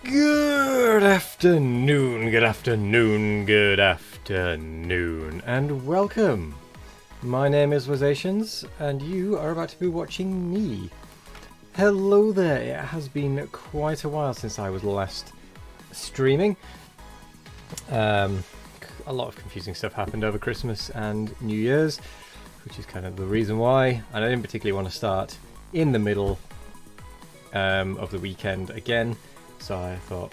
Good afternoon, good afternoon, good afternoon, and welcome. My name is Wazations, and you are about to be watching me. Hello there, it has been quite a while since I was last streaming. A lot of confusing stuff happened over Christmas and New Year's, which is kind of the reason why, and I didn't particularly want to start in the middle of the weekend again. So I thought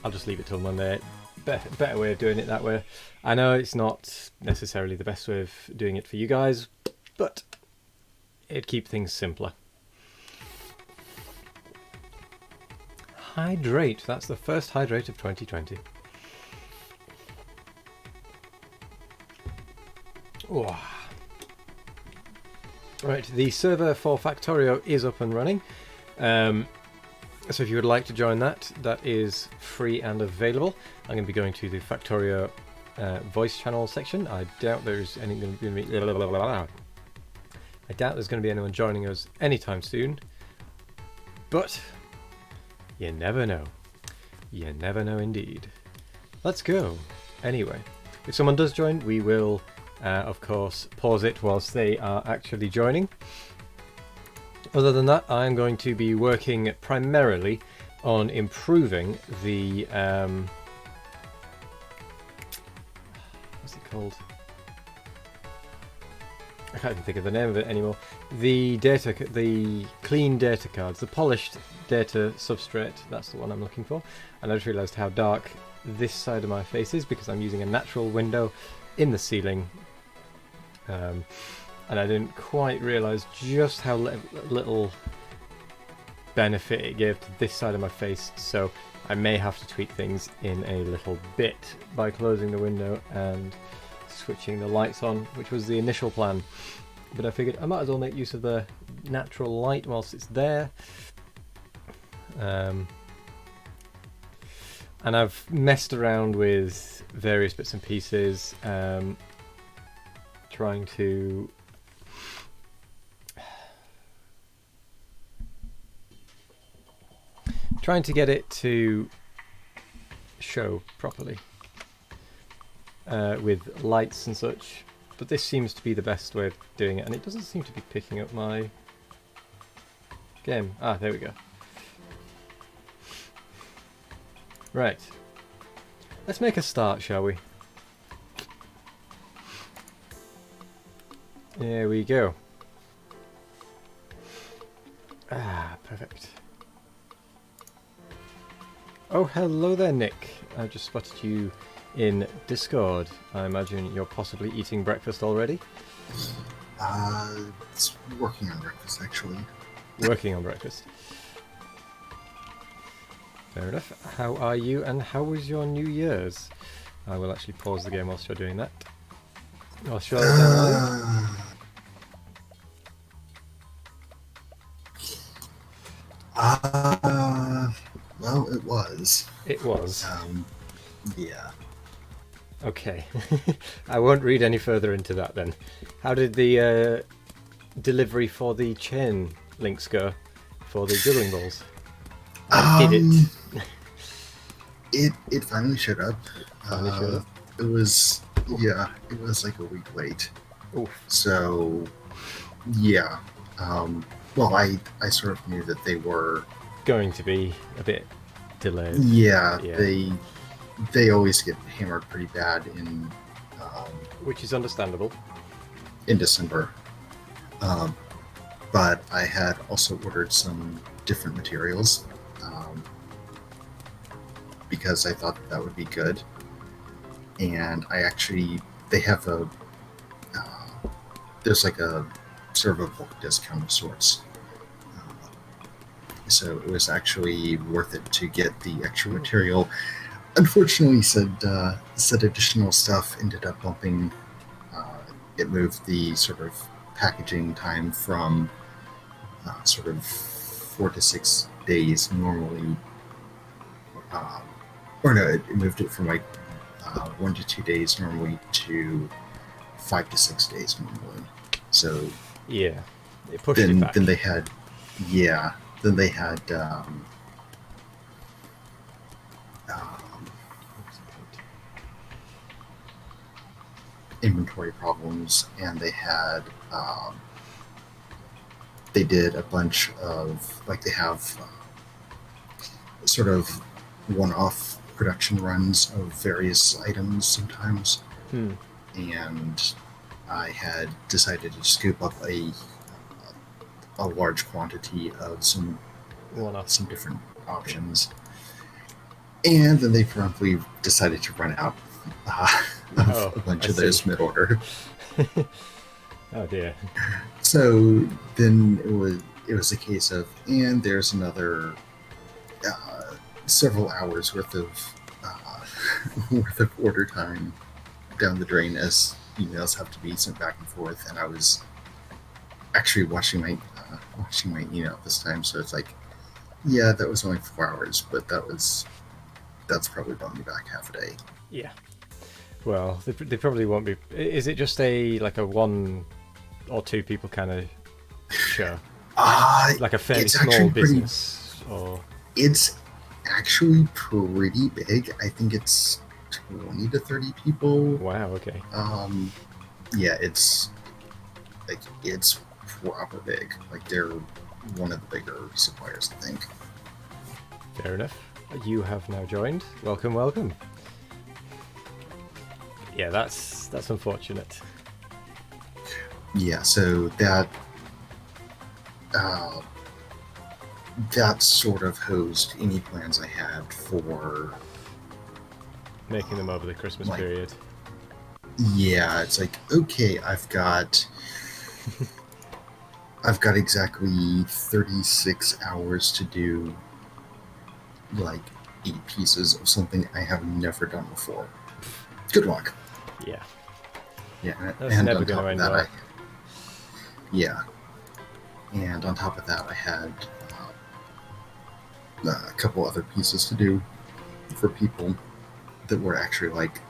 I'll just leave it till Monday. Better way of doing it that way. I know it's not necessarily the best way of doing it for you guys, but it'd keep things simpler. Hydrate. That's the first hydrate of 2020. Oh. Right, the server for Factorio is up and running. So if you would like to join that, that is free and available. I'm going to be going to the Factorio voice channel section. I doubt there's anyone going to be. I doubt there's going to be anyone joining us anytime soon. But you never know. You never know indeed. Let's go. Anyway, if someone does join, we will, of course, pause it whilst they are actually joining. Other than that, I'm going to be working primarily on improving the what's it called? I can't even think of the name of it anymore. The clean data cards, the polished data substrate. That's the one I'm looking for. And I just realised how dark this side of my face is because I'm using a natural window in the ceiling. And I didn't quite realise just how little benefit it gave to this side of my face, so I may have to tweak things in a little bit by closing the window and switching the lights on, which was the initial plan. But I figured I might as well make use of the natural light whilst it's there. And I've messed around with various bits and pieces, trying to get it to show properly with lights and such, but this seems to be the best way of doing it, and it doesn't seem to be picking up my game. Ah, there we go. Right, let's make a start, shall we? There we go. Ah, perfect. Oh, hello there, Nick. I just spotted you in Discord. I imagine you're possibly eating breakfast already? It's working on breakfast, actually. Working on breakfast. Fair enough. How are you, and how was your New Year's? I will actually pause the game whilst you're doing that. I'll show you down. Well, it was. It was. Yeah. Okay. I won't read any further into that then. How did the delivery for the chain links go for the juggling balls? Did it? It finally showed up. Finally showed up? It was, yeah, it was like a week late. Oof. So, yeah. Well, I sort of knew that they were going to be a bit delayed. Yeah. They always get hammered pretty bad in which is understandable in December. But I had also ordered some different materials because I thought that would be good. And they have there's like a sort of a bulk discount of sorts. So it was actually worth it to get the extra material. Unfortunately, said additional stuff ended up bumping. It moved the sort of packaging time from sort of 4 to 6 days normally, or no, it moved it from like 1 to 2 days normally to 5 to 6 days normally. So yeah, it pushed it back. Then they had inventory problems, and they did a bunch of, like, they have sort of one-off production runs of various items sometimes. And I had decided to scoop up a large quantity of some different options, and then they promptly decided to run out of a bunch of those mid-order. Oh dear. So then it was a case of, and there's another several hours worth of order time down the drain as emails have to be sent back and forth. And I was actually watching my email this time, so it's like, yeah, that was only 4 hours, but that's probably brought me back half a day. Yeah. Well, they probably won't be. Is it just a one or two people kind of show? Like a fairly small business, or it's actually pretty big. I think it's 20 to 30 people. Wow. Okay. Yeah, it's proper big. Like, they're one of the bigger suppliers, I think. Fair enough. You have now joined. Welcome, welcome. Yeah, that's unfortunate. Yeah, so that sort of hosed any plans I had for making them over the Christmas period. Yeah, it's like, okay, I've got exactly 36 hours to do like 8 pieces of something I have never done before. Good luck. Yeah. Yeah, that's and never on top of that, and on top of that, I had a couple other pieces to do for people that were actually like,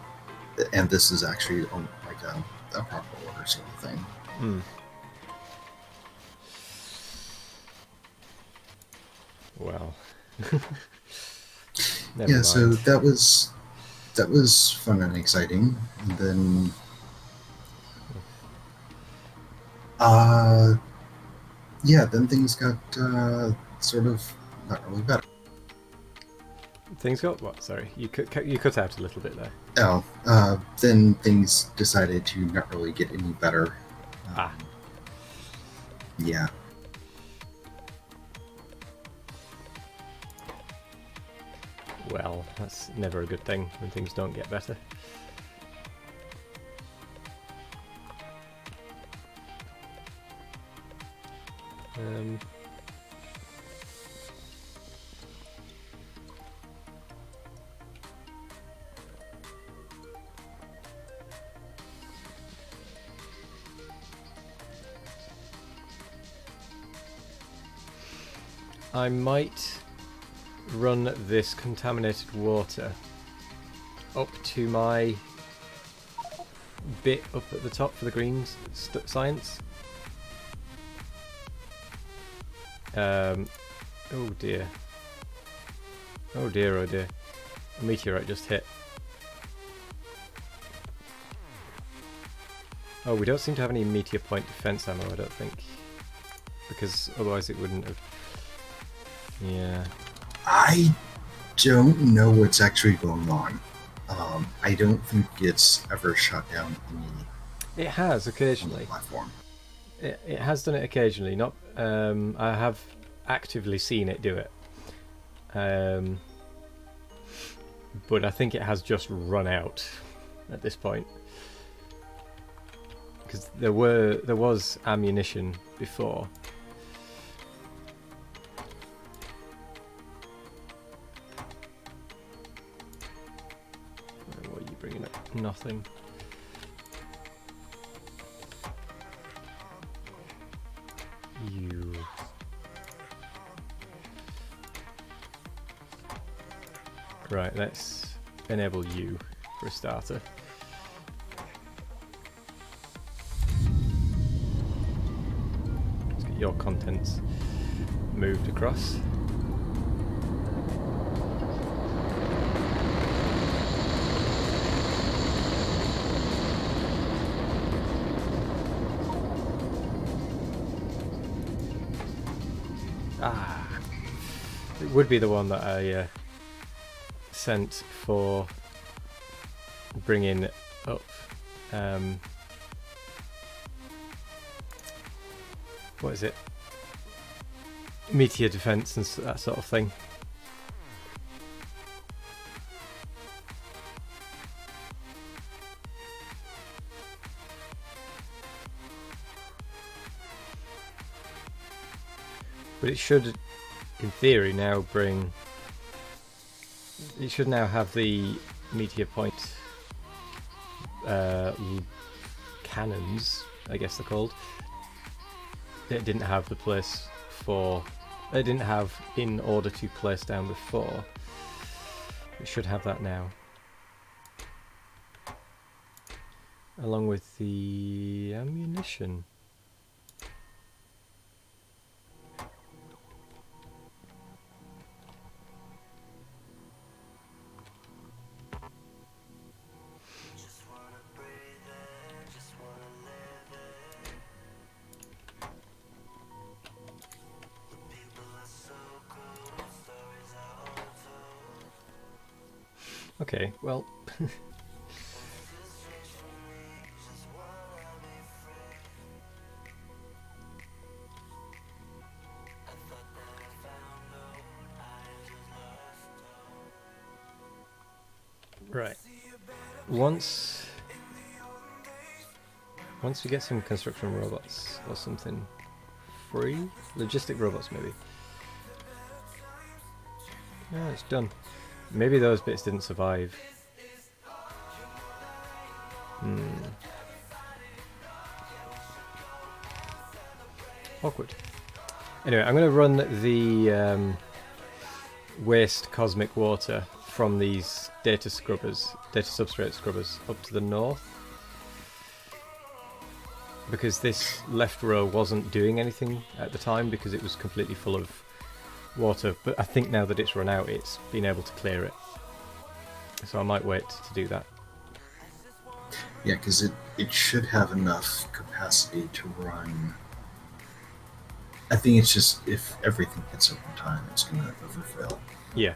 and this is actually like a proper order sort of thing. Well. Yeah, mind. So that was fun and exciting. And then then things got sort of not really better. Things got what? Sorry, you cut out a little bit there. Oh, then things decided to not really get any better. Yeah. Well, that's never a good thing when things don't get better. I might run this contaminated water up to my bit up at the top for the green science. Oh dear. Oh dear, oh dear. A meteorite just hit. Oh, we don't seem to have any meteor point defense ammo, I don't think. Because otherwise it wouldn't have... Yeah. I don't know what's actually going on. I don't think it's ever shut down any... It has occasionally. Platform. It has done it occasionally. Not. I have actively seen it do it. But I think it has just run out at this point. Because there was ammunition before. What are you bringing up? Nothing. You. Right, let's enable you for a starter. Let's get your contents moved across. would be the one that I sent for bringing up what is it? Meteor defense and that sort of thing. But it should, in theory, now bring... It should now have the meteor point cannons, I guess they're called. It didn't have the place for... It didn't have in order to place down before. It should have that now. Along with the ammunition. Okay, well... Right. Once we get some construction robots or something free, logistic robots maybe. Yeah, it's done. Maybe those bits didn't survive. Awkward. Anyway, I'm going to run the waste cosmic water from these data substrate scrubbers up to the north, because this left row wasn't doing anything at the time because it was completely full of water, but I think now that it's run out it's been able to clear it, so I might wait to do that. Yeah, because it should have enough capacity to run. I think it's just if everything hits over time it's going to overfill. Yeah.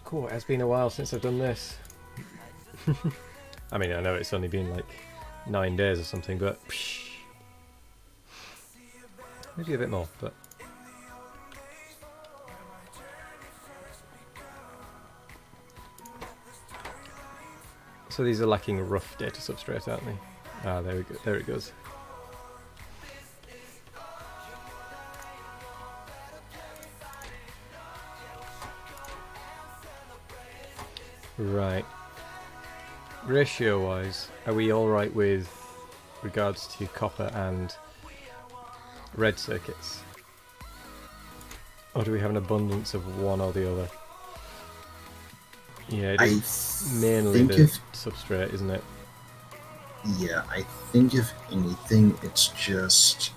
Cool, it has been a while since I've done this. I mean, I know it's only been like 9 days or something, but maybe a bit more, but so these are lacking rough data substrate, aren't they? Ah, there we go. There it goes. Right. Ratio-wise, are we all right with regards to copper and red circuits? Or do we have an abundance of one or the other? Yeah, it's mainly the substrate, isn't it? Yeah, I think if anything, it's just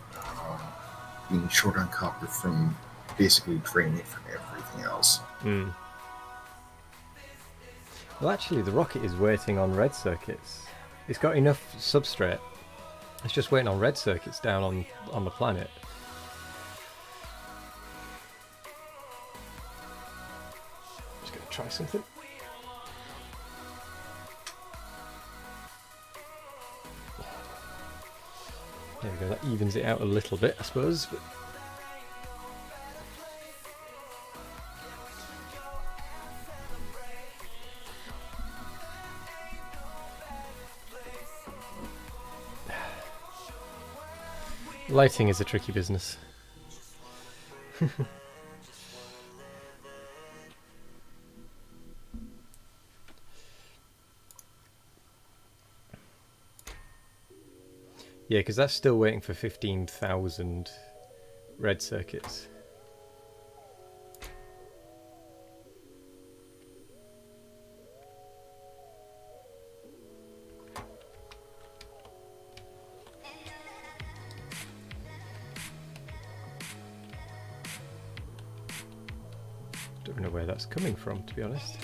being short on copper from basically draining from everything else. Well, actually, the rocket is waiting on red circuits. It's got enough substrate. It's just waiting on red circuits down on the planet. Just gonna try something. There we go, that evens it out a little bit, I suppose. But lighting is a tricky business. Yeah, because that's still waiting for 15,000 red circuits. Don't know where that's coming from, to be honest.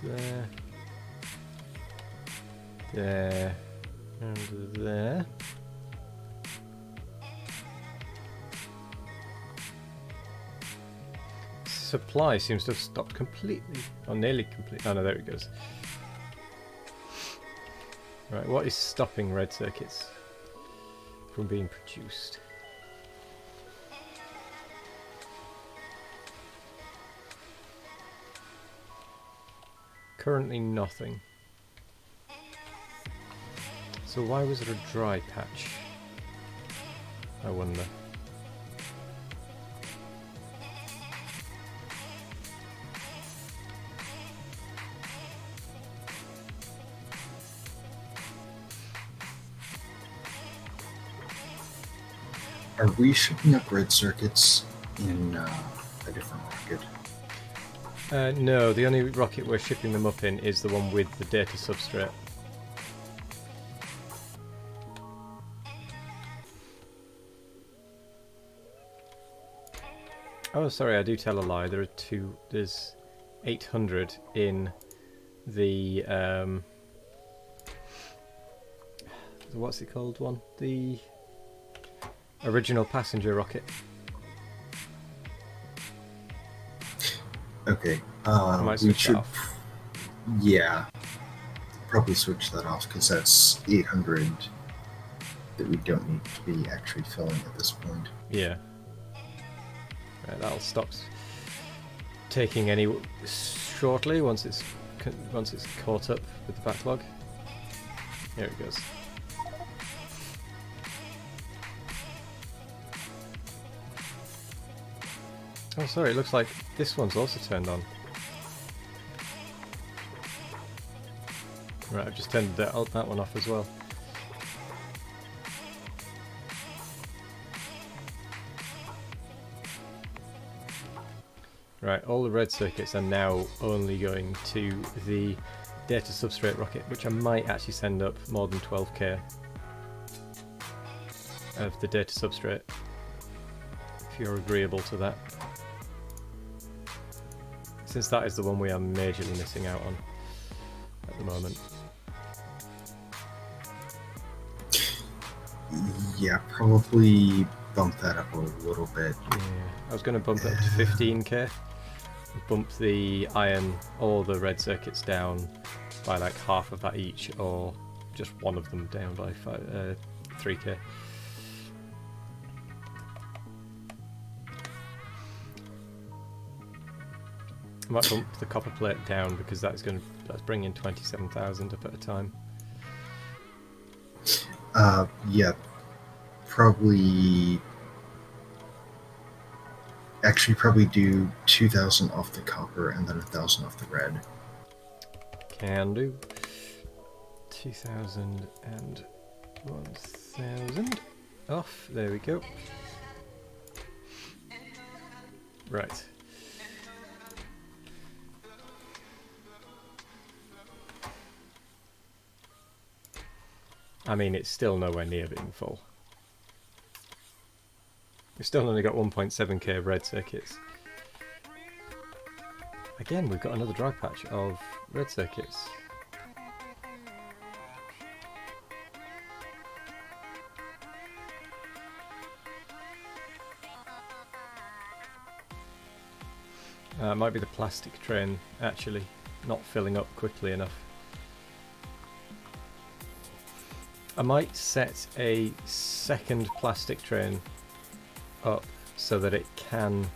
there. There. And there. Supply seems to have stopped completely. Or nearly completely. Oh no, there it goes. Right, what is stopping red circuits from being produced? Currently nothing. So why was there a dry patch? I wonder. Are we shipping up red circuits in a different rocket? No, the only rocket we're shipping them up in is the one with the data substrate. Oh, sorry, I do tell a lie. There are two. There's 800 in the what's it called one? The original passenger rocket. Okay. I might switch that off. Yeah. Probably switch that off because that's 800 that we don't need to be actually filling at this point. Yeah. Right, that'll stop taking any shortly once it's caught up with the backlog. There it goes. Oh, sorry, it looks like this one's also turned on. Right, I've just turned that one off as well. Right, all the red circuits are now only going to the data substrate rocket, which I might actually send up more than 12k of the data substrate, if you're agreeable to that. Since that is the one we are majorly missing out on at the moment. Yeah, probably bump that up a little bit. Yeah, I was going to bump it up to 15k. Bump the iron or the red circuits down by like half of that each, or just one of them down by 3k. I might bump the copper plate down because that's bringing 27,000 up at a time. Yeah, probably do 2,000 off the copper and then 1,000 off the red. Can do. 2,000 and 1,000 off. There we go. Right. I mean, it's still nowhere near being full. We've still only got 1.7k red circuits. Again, we've got another dry patch of red circuits. It might be the plastic train, actually, not filling up quickly enough. I might set a second plastic train up so that it can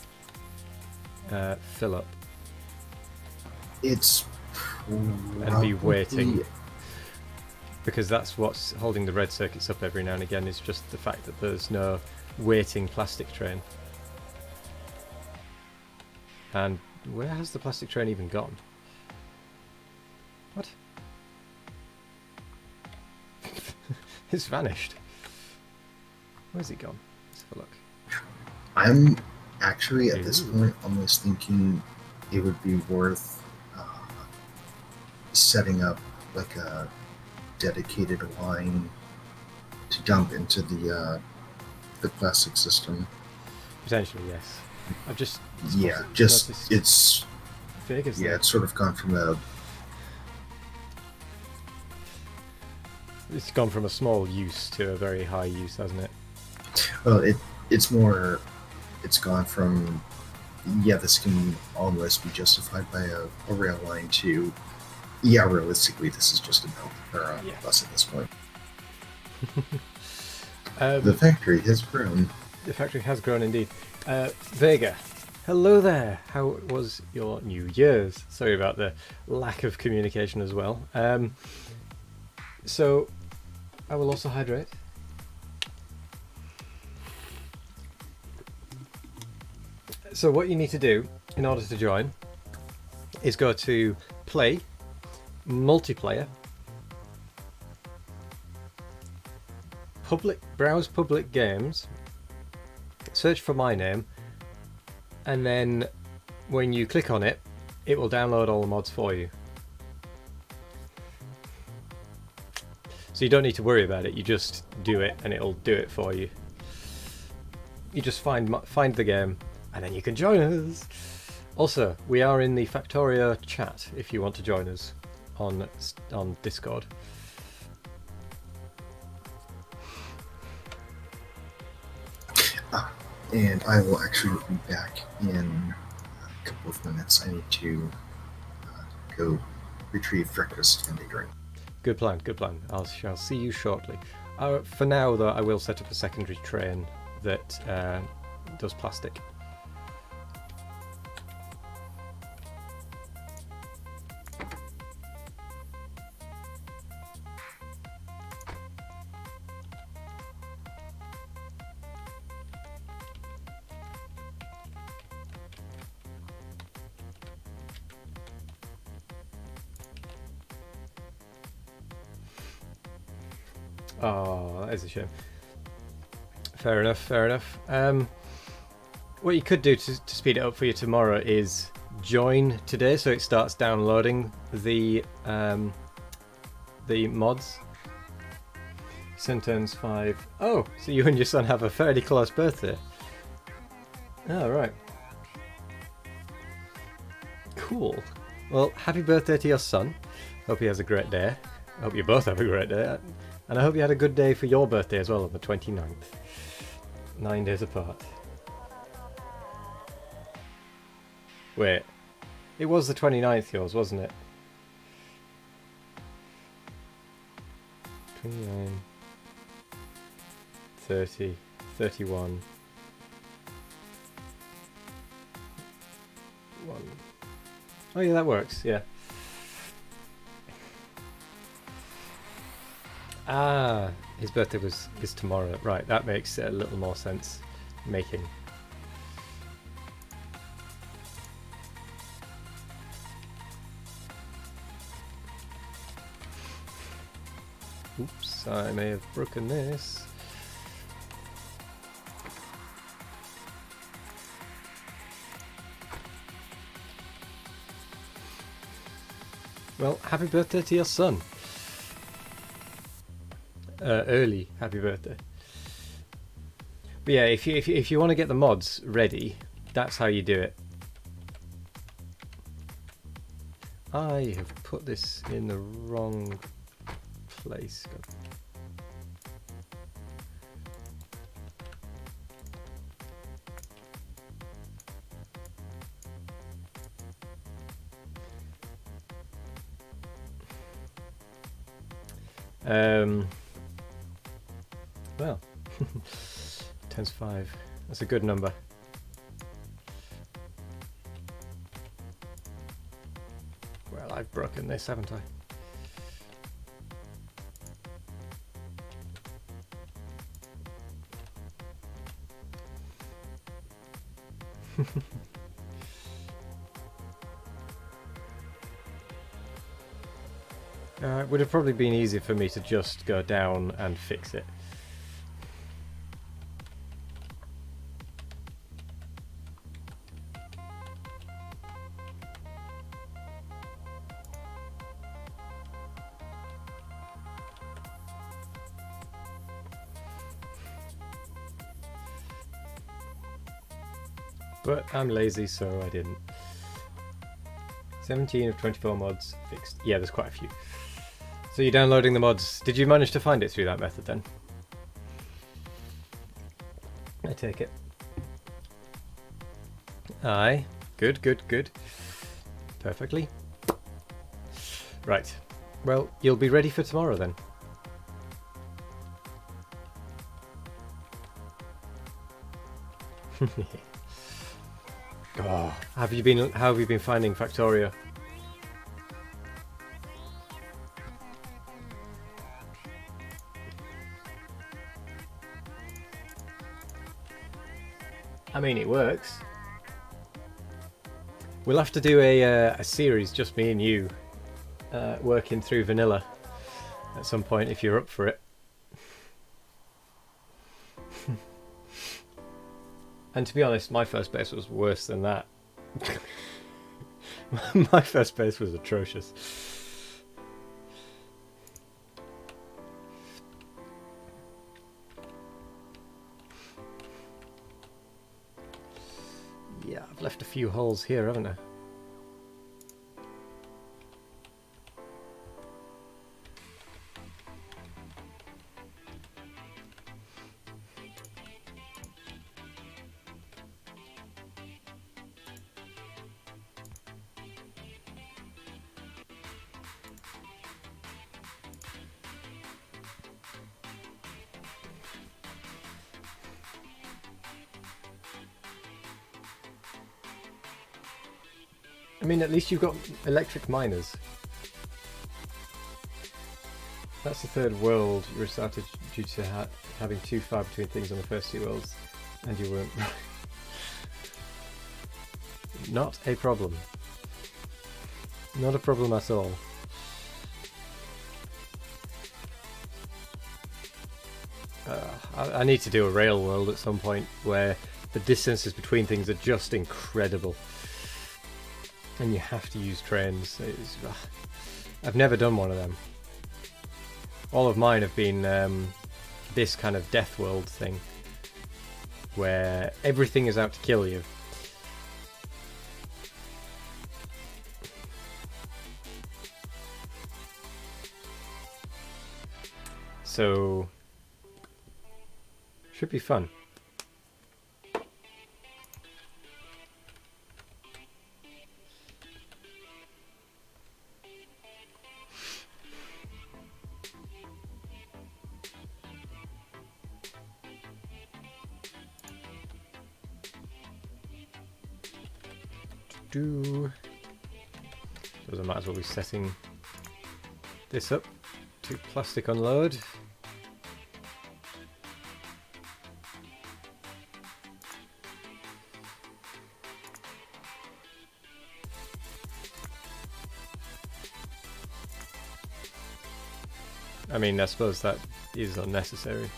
fill up. It's and be waiting, because that's what's holding the red circuits up every now and again, is just the fact that there's no waiting plastic train. And where has the plastic train even gone? What? It's vanished. Where's it gone? Let's have a look. I'm actually at this point almost thinking it would be worth setting up like a dedicated line to dump into the plastic system. Potentially, yes. I've just it's Vegas sort of gone from a It's gone from a small use to a very high use, hasn't it? Well, it's more. It's gone from, yeah, this can almost be justified by a rail line to, yeah, realistically, this is just a belt or a Yeah. bus at this point. The factory has grown. The factory has grown indeed. Vega, hello there. How was your New Year's? Sorry about the lack of communication as well. So, I will also hydrate. So what you need to do in order to join is go to Play, Multiplayer, Browse Public Games, search for my name, and then when you click on it, it will download all the mods for you. So you don't need to worry about it, you just do it and it'll do it for you. You just find the game and then you can join us. Also, we are in the Factorio chat if you want to join us on Discord. And I will actually be back in a couple of minutes. I need to go retrieve breakfast and a drink. Good plan, good plan. I shall see you shortly. For now, though, I will set up a secondary train that does plastic. Oh, that is a shame. Fair enough, fair enough. What you could do to speed it up for you tomorrow is join today so it starts downloading the mods. Son turns 5. Oh, so you and your son have a fairly close birthday. Oh, right. Cool. Well, happy birthday to your son. Hope he has a great day. I hope you both have a great day. And I hope you had a good day for your birthday as well on the 29th. 9 days apart. Wait. It was the 29th yours, wasn't it? 29, 30, 31, 1. Oh yeah, that works, yeah. Ah, his birthday is tomorrow. Right, that makes a little more sense making. Oops, I may have broken this. Well, happy birthday to your son. Early happy birthday. But yeah, if you want to get the mods ready, that's how you do it. I have put this in the wrong place. Well, 10's 5. That's a good number. Well, I've broken this, haven't I? It would have probably been easier for me to just go down and fix it. But I'm lazy, so I didn't. 17 of 24 mods fixed. Yeah, there's quite a few. So you're downloading the mods. Did you manage to find it through that method then? I take it. Aye. Good, good, good. Perfectly. Right. Well, you'll be ready for tomorrow then. Oh, how have you been finding Factorio? I mean, it works. We'll have to do a series, just me and you, working through vanilla at some point if you're up for it. And to be honest, my first base was worse than that. My first base was atrocious. Yeah, I've left a few holes here, haven't I? I mean, at least you've got electric miners. That's the third world you restarted due to having too far between things on the first two worlds, and you weren't. Not a problem. Not a problem at all. I need to do a rail world at some point where the distances between things are just incredible. And you have to use trains. I've never done one of them. All of mine have been this kind of death world thing, where everything is out to kill you. So, should be fun. Suppose I might as well be setting this up to plastic unload. I mean, I suppose that is unnecessary.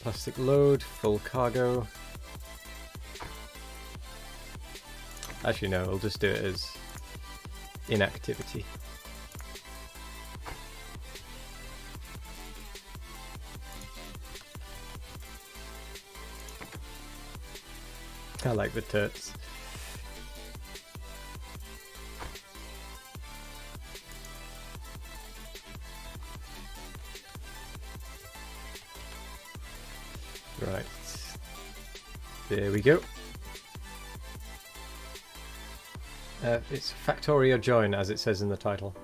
Plastic load, full cargo. Actually no, I'll just do it as inactivity. I like the turts. Right, there we go. It's Factorio join, as it says in the title.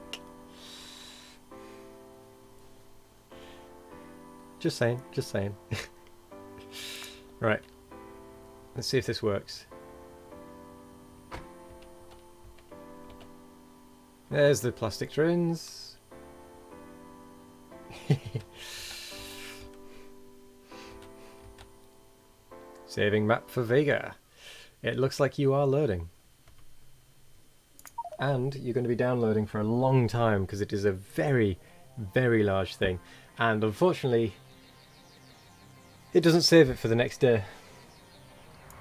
Just saying, just saying. Right, let's see if this works. There's the plastic trains. Saving map for Vega. It looks like you are loading. And you're going to be downloading for a long time because it is a very, very large thing. And unfortunately, it doesn't save it for the next day.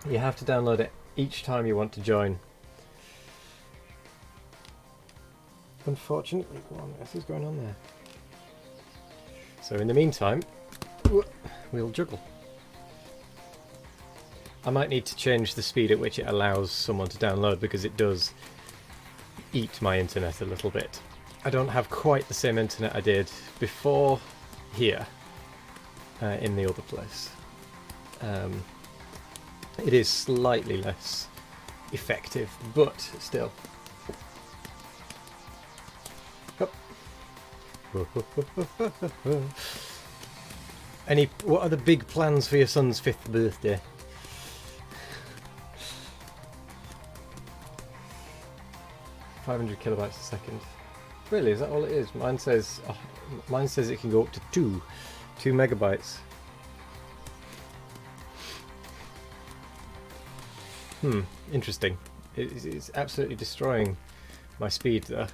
You have to download it each time you want to join. Unfortunately, what on earth is going on there? So in the meantime, we'll juggle. I might need to change the speed at which it allows someone to download, because it does eat my internet a little bit. I don't have quite the same internet I did before here in the other place. It is slightly less effective, but still. What are the big plans for your son's 5th birthday? $500 a second. Really, is that all it is? Mine says it can go up to 2 megabytes. Interesting. It's absolutely destroying my speed there.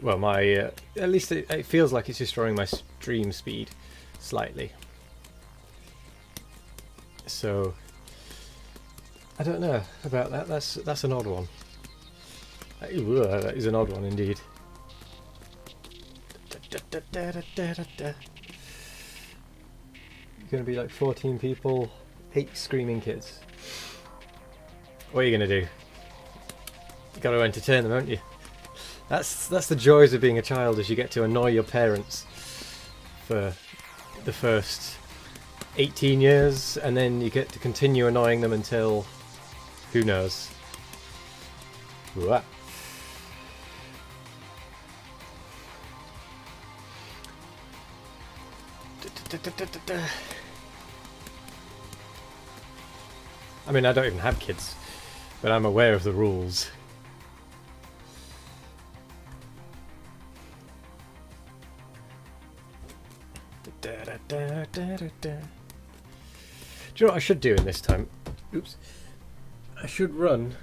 Well, my at least it feels like it's destroying my stream speed slightly. So I don't know about that. That's an odd one. That is an odd one indeed. Gonna be like 14 people, 8 screaming kids. What are you gonna do? You gotta entertain them, haven't you? That's the joys of being a child, is you get to annoy your parents for the first 18 years, and then you get to continue annoying them until who knows. Ooh. I mean, I don't even have kids, but I'm aware of the rules. Do you know what I should do in this time? Oops. I should run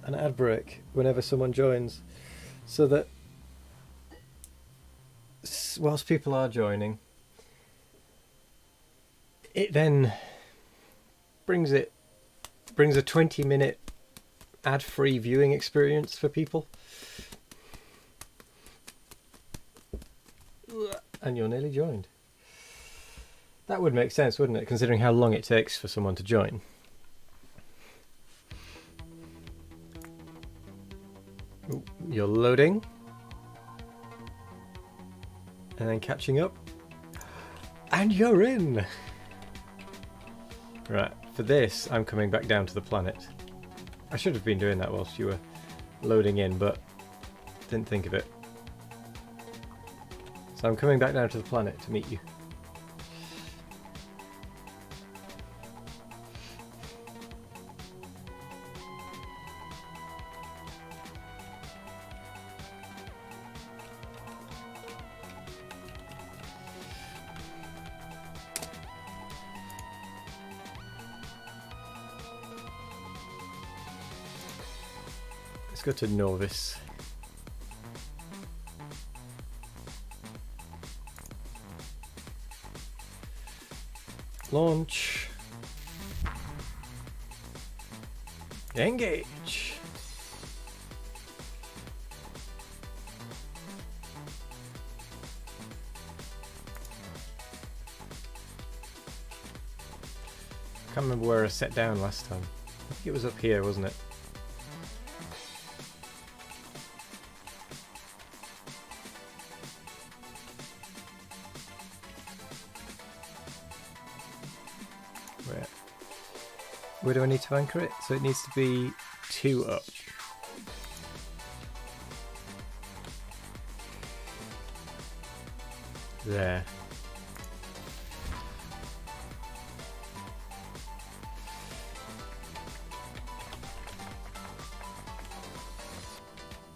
an ad break whenever someone joins, so that whilst people are joining, it then brings a 20-minute ad-free viewing experience for people. And you're nearly joined. That would make sense, wouldn't it, considering how long it takes for someone to join. Ooh, you're loading. And then catching up. And you're in! Right, for this, I'm coming back down to the planet. I should have been doing that whilst you were loading in, but didn't think of it. So I'm coming back down to the planet to meet you. Let's go to Novis. Launch. Engage. Can't remember where I set down last time. I think it was up here, wasn't it? Where do I need to anchor it? So it needs to be 2 up. There.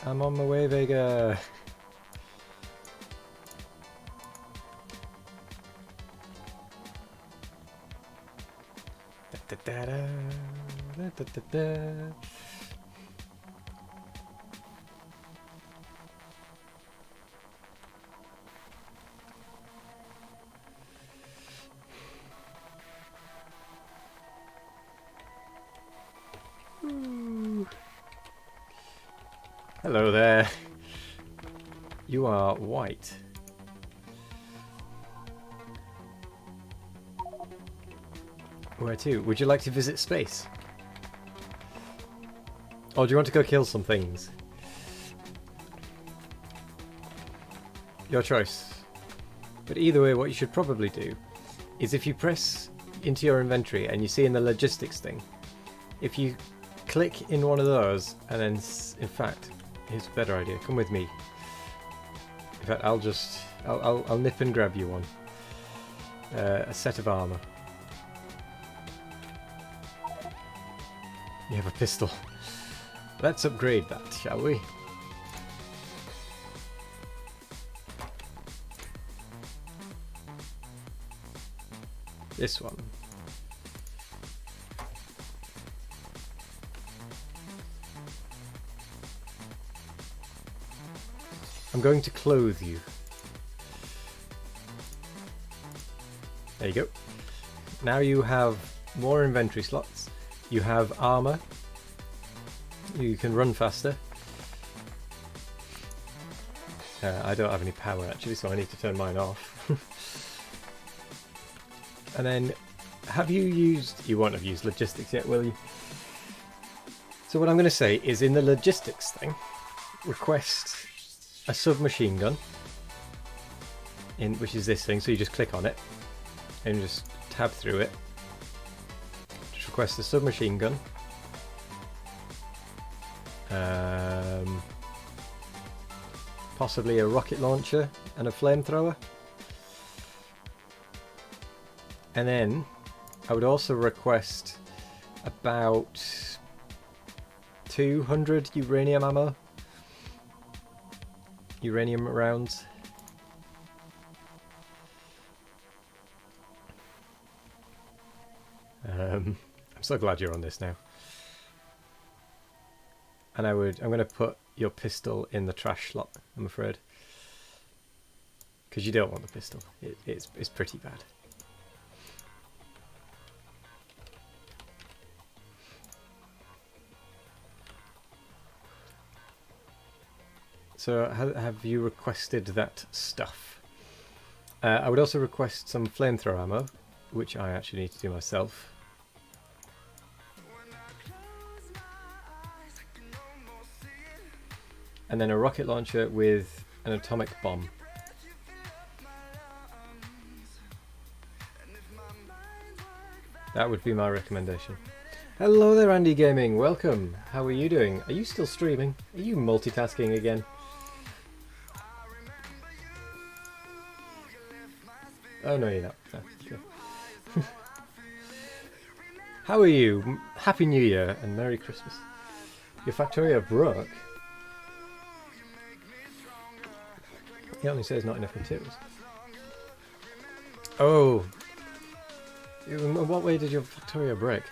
I'm on my way, Vega. Hello there. You are white. Where to? Would you like to visit space? Or do you want to go kill some things? Your choice. But either way, what you should probably do is if you press into your inventory and you see in the logistics thing, if you click in one of those and then, in fact, here's a better idea. Come with me. In fact, I'll nip and grab you one. A set of armor. You have a pistol. Let's upgrade that, shall we? This one. I'm going to clothe you. There you go. Now you have more inventory slots. You have armor. You can run faster. I don't have any power actually, so I need to turn mine off. And then, have you used... You won't have used logistics yet, will you? So what I'm going to say is in the logistics thing, request a submachine gun, which is this thing, so you just click on it and just tab through it. Just request a submachine gun. Possibly a rocket launcher and a flamethrower. And then I would also request about 200 uranium ammo. Uranium rounds. I'm so glad you're on this now. And I'm going to put your pistol in the trash slot, I'm afraid. Because you don't want the pistol. It's pretty bad. So have you requested that stuff? I would also request some flamethrower ammo, which I actually need to do myself. And then a rocket launcher with an atomic bomb. That would be my recommendation. Hello there, Andy Gaming. Welcome. How are you doing? Are you still streaming? Are you multitasking again? Oh no, you're not. No, okay. How are you? Happy New Year and Merry Christmas. Your Factorio broke. He only says not enough materials. Oh. In what way did your Factorio break?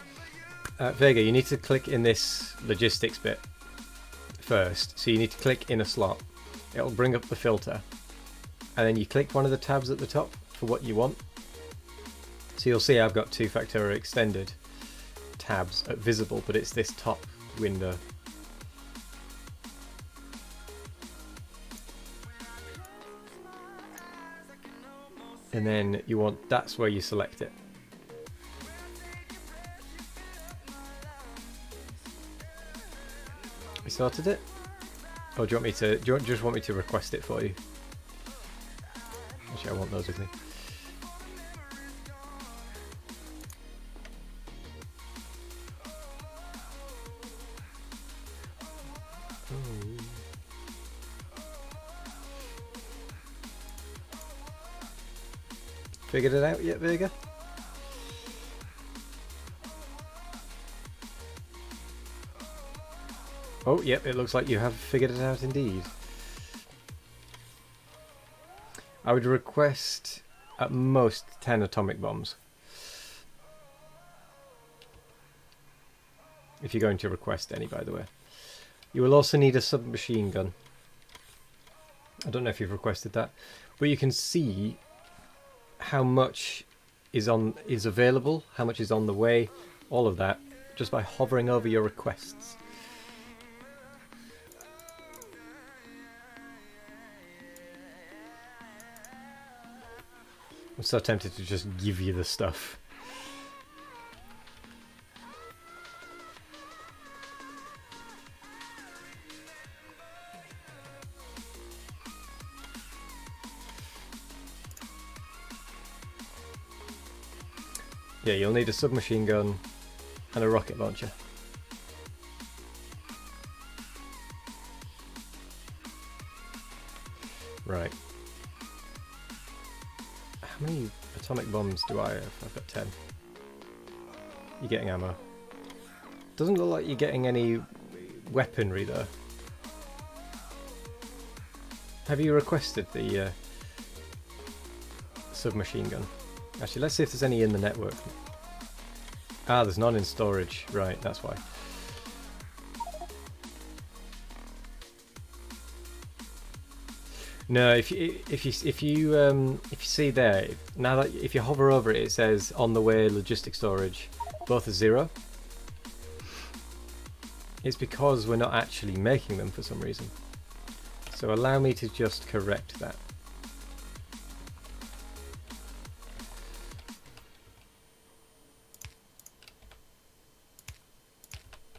Vega, you need to click in this logistics bit first. So you need to click in a slot. It'll bring up the filter. And then you click one of the tabs at the top for what you want. So you'll see I've got two Factorio extended tabs at visible, but it's this top window. And then you want, that's where you select it. We sorted it? Or do you want me to, do you just want me to request it for you? Actually, I want those with me. Figured it out yet, Vega? Oh, yep, it looks like you have figured it out indeed. I would request at most 10 atomic bombs. If you're going to request any, by the way. You will also need a submachine gun. I don't know if you've requested that, but you can see how much is available, how much is on the way, all of that, just by hovering over your requests. I'm so tempted to just give you the stuff. Yeah, you'll need a submachine gun and a rocket launcher. Right. How many atomic bombs do I have? I've got 10. You're getting ammo. Doesn't look like you're getting any weaponry though. Have you requested the submachine gun? Actually, let's see if there's any in the network. Ah, there's none in storage. Right, that's why. No, if you see there now that if you hover over it, it says on the way logistic storage. Both are 0. It's because we're not actually making them for some reason. So allow me to just correct that.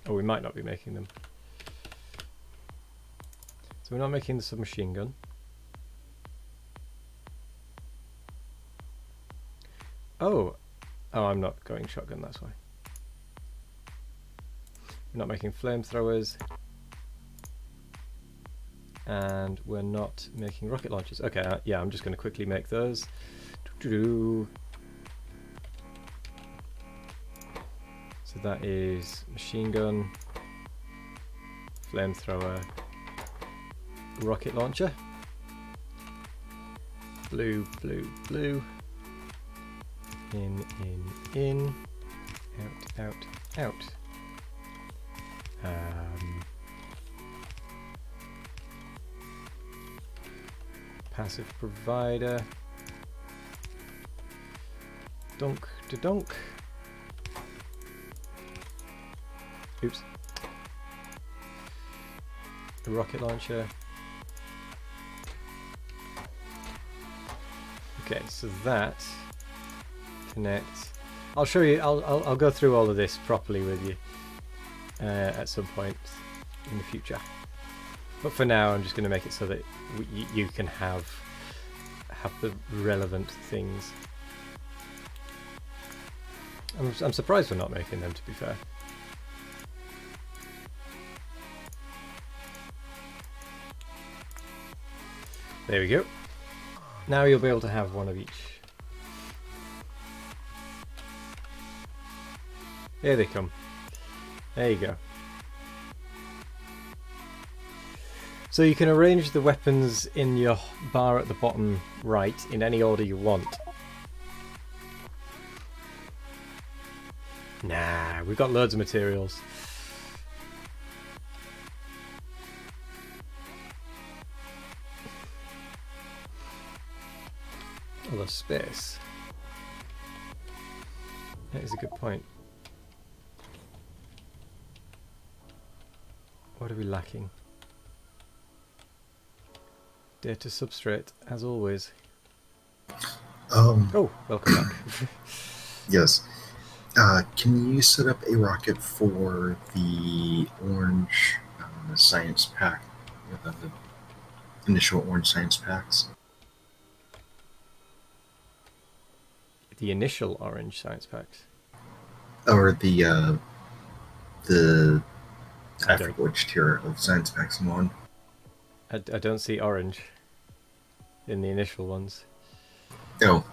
Oh, we might not be making them. So we're not making the submachine gun. Oh, I'm not going shotgun, that's why. We're not making flamethrowers. And we're not making rocket launchers. Okay, yeah, I'm just going to quickly make those. So that is machine gun, flamethrower, rocket launcher. Blue, blue, blue. In, out, out, out. Passive provider. Donk to donk. Oops. A rocket launcher. Okay, so that connect. I'll show you. I'll go through all of this properly with you at some point in the future. But for now, I'm just going to make it so that you can have the relevant things. I'm surprised we're not making them, to be fair. There we go. Now you'll be able to have one of each. Here they come. There you go. So you can arrange the weapons in your bar at the bottom right in any order you want. Nah, we've got loads of materials. A lot of space. That is a good point. What are we lacking? Data substrate, as always. Oh, welcome back. Yes. Can you set up a rocket for the orange science pack? The initial orange science packs? The initial orange science packs? Or the I forget which tier of science packs I'm on. I don't see orange in the initial ones. Oh,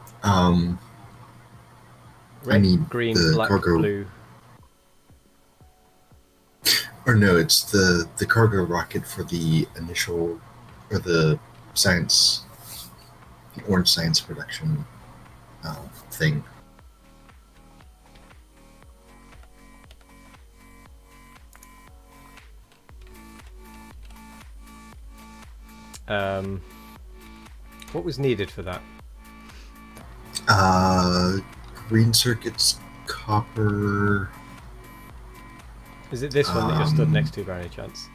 red, I mean green, the black, cargo, blue. or no, it's the cargo rocket for the initial, or the science, the orange science production thing. What was needed for that? Green circuits, copper. Is it this one that you're stood next to by any chance?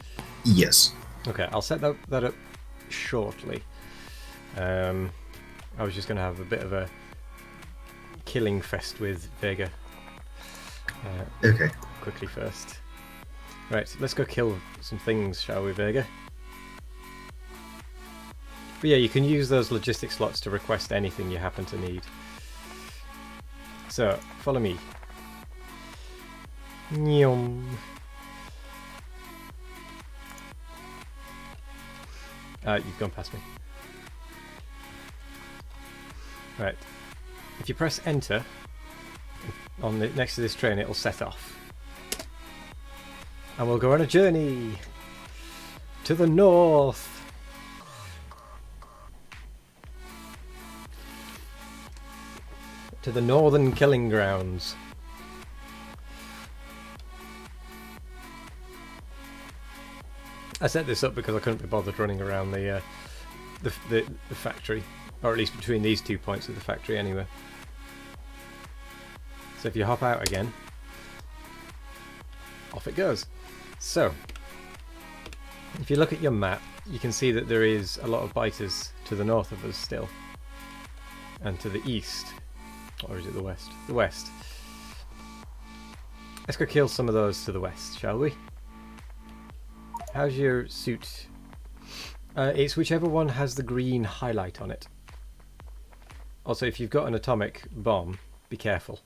Yes. Okay, I'll set that up shortly. I was just going to have a bit of a killing fest with Vega. Okay. Quickly first. Right, so let's go kill some things, shall we, Vega? But yeah, you can use those logistic slots to request anything you happen to need. So, follow me. Nyum. You've gone past me. Right. If you press enter on the next to this train, it'll set off. And we'll go on a journey to the north. To the northern killing grounds. I set this up because I couldn't be bothered running around the factory, or at least between these 2 points of the factory anyway. So if you hop out again, off it goes. So, if you look at your map, you can see that there is a lot of biters to the north of us still, and to the east. Or is it the west? The west. Let's go kill some of those to the west, shall we? How's your suit? It's whichever one has the green highlight on it. Also, if you've got an atomic bomb, be careful.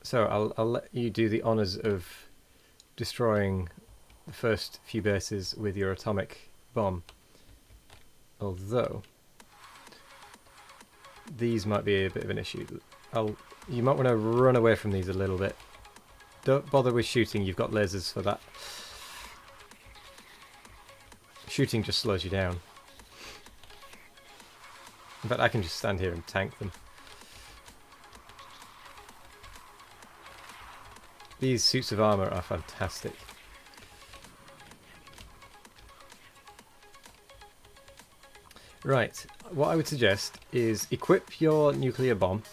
So I'll let you do the honours of destroying the first few bases with your atomic bomb. Although these might be a bit of an issue. You might want to run away from these a little bit. Don't bother with shooting, you've got lasers for that. Shooting just slows you down. In fact, I can just stand here and tank them. These suits of armour are fantastic. Right, what I would suggest is equip your nuclear bomb,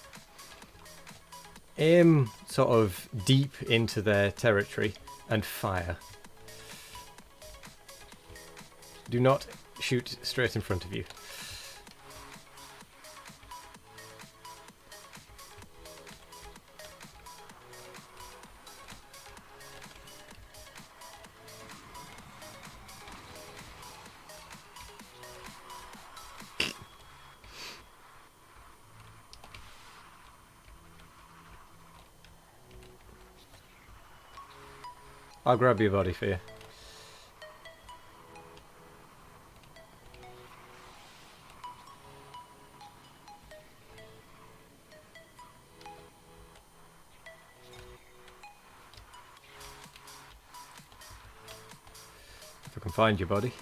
aim sort of deep into their territory, and fire. Do not shoot straight in front of you. I'll grab your body for you. If I can find your body.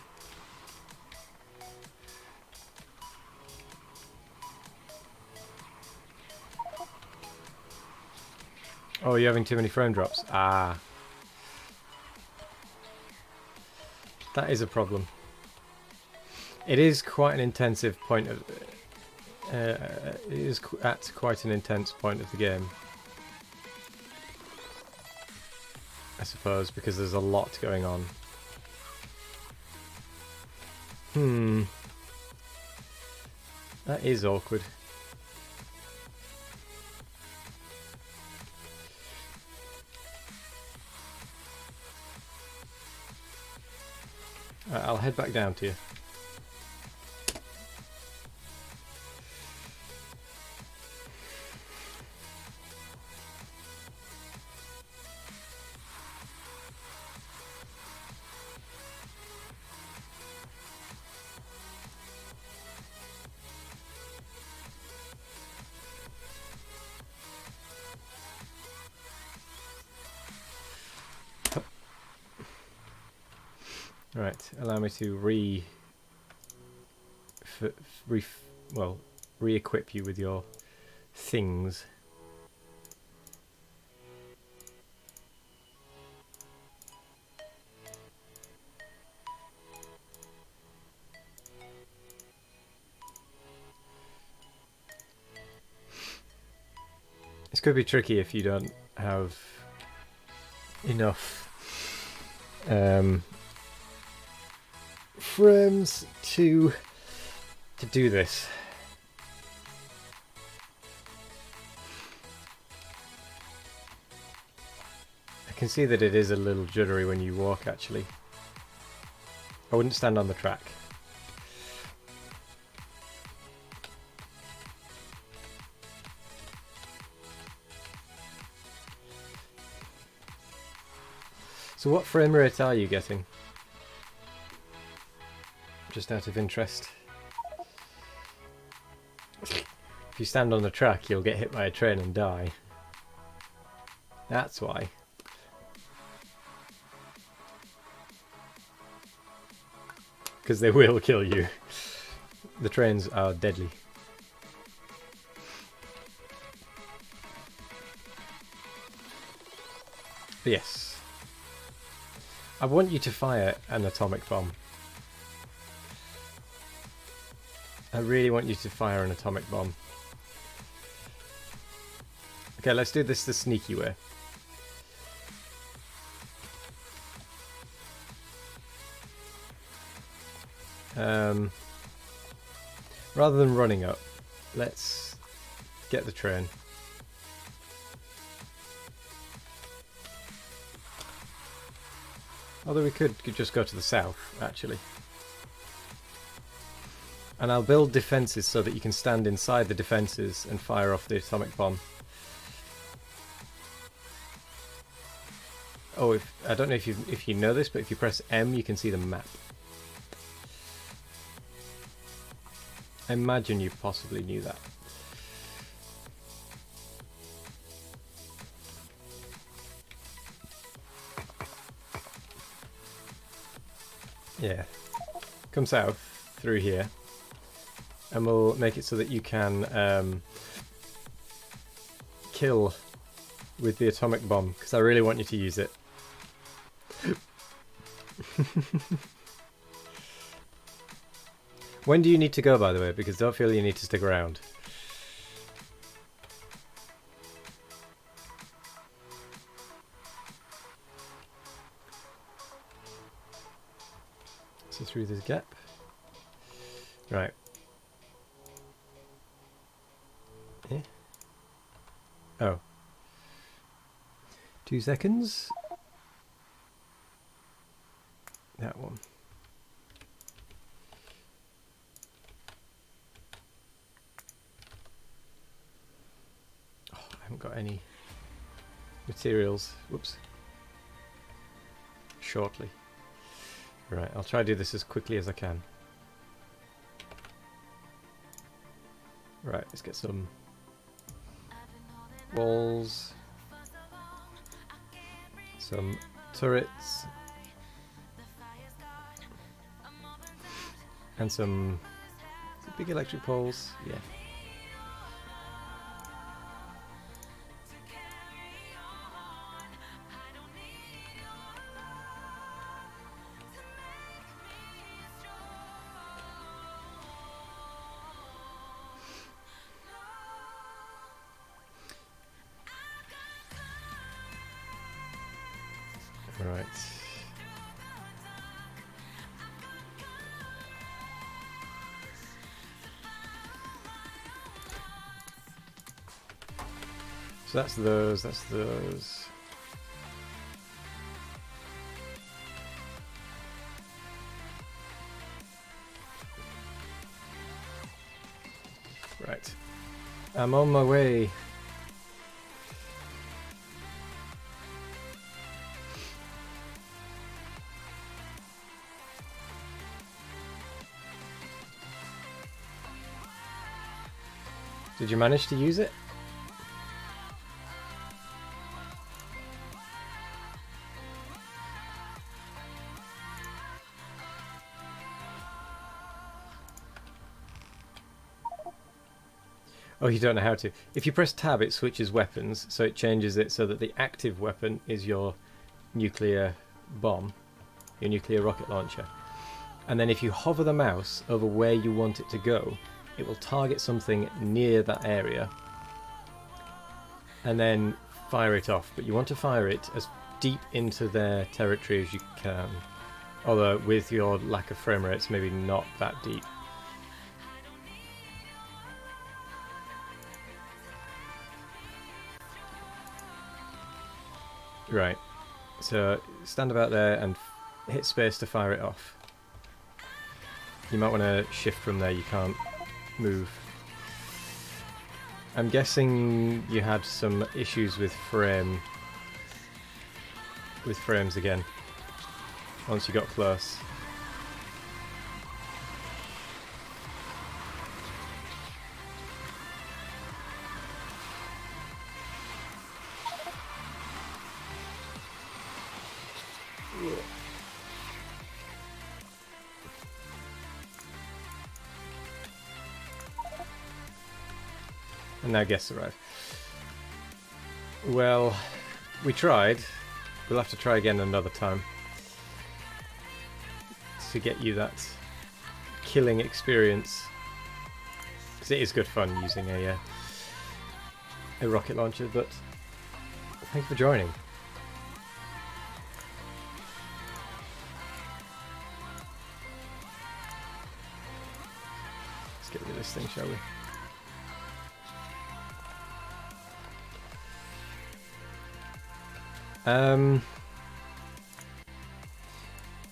Oh, you're having too many frame drops. Ah. That is a problem. It is quite an intensive point of... it is at quite an intense point of the game. I suppose, because there's a lot going on. That is awkward. I'll head back down to you. Right, allow me to re-equip you with your things. This could be tricky if you don't have enough frames to do this. can see that it is a little juddery when you walk, actually. I wouldn't stand on the track. So what frame rate are you getting? Just out of interest. If you stand on the track, you'll get hit by a train and die. That's why. Because they will kill you. The trains are deadly. Yes. I want you to fire an atomic bomb. I really want you to fire an atomic bomb. Okay, let's do this the sneaky way. Rather than running up, let's get the train. Although we could just go to the south, actually. And I'll build defences so that you can stand inside the defences and fire off the atomic bomb. Oh, I don't know if you know this, but if you press M, you can see the map. I imagine you possibly knew that. Yeah. Come south through here, and we'll make it so that you can kill with the atomic bomb, because I really want you to use it. When do you need to go, by the way? Because don't feel you need to stick around. So through this gap. Right. Yeah. Oh. 2 seconds. That one. I haven't got any materials. Whoops. Shortly. Right, I'll try to do this as quickly as I can. Right, let's get some walls, some turrets, and some big electric poles. Yeah. Right. So that's those, that's those. Right. I'm on my way. Did you manage to use it? Oh, you don't know how to. If you press tab, it switches weapons, so it changes it so that the active weapon is your nuclear bomb, your nuclear rocket launcher. And then if you hover the mouse over where you want it to go, it will target something near that area and then fire it off. But you want to fire it as deep into their territory as you can. Although with your lack of frame rates, maybe not that deep. Right. So stand about there and hit space to fire it off. You might want to shift from there, you can't move. I'm guessing you had some issues with frames again once you got close. And now guests arrive. Well, we tried. We'll have to try again another time to get you that killing experience. Because it is good fun using a rocket launcher, but thank you for joining. Let's get rid of this thing, shall we?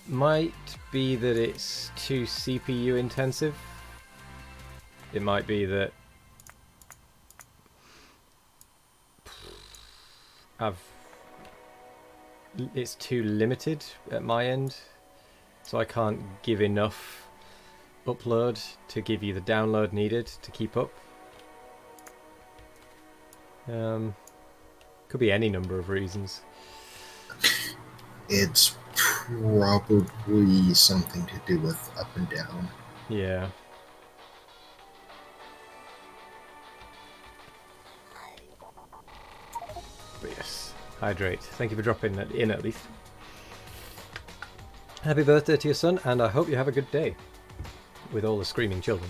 Might be that it's too CPU intensive. It might be that it's too limited at my end, so I can't give enough upload to give you the download needed to keep up. Could be any number of reasons. It's probably something to do with up and down. Yeah. But yes, hydrate. Thank you for dropping that in at least. Happy birthday to your son, and I hope you have a good day with all the screaming children.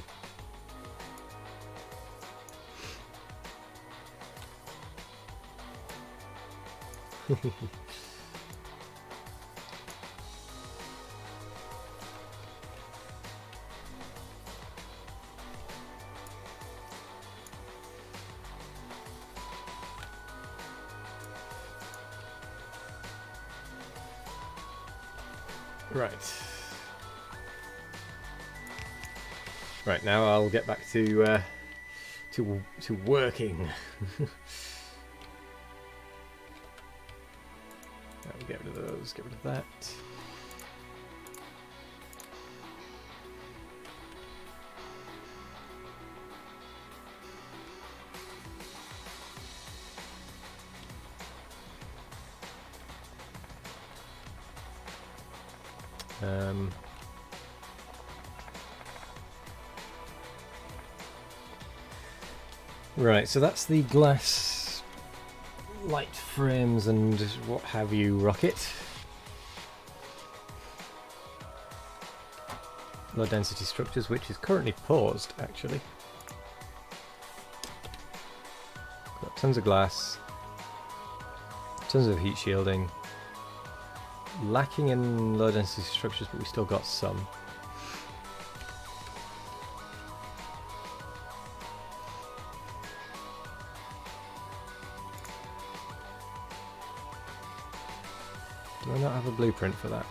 Right, now I'll get back to working. I'll get rid of those, get rid of that. Right, so that's the glass light frames and what have you rocket. Low density structures, which is currently paused actually. Got tons of glass, tons of heat shielding. Lacking in low density structures, but we still got some. Do I not have a blueprint for that?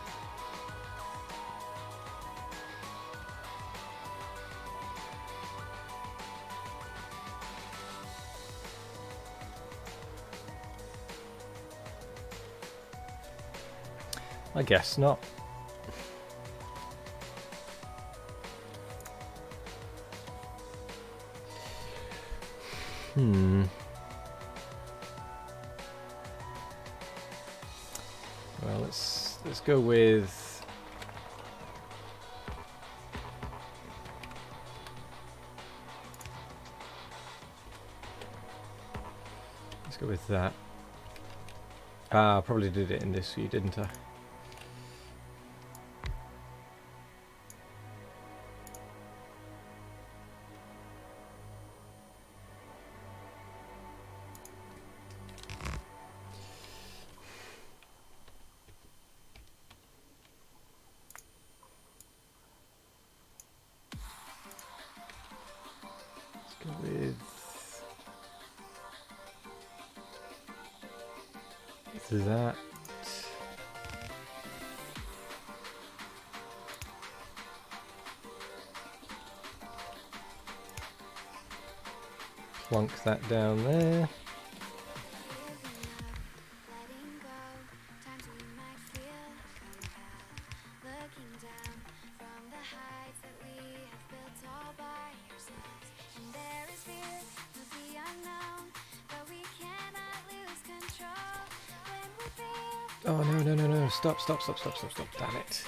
I guess not. Well, let's go with that. I probably did it in this view, didn't I? With that. plonk that down there. Oh no, no, no, no, stop, stop, stop, stop, stop, stop, damn it.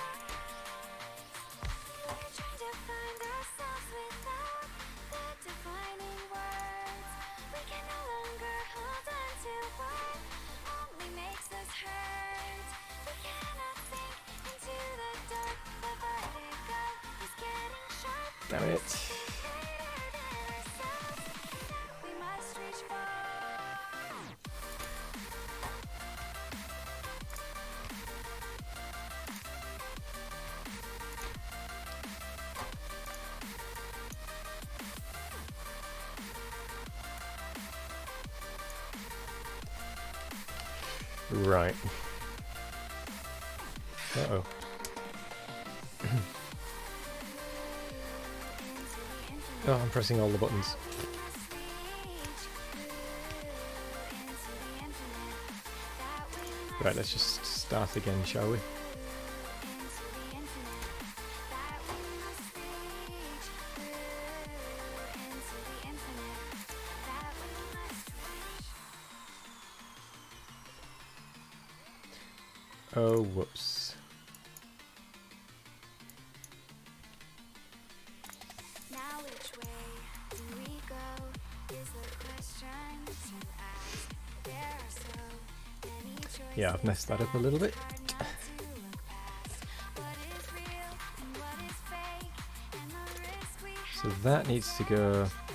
Damn it. Right. Uh-oh. Oh, I'm pressing all the buttons. Right, let's just start again, shall we? Oh, whoops. Now which way do we go is the question to ask. There are so many choices. Yeah, I've messed that up a little bit. Hard not to look past what is real and what is fake and the risk we So have that needs to go will we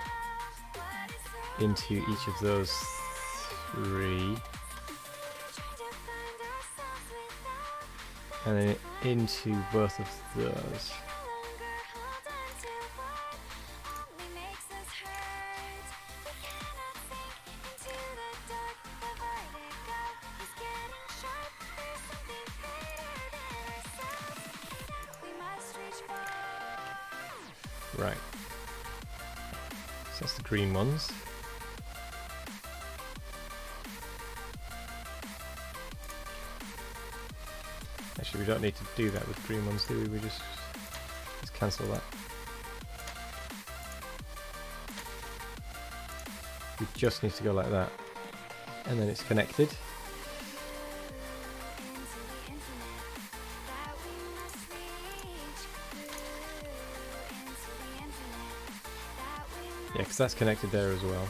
know what is so into each of those three. trying to find ourselves without And then into both of those. Right. So that's the green ones. Actually, we don't need to do that with green ones, do we? We just cancel that. We just need to go like that. And then it's connected. Yeah, because that's connected there as well.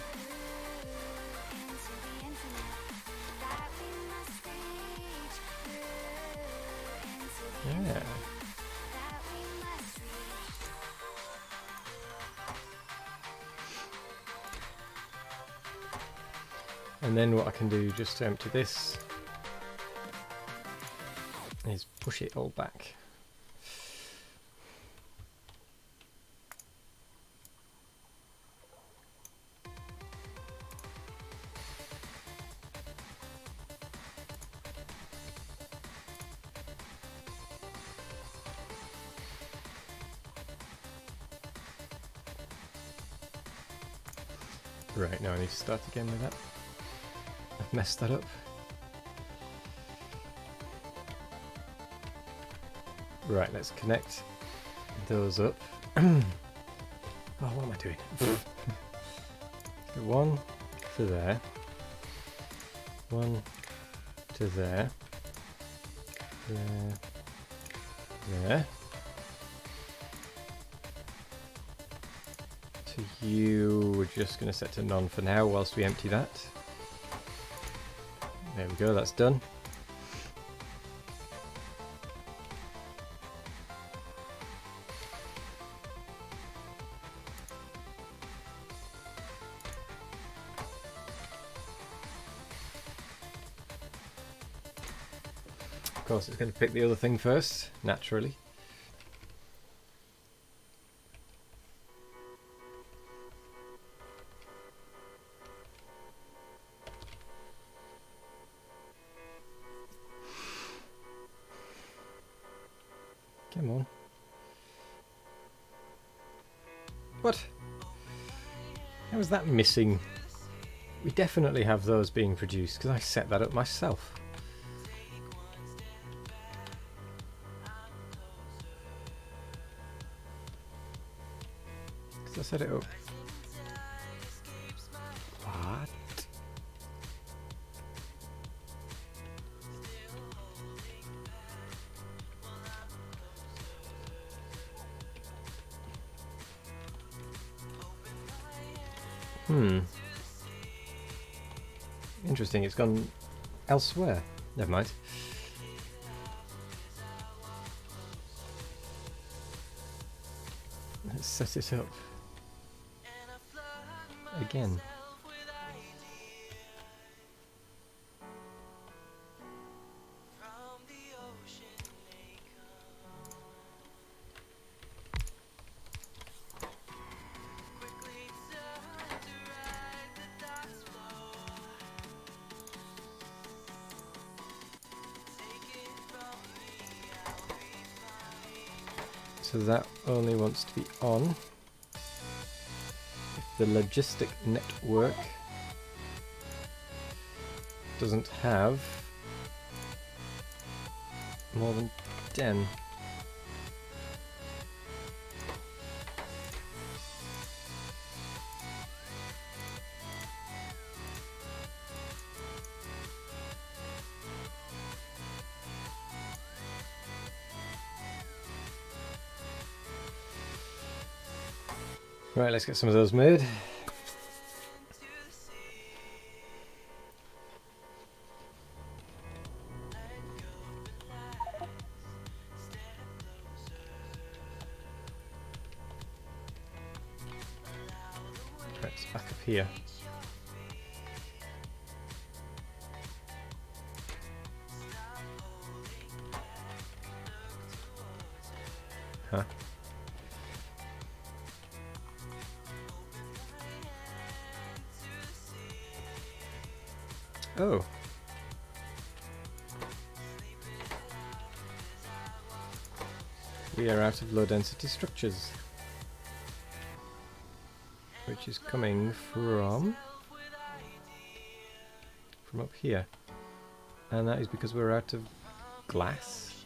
Yeah. And then what I can do just to empty this is push it all back. Right, now I need to start again with that. I've messed that up. Right, let's connect those up. Oh, what am I doing? One to there. One to there. There. There. To you, we're just going to set to none for now whilst we empty that. There we go, that's done. Of course, it's going to pick the other thing first, naturally. Come on. What? How is that missing? We definitely have those being produced because I set that up myself. Because I set it up. What? Interesting, it's gone elsewhere. Never mind. Let's set it up again. So that only wants to be on if the logistic network doesn't have more than 10. Right, let's get some of those made. Perhaps back up here. Huh? Oh. We are out of low density structures. Which is coming from up here. And that is because we're out of glass?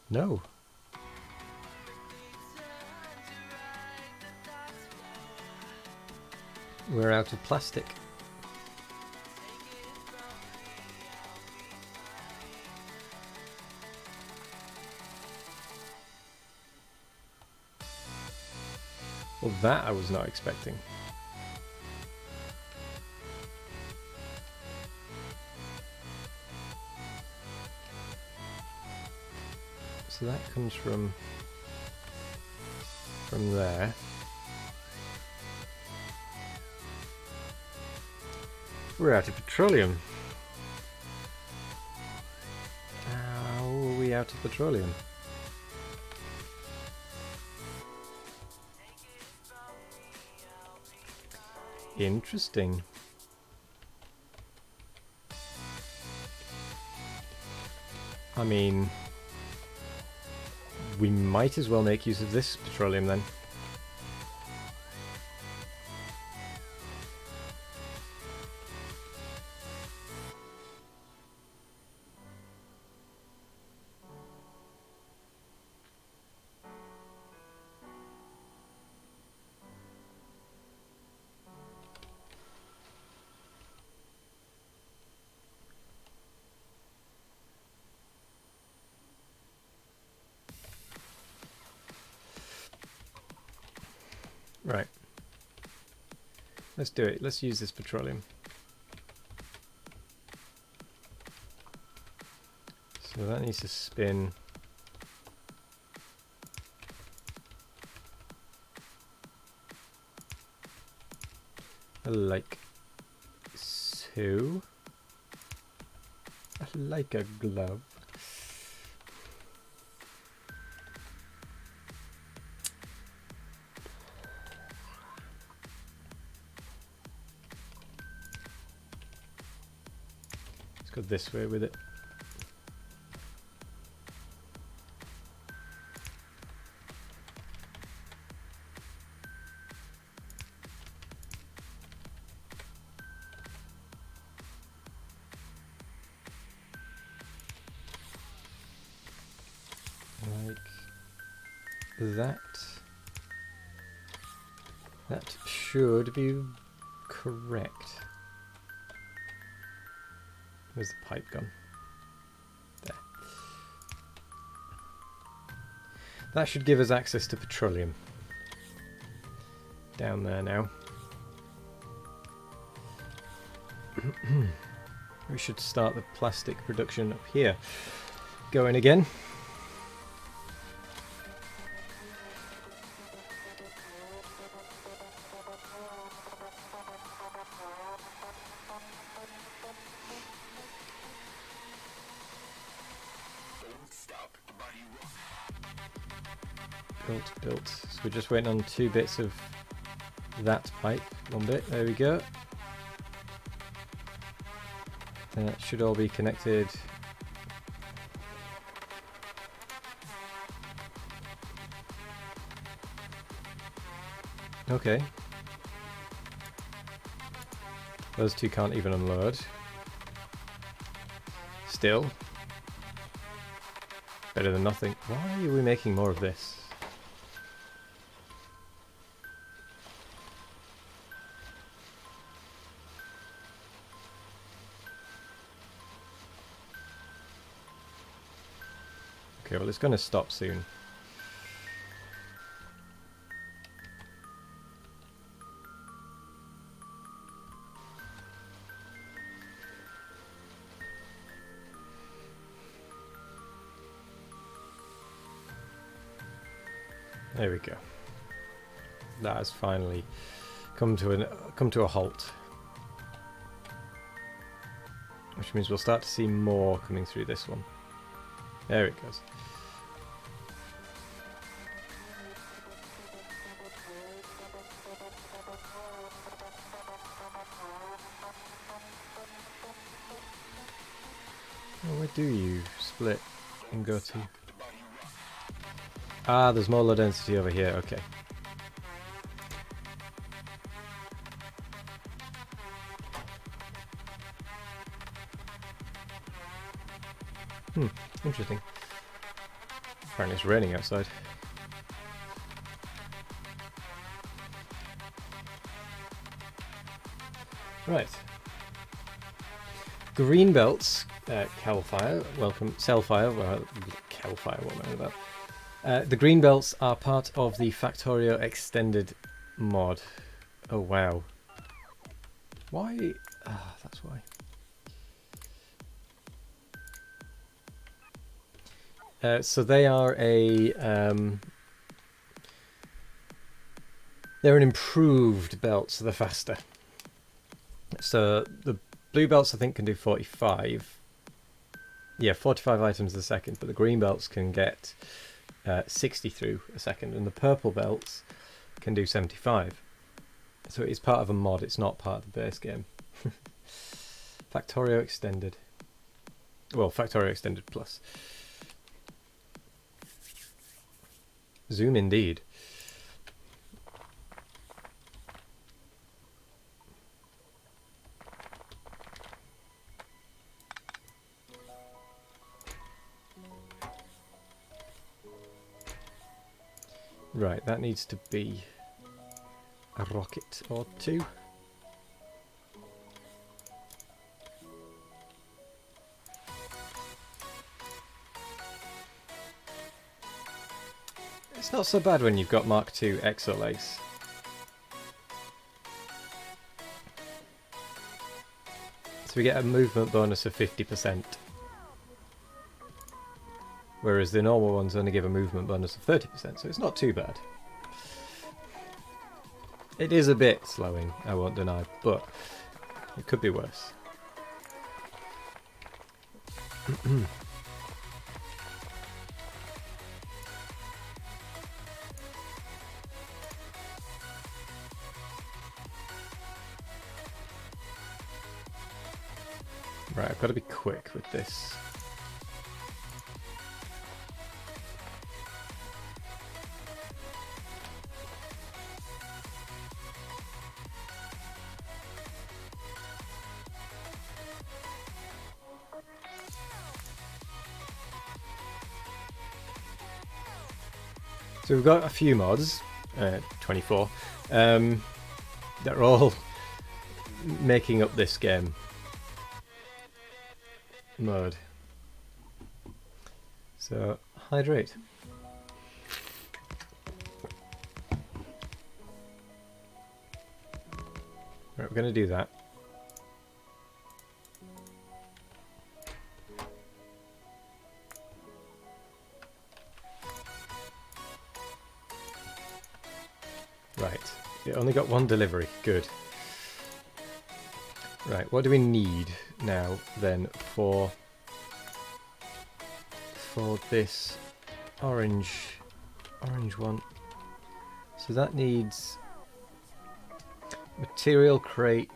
No. We're out of plastic. Well, that I was not expecting. So that comes from there. We're out of petroleum. How are we out of petroleum? Interesting. I mean, we might as well make use of this petroleum then. Right. Let's do it. Let's use this petroleum. So that needs to spin. Like so. Like a glove. Let's go this way with it. that should be correct. Where's the pipe gone? There. That should give us access to petroleum. Down there now. We should start the plastic production up here. Going again. Built. So we're just waiting on 2 bits of that pipe. 1 bit, there we go. That should all be connected. Okay. Those 2 can't even unload. Still. Better than nothing. Why are we making more of this? Okay, well it's going to stop soon. There we go. That has finally come to a halt. Which means we'll start to see more coming through this one. There it goes. Well, where do you split and go to? Ah, there's more low density over here, okay. Interesting. Apparently it's raining outside. Right. Green belts, Calfire, welcome, Cellfire, well, Calfire, what am I about? The green belts are part of the Factorio extended mod. Oh wow. Why? Ah, that's why. So they are they're an improved belt, so they're faster. So the blue belts I think can do 45. Yeah, 45 items a second, but the green belts can get 60 through a second, and the purple belts can do 75. So it is part of a mod, it's not part of the base game. Factorio Extended. Well, Factorio Extended Plus. Zoom indeed. Right, that needs to be a rocket or 2. It's not so bad when you've got Mark II exo legs. So we get a movement bonus of 50%. Whereas the normal ones only give a movement bonus of 30%, so it's not too bad. It is a bit slowing, I won't deny, but it could be worse. Right, I've got to be quick with this. So we've got a few mods, 24, that are all making up this game mode. So, hydrate. Right, we're going to do that. Right, it only got one delivery, good. Right, what do we need now then for this orange one? So that needs material crate.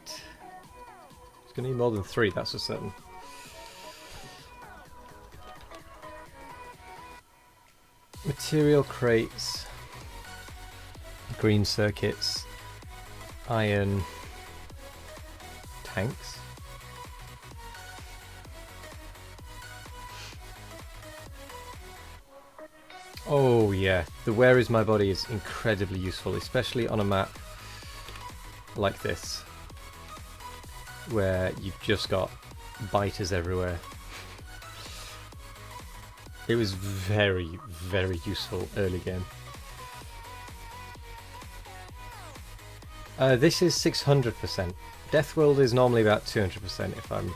It's going to need more than 3, that's for certain. Material crates, green circuits, iron tanks. Oh yeah, the where is my body is incredibly useful, especially on a map like this, where you've just got biters everywhere. It was very, very useful early game. This is 600%. Death World is normally about 200% if I'm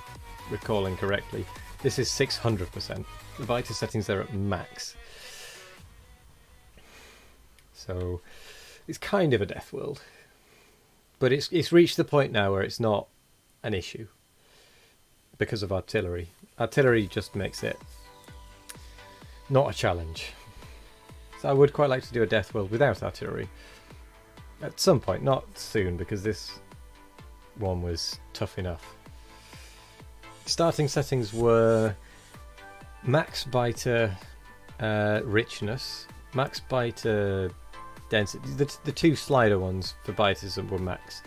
recalling correctly. This is 600%. The biter settings are at max. So it's kind of a Death World. But it's reached the point now where it's not an issue because of artillery. Artillery just makes it not a challenge. So I would quite like to do a Death World without artillery. At some point, not soon, because this one was tough enough. Starting settings were max biter richness, max biter density. The 2 slider ones for biters were max.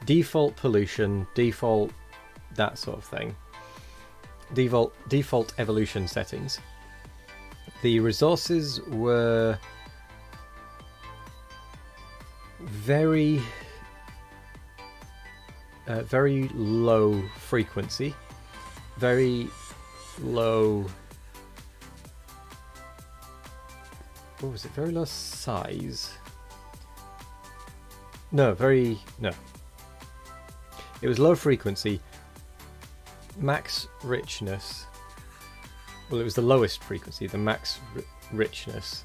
Default pollution, default that sort of thing. Default evolution settings. The resources were very low frequency, very low, what was it, very low size, no, it was low frequency, max richness, well it was the lowest frequency, the max richness,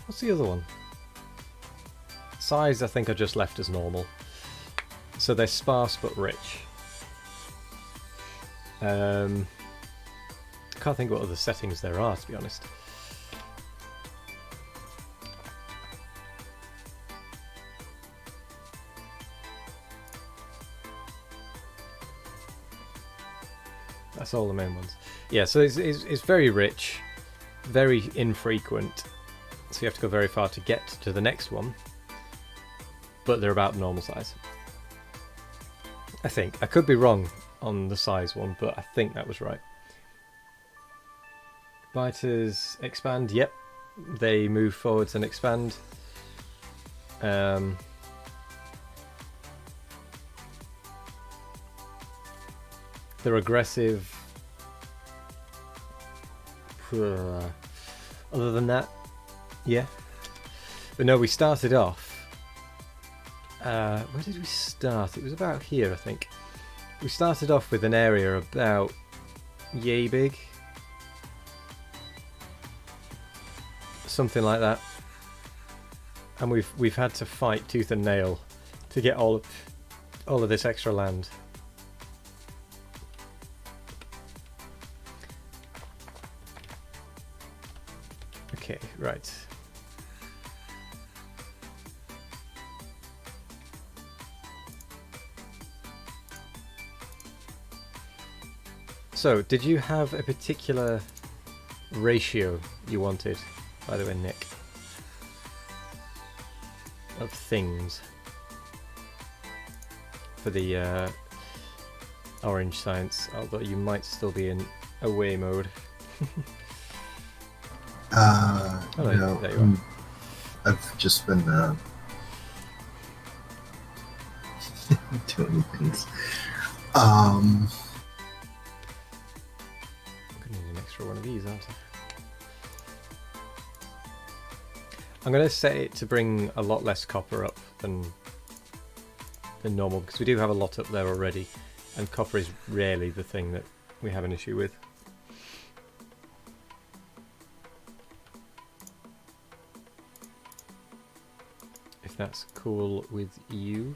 what's the other one? Size, I think, are just left as normal. So they're sparse but rich. I can't think what other settings there are, to be honest. That's all the main ones. Yeah, so it's very rich, very infrequent. So you have to go very far to get to the next one. But they're about normal size. I think. I could be wrong on the size one, but I think that was right. Biters expand, yep. They move forwards and expand. They're aggressive. Other than that, yeah. But no, we started off. Where did we start? It was about here, I think. We started off with an area about yay big. Something like that. And we've had to fight tooth and nail to get all of this extra land. Okay, right. So, did you have a particular ratio you wanted, by the way, Nick, of things for the orange science, although you might still be in away mode. Oh, No, there you are. I've just been doing things. I'm gonna need an extra one of these, aren't I? I'm gonna set it to bring a lot less copper up than normal, because we do have a lot up there already, and copper is rarely the thing that we have an issue with. If that's cool with you.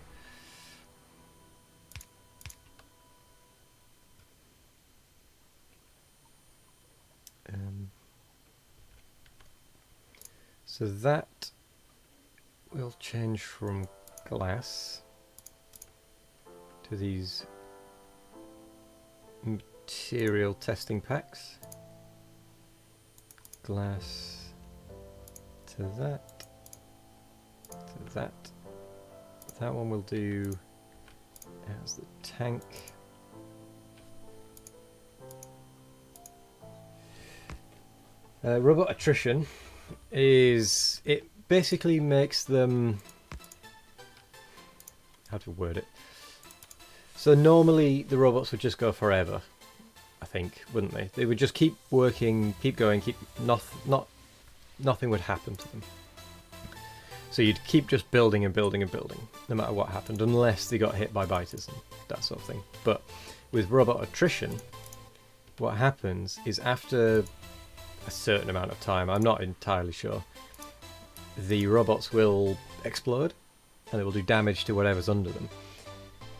So that will change from glass to these material testing packs. Glass to that. To that. That one will do as the tank. Robot attrition is, it basically makes them, how to word it, so normally the robots would just go forever, I think, wouldn't they? They would just keep working, keep going, nothing would happen to them. So you'd keep just building and building and building, no matter what happened, unless they got hit by biters and that sort of thing. But with robot attrition, what happens is after a certain amount of time, I'm not entirely sure, the robots will explode and they will do damage to whatever's under them,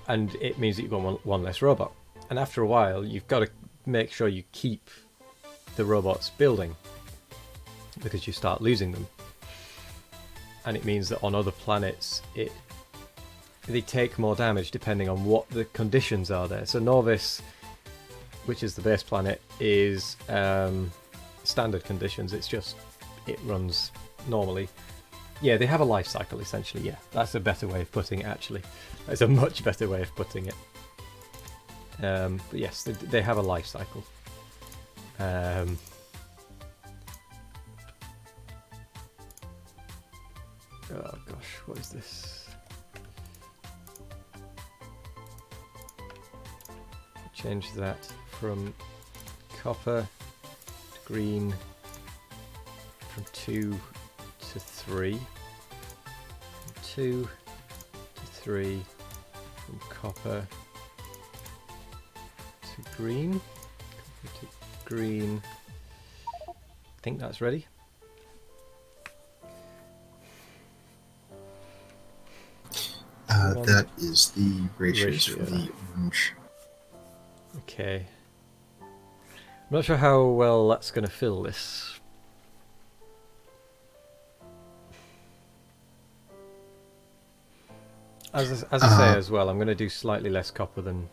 and it means that you've got one less robot. And after a while, you've got to make sure you keep the robots building, because you start losing them. And it means that on other planets they take more damage depending on what the conditions are there. So Norvis, which is the base planet, is standard conditions. It's just, it runs normally. Yeah, they have a life cycle essentially. Yeah, that's a better way of putting it, actually. That's a much better way of putting it. But yes, they have a life cycle. Oh gosh, what is this? Change that from copper to green, from 2 to 3, from 2 to 3, from copper to green, copper to green. I think that's ready. That is the ratios for Ratio. the orange. Okay. I'm not sure how well that's going to fill this. As I say as well, I'm going to do slightly less copper than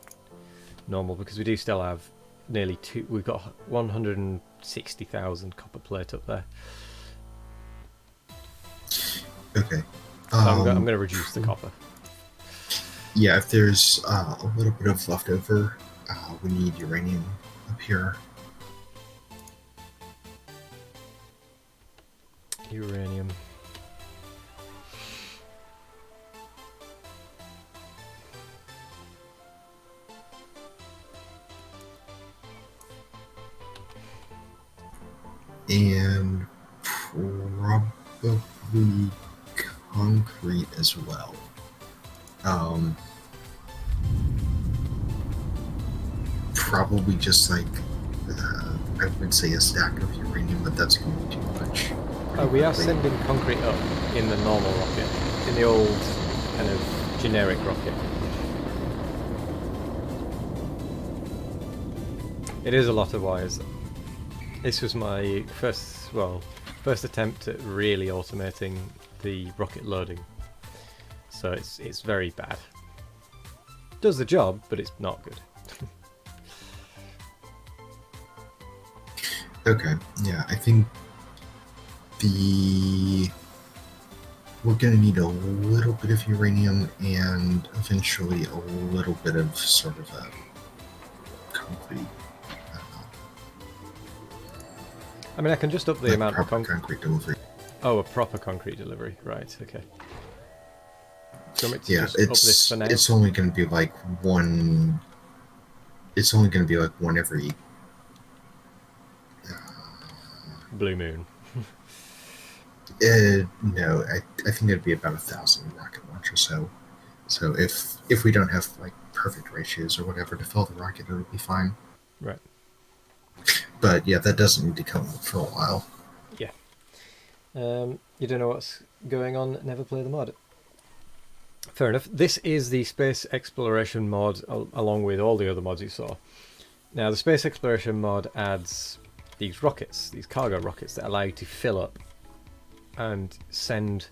normal, because we do still have nearly we've got 160,000 copper plate up there. Okay. So I'm going to reduce the copper. Yeah, if there's a little bit of leftover, we need uranium up here. Uranium. And probably concrete as well. Probably just like, I would say a stack of uranium, but that's going to be too much. We are sending concrete up in the normal rocket, in the old kind of generic rocket. It is a lot of wires. This was my first attempt at really automating the rocket loading. So it's very bad. Does the job, but it's not good. Okay, yeah, I think we're going to need a little bit of uranium and eventually a little bit of sort of a concrete. I mean, I can just up the like amount of proper concrete delivery. Oh, a proper concrete delivery. Right, okay. Do you want me to Yeah, just up this for now? it's only going to be like one. It's only going to be like one every. Blue moon. No, I think it'd be about 1,000 rocket launch or so. So if we don't have like perfect ratios or whatever to fill the rocket, it'll be fine. Right. But yeah, that doesn't need to come up for a while. Yeah. You don't know what's going on, never play the mod. Fair enough. This is the space exploration mod, along with all the other mods you saw. Now, the space exploration mod adds these rockets, these cargo rockets that allow you to fill up and send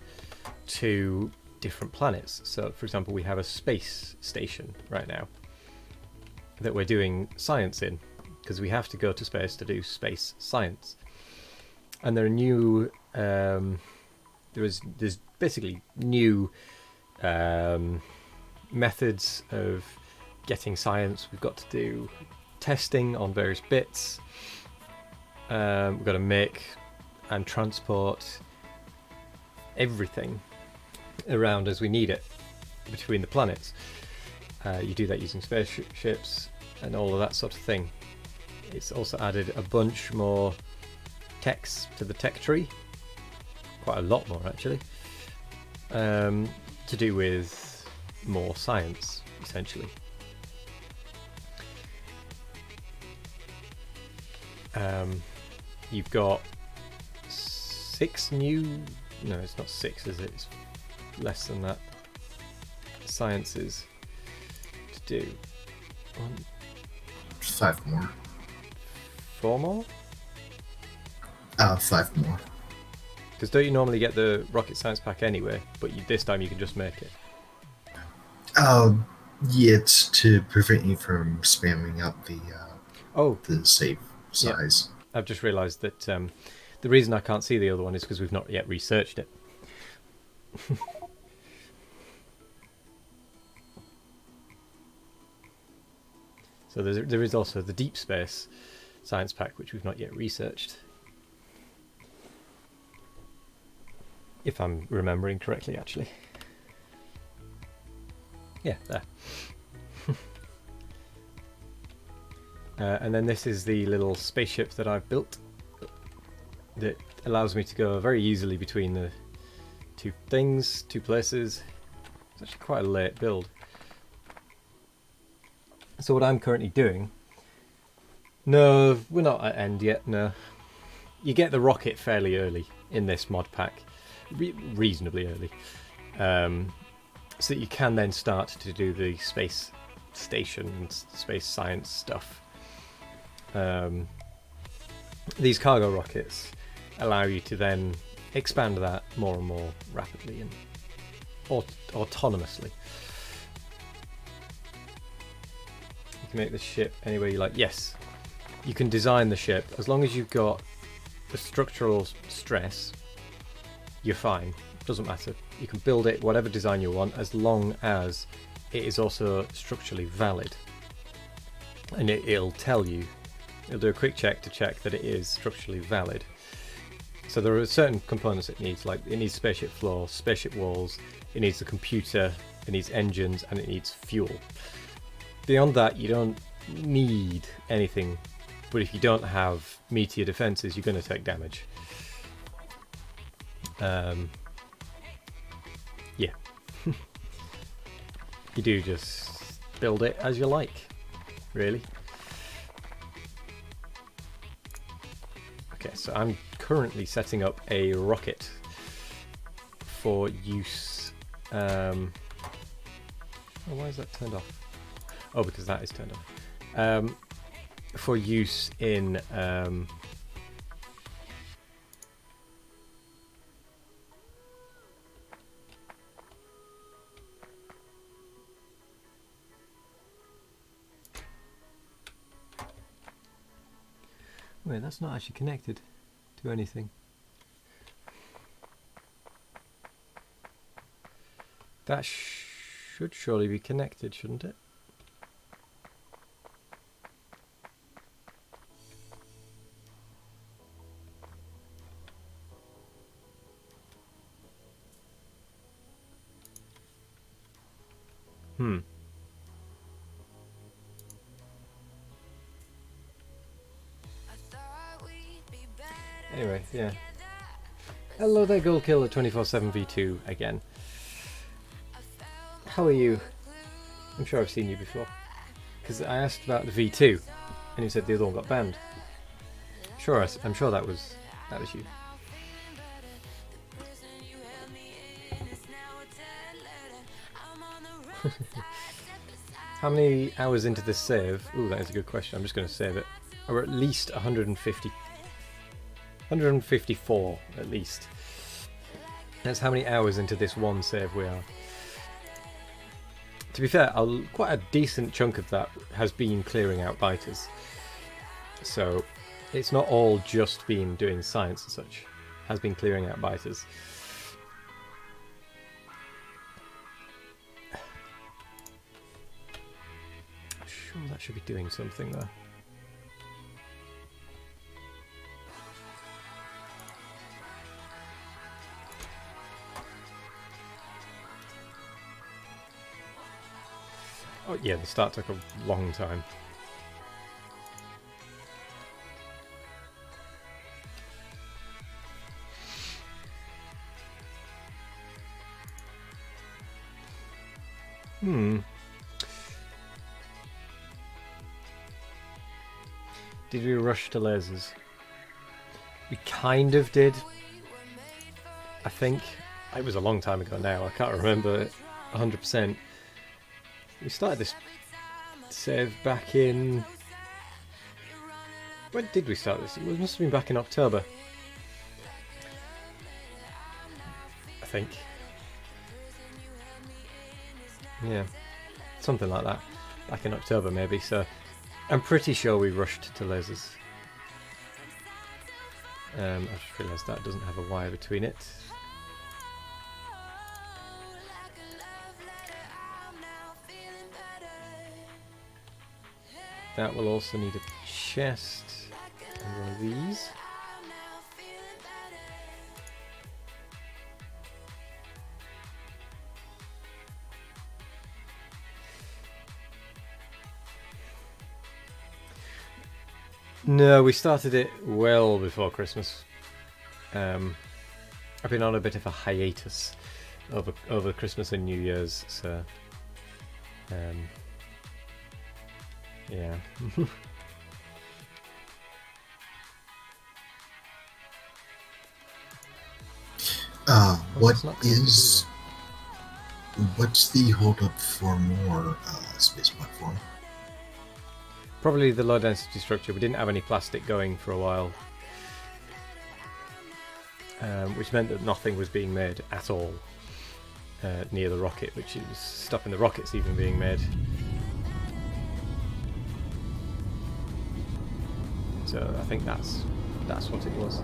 to different planets. So, for example, we have a space station right now that we're doing science in, because we have to go to space to do space science. And there are new, there's basically new methods of getting science. We've got to do testing on various bits. We've got to make and transport everything around as we need it between the planets. You do that using spaceships and all of that sort of thing. It's also added a bunch more techs to the tech tree, quite a lot more actually, to do with more science essentially. You've got 6 new, no, it's not 6, is it? It's less than that. Sciences to do. 5 more. 4 more? 5 more. Because don't you normally get the rocket science pack anyway? But this time you can just make it. Yeah, it's to prevent you from spamming up the save size. Yeah. I've just realised that the reason I can't see the other one is because we've not yet researched it. So there is also the deep space science pack, which we've not yet researched. If I'm remembering correctly, actually. Yeah, there. And then this is the little spaceship that I've built that allows me to go very easily between the two places. It's actually quite a late build. So what I'm currently doing... No, we're not at end yet, no. You get the rocket fairly early in this mod pack. Reasonably early. So that you can then start to do the space station and space science stuff. These cargo rockets allow you to then expand that more and more rapidly and autonomously. You can make the ship any way you like. Yes, you can design the ship as long as you've got the structural stress. You're fine. Doesn't matter. You can build it whatever design you want as long as it is also structurally valid. And it'll tell you. It'll do a quick check to check that it is structurally valid. So there are certain components it needs, like it needs spaceship floor, spaceship walls, it needs a computer, it needs engines, and it needs fuel. Beyond that, you don't need anything, but if you don't have meteor defenses, you're going to take damage. Yeah. You do just build it as you like, really. Okay, so I'm currently setting up a rocket for use. Oh, why is that turned off? Oh, because that is turned off. For use in wait, that's not actually connected to anything. That should surely be connected, shouldn't it? Hmm. Anyway, yeah. Hello there, Gold Killer 24/7 V2 again. How are you? I'm sure I've seen you before. Because I asked about the V2, and you said the other one got banned. Sure, I'm sure that was you. How many hours into this save? Ooh, that is a good question. I'm just going to save it. We're at least 150. 154 at least. That's how many hours into this one save we are. To be fair, quite a decent chunk of that has been clearing out biters. So it's not all just been doing science and such. It has been clearing out biters. I'm sure that should be doing something though. Oh yeah, the start took a long time. Did we rush to lasers? We kind of did. I think. It was a long time ago now. I can't remember it 100%. We started this save back in... When did we start this? It must have been back in October. I think. Yeah. Something like that. Back in October maybe, so... I'm pretty sure we rushed to lasers. I just realised that doesn't have a wire between it. That will also need a chest and one of these. No, we started it well before Christmas. I've been on a bit of a hiatus over Christmas and New Year's, so yeah. What's the holdup for more space platform? Probably the low density structure. We didn't have any plastic going for a while, which meant that nothing was being made at all near the rocket, which is stopping the rockets even being made. So I think that's what it was.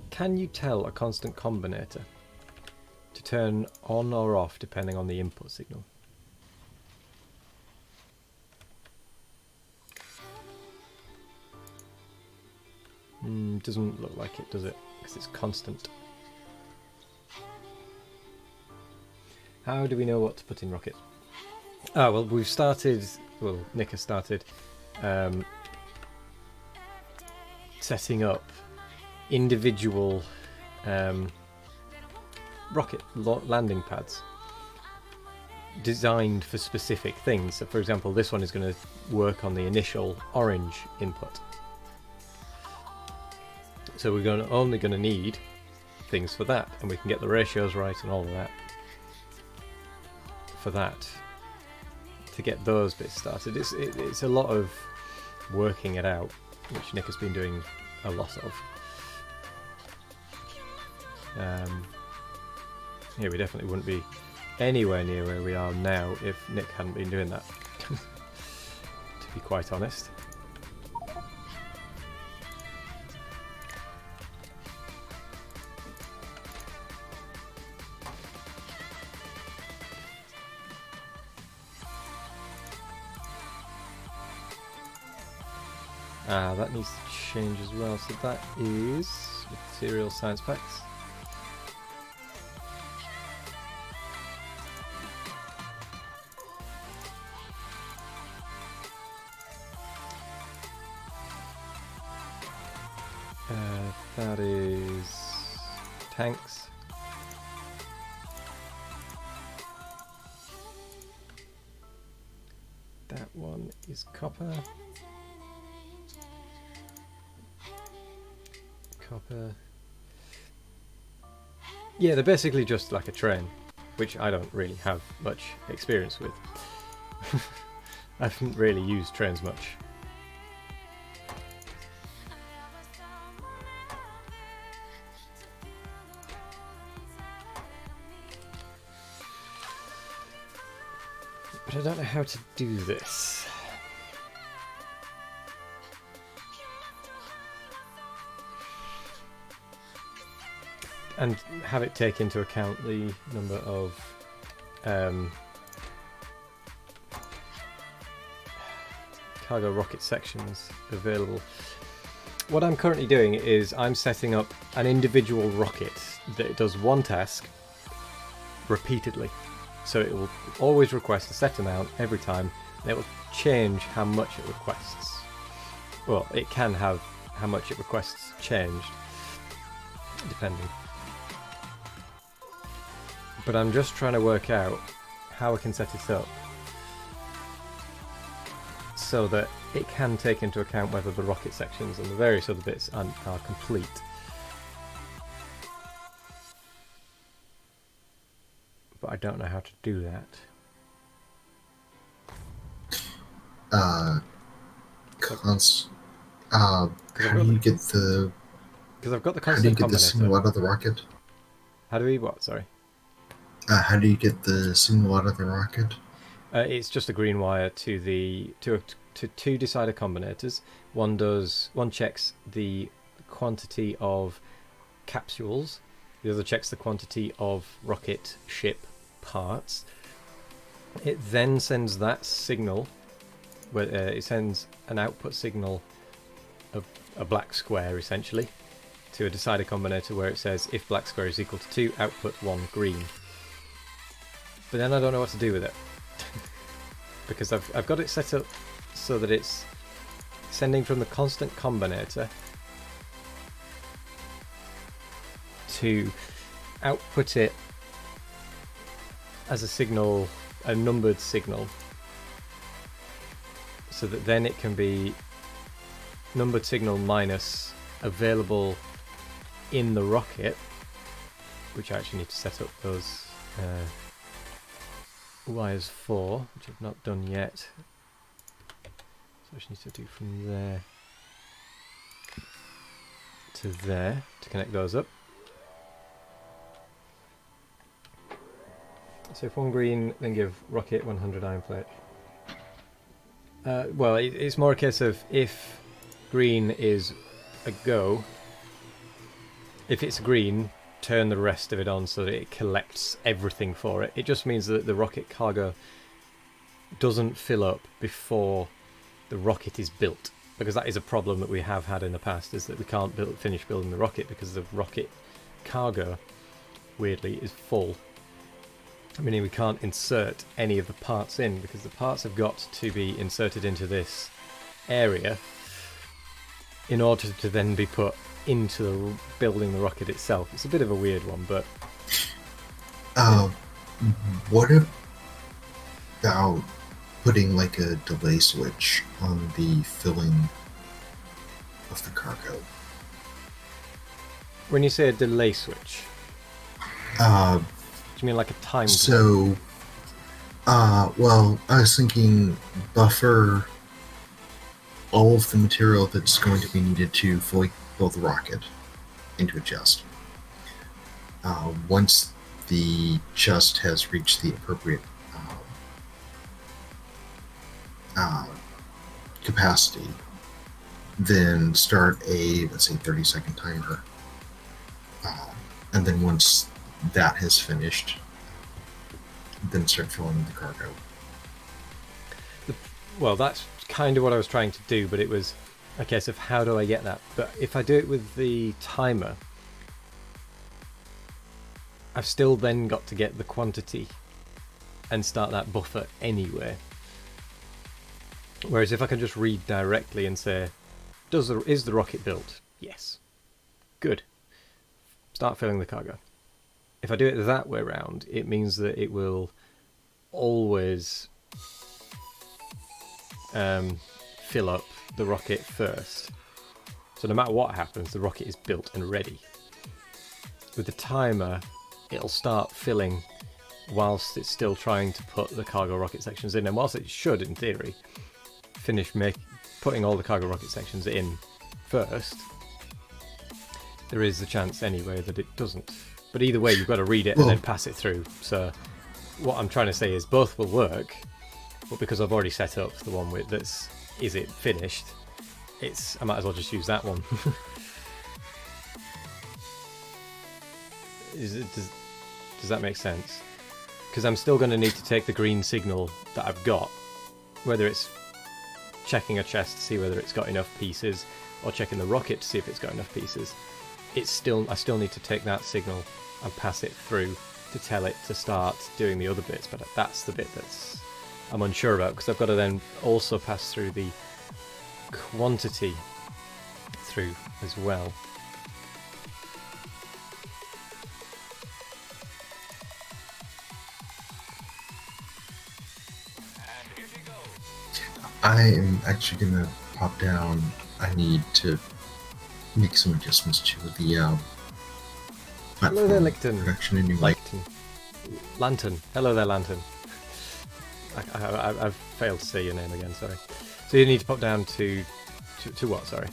Can you tell a constant combinator to turn on or off depending on the input signal? Doesn't look like it, does it? Because it's constant. How do we know what to put in rocket? Ah, well, we've started... Well, Nick has started setting up individual rocket landing pads designed for specific things. So, for example, this one is going to work on the initial orange input. So we're only going to need things for that, and we can get the ratios right and all of that for that to get those bits started. It's a lot of working it out, which Nick has been doing a lot of. Yeah, we definitely wouldn't be anywhere near where we are now if Nick hadn't been doing that, to be quite honest. That needs to change as well. So that is material science packs. That is tanks. That one is copper. Copper. Yeah, they're basically just like a train, which I don't really have much experience with. I haven't really used trains much. But I don't know how to do this. And have it take into account the number of cargo rocket sections available. What I'm currently doing is I'm setting up an individual rocket that does one task repeatedly. So it will always request a set amount every time, and it will change how much it requests. Well, it can have how much it requests changed, depending. But I'm just trying to work out how I can set it up so that it can take into account whether the rocket sections and the various other bits are complete. But I don't know how to do that. How do you get the? Because I've got the How do you constant get the signal combinator. out of the rocket? How do we what? Sorry. How do you get the signal out of the rocket? It's just a green wire to two decider combinators. One checks the quantity of capsules. The other checks the quantity of rocket ship parts. It then sends that signal, where it sends an output signal of a black square essentially to a decider combinator where it says if black square is equal to 2, output 1 green. But then I don't know what to do with it because I've got it set up so that it's sending from the constant combinator to output it as a signal, a numbered signal, so that then it can be numbered signal minus available in the rocket, which I actually need to set up those wires for, which I've not done yet. So I just need to do from there to there to connect those up. So if 1 green, then give rocket 100 iron plate. Well, it's more a case of if green is a go, if it's green, turn the rest of it on so that it collects everything for it. It just means that the rocket cargo doesn't fill up before the rocket is built, because that is a problem that we have had in the past, is that we can't finish building the rocket because the rocket cargo, weirdly, is full. Meaning we can't insert any of the parts in, because the parts have got to be inserted into this area in order to then be put into building the rocket itself. It's a bit of a weird one, but... What about putting like a delay switch on the filling of the cargo? When you say a delay switch, do you mean like a time delay? So, well, I was thinking buffer all of the material that's going to be needed to fully build the rocket into a chest. Once the chest has reached the appropriate capacity, then start a, let's say, 30-second timer. And then once that has finished, then start filling the cargo. Well, that's kind of what I was trying to do, but it was Okay, so how do I get that? But if I do it with the timer, I've still then got to get the quantity and start that buffer anyway. Whereas if I can just read directly and say, is the rocket built? Yes. Good. Start filling the cargo. If I do it that way round, it means that it will always fill up the rocket first. So no matter what happens, the rocket is built and ready. With the timer, it'll start filling whilst it's still trying to put the cargo rocket sections in. And whilst it should, in theory, finish putting all the cargo rocket sections in first, there is the chance anyway that it doesn't. But either way, you've got to read it and then pass it through. So what I'm trying to say is both will work, but because I've already set up the one with is it finished, I might as well just use that one. Does that make sense? Because I'm still going to need to take the green signal that I've got, whether it's checking a chest to see whether it's got enough pieces, or checking the rocket to see if it's got enough pieces. I still need to take that signal and pass it through to tell it to start doing the other bits. But that's the bit I'm unsure about, because I've got to then also pass through the quantity through as well. I am actually going to pop down. I need to make some adjustments to the Hello there, Licton. production anyway. Lantern. Hello there, Lantern. I've failed to say your name again, sorry. So you need to pop down to what, sorry?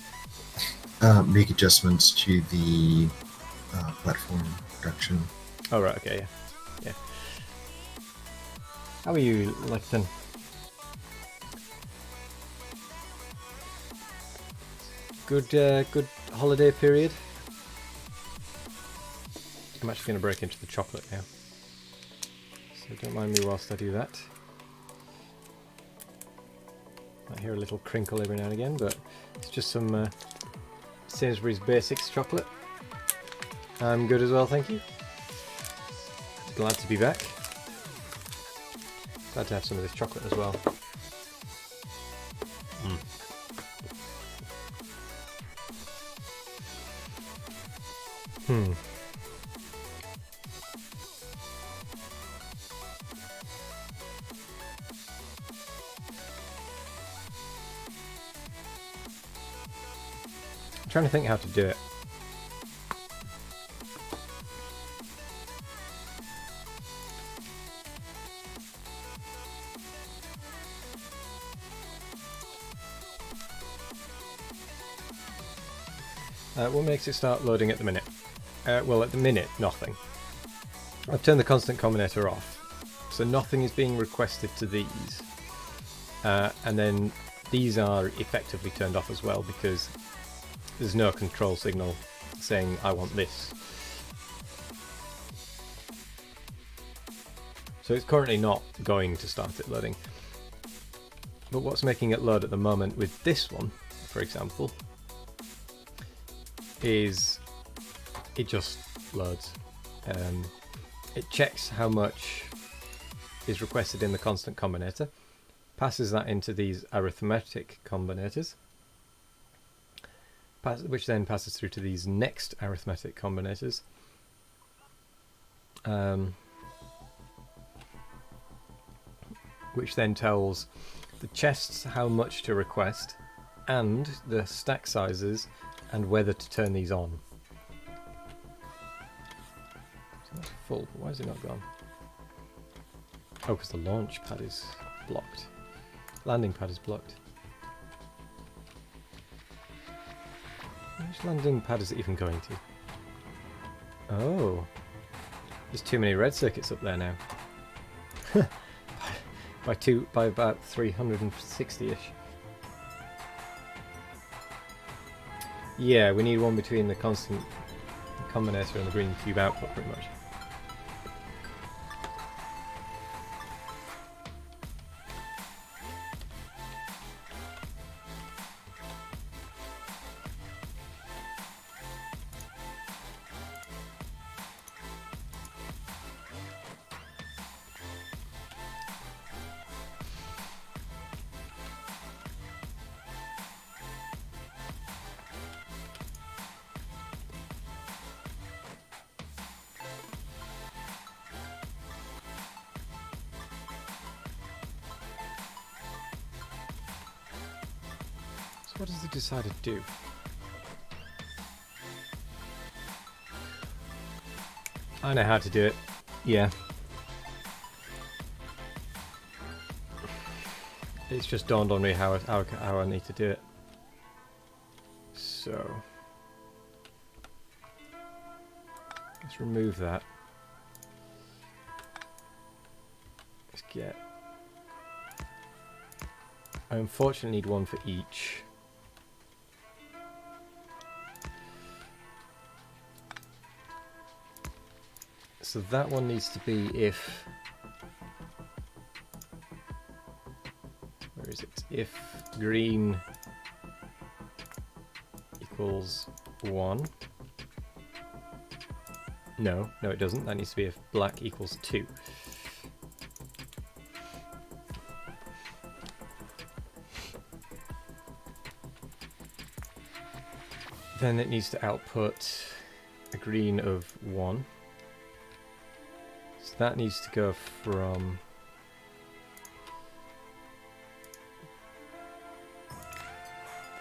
Make adjustments to the platform production. Oh, right, okay, yeah. How are you, Licton? Good holiday period? I'm actually going to break into the chocolate now. So don't mind me whilst I do that. I hear a little crinkle every now and again, but it's just some Sainsbury's Basics chocolate. I'm good as well, thank you. Glad to be back. Glad to have some of this chocolate as well. I'm trying to think how to do it. What makes it start loading at the minute? Well, at the minute, nothing. I've turned the constant combinator off, so nothing is being requested to these. And then these are effectively turned off as well, because there's no control signal saying I want this. So it's currently not going to start it loading. But what's making it load at the moment with this one, for example, is it just loads. It checks how much is requested in the constant combinator, passes that into these arithmetic combinators, which then passes through to these next arithmetic combinators, which then tells the chests how much to request and the stack sizes and whether to turn these on. So that's full, but why is it not gone? Oh, because the launch pad is blocked. Landing pad is blocked. Which landing pad is it even going to? Oh, there's too many red circuits up there now. by about 360-ish. Yeah, we need one between the constant combinator and the green cube output, pretty much. what does it decide to do? I know how to do it. Yeah. It's just dawned on me how I need to do it. So let's remove that. Let's get. I unfortunately need one for each. So that one needs to be if. Where is it? If green equals 1. No, it doesn't. That needs to be if black equals 2. Then it needs to output a green of 1. So that needs to go from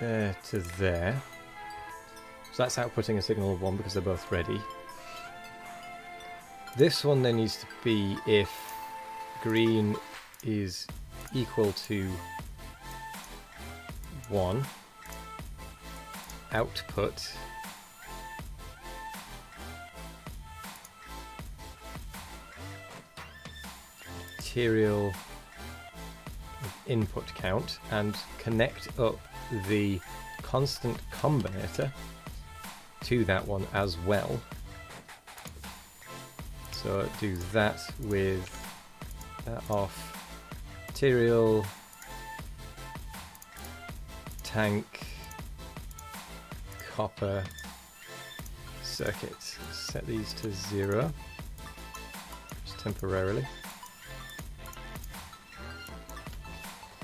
there to there. So that's outputting a signal of 1 because they're both ready. This one then needs to be if green is equal to 1. Output material input count and connect up the constant combinator to that one as well. So do that with that off material tank copper circuit. Set these to 0 just temporarily.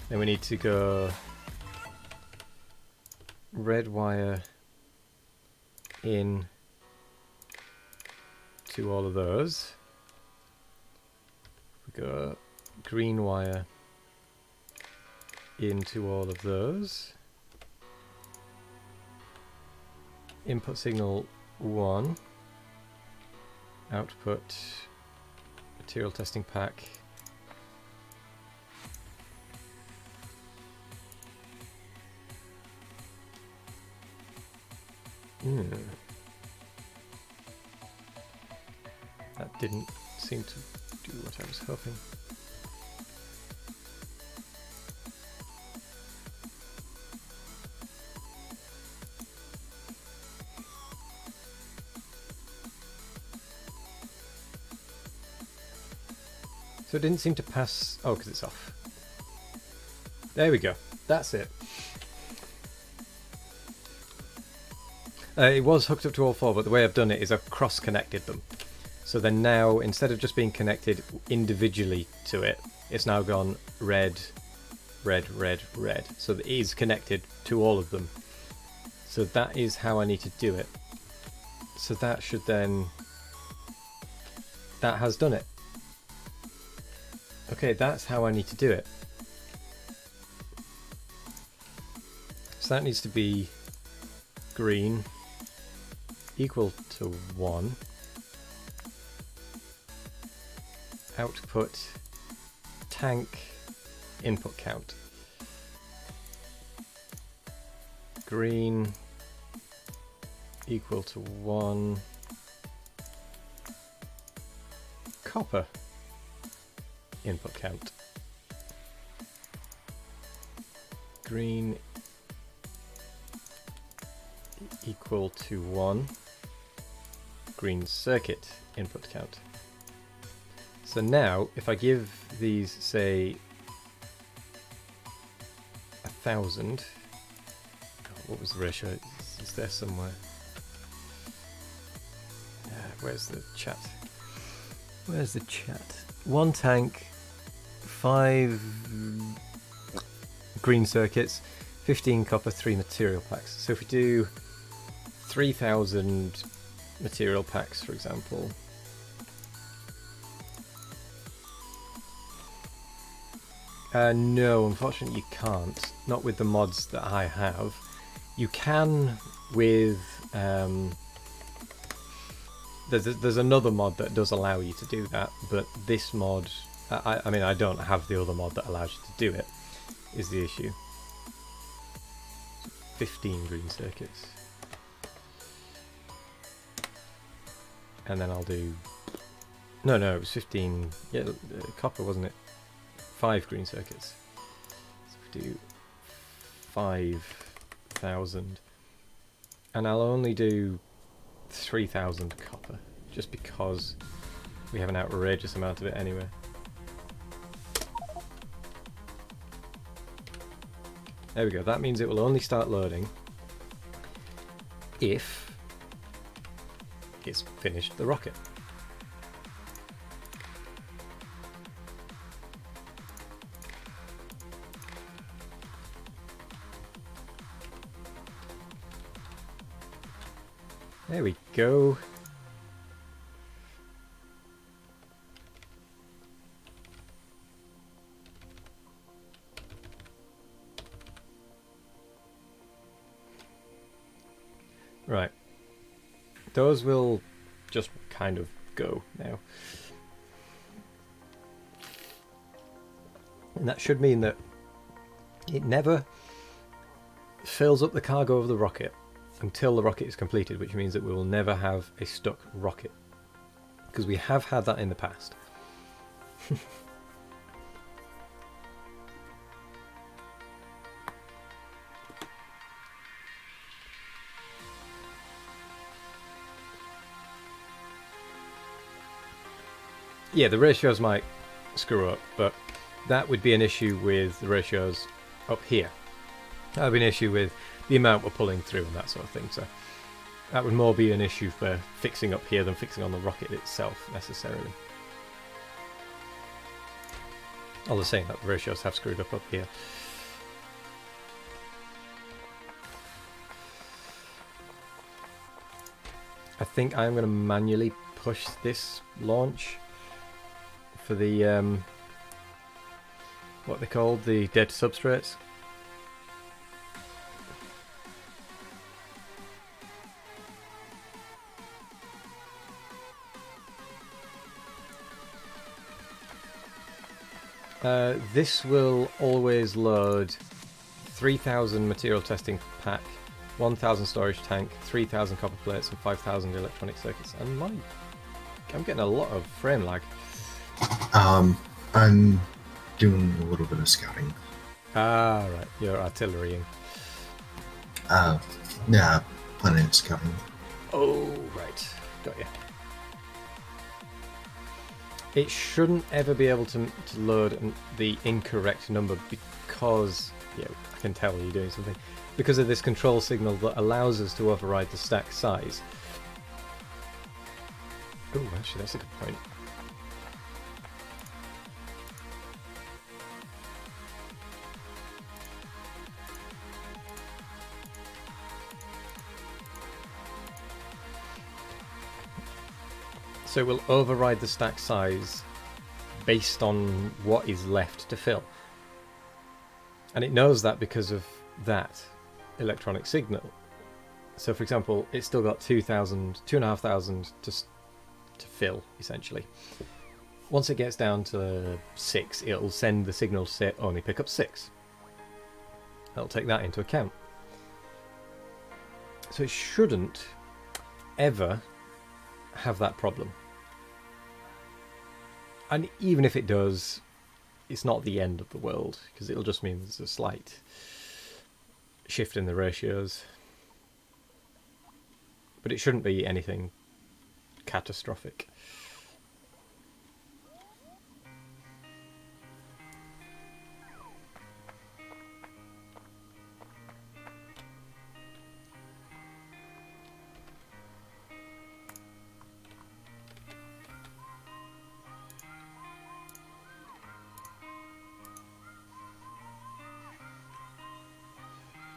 Then we need to go red wire in to all of those. We go green wire into all of those. Input signal 1. Output material testing pack. That didn't seem to do what I was hoping. So it didn't seem to pass. Oh, because it's off. There we go. That's it. It was hooked up to all 4, but the way I've done it is I've cross-connected them. So then now, instead of just being connected individually to it, it's now gone red, red, red, red. So it is connected to all of them. So that is how I need to do it. So that should then... That has done it. Okay, that's how I need to do it. So that needs to be green equal to 1. Output tank input count. Green equal to 1. Copper input count. Green equal to 1. Green circuit input count. So now, if I give these, say, 1,000, what was the ratio? Is there somewhere? Where's the chat? Where's the chat? 1 tank, 5 green circuits, 15 copper, 3 material packs. So if we do 3,000 material packs, for example, No, unfortunately you can't. Not with the mods that I have. You can with... There's another mod that does allow you to do that, but this mod... I mean, I don't have the other mod that allows you to do it, is the issue. 15 green circuits. And then I'll do... No, it was 15... Yeah, copper, wasn't it? 5 green circuits. So we do 5,000. And I'll only do 3,000 copper, just because we have an outrageous amount of it anyway. There we go, that means it will only start loading if it's finished the rocket. There we go. Right. Those will just kind of go now. And that should mean that it never fills up the cargo of the rocket until the rocket is completed, which means that we will never have a stuck rocket, because we have had that in the past. Yeah, the ratios might screw up, but that would be an issue with the ratios up here. That would be an issue with the amount we're pulling through and that sort of thing. So that would more be an issue for fixing up here than fixing on the rocket itself necessarily. Although saying that, the ratios have screwed up here. I think I'm going to manually push this launch for the what they called the dead substrates. This will always load 3,000 material testing pack, 1,000 storage tank, 3,000 copper plates, and 5,000 electronic circuits. And I'm getting a lot of frame lag. I'm doing a little bit of scouting. Ah, right. You're artillerying. Yeah, plenty of scouting. Oh, right. Got you. It shouldn't ever be able to load the incorrect number because, yeah, I can tell you're doing something, because of this control signal that allows us to override the stack size. Oh, actually, that's a good point. So it will override the stack size based on what is left to fill. And it knows that because of that electronic signal. So for example, it's still got 2,500 to fill, essentially. Once it gets down to 6, it'll send the signal to say only pick up 6. It'll take that into account. So it shouldn't ever have that problem. And even if it does, it's not the end of the world, because it'll just mean there's a slight shift in the ratios. But it shouldn't be anything catastrophic.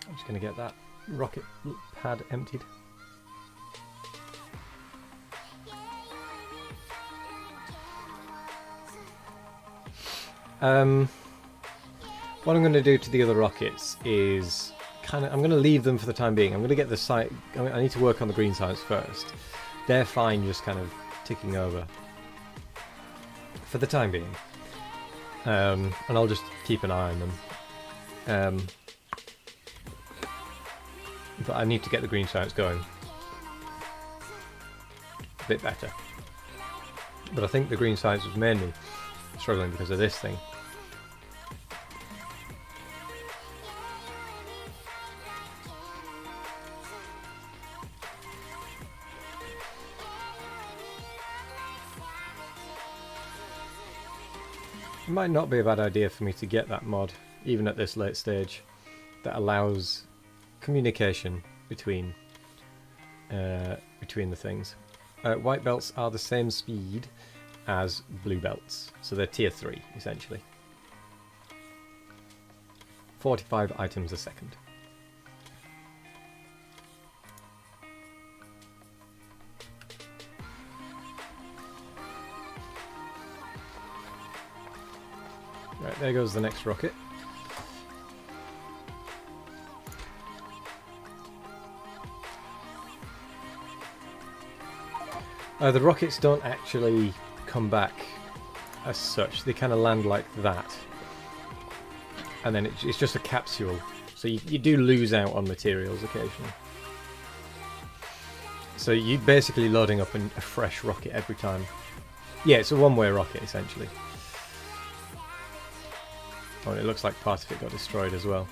I'm just going to get that rocket pad emptied. What I'm going to do to the other rockets is I'm going to leave them for the time being. I'm going to get the site. I need to work on the green science first. They're fine, just kind of ticking over for the time being, and I'll just keep an eye on them. But I need to get the green science going a bit better. But I think the green science was mainly struggling because of this thing. It might not be a bad idea for me to get that mod, even at this late stage, that allows communication between the things. White belts are the same speed as blue belts, so they're tier 3 essentially. 45 items a second. Right, there goes the next rocket. The rockets don't actually come back as such. They kind of land like that. And then it's just a capsule. So you do lose out on materials occasionally. So you're basically loading up a fresh rocket every time. Yeah, it's a one-way rocket essentially. Oh, and it looks like part of it got destroyed as well.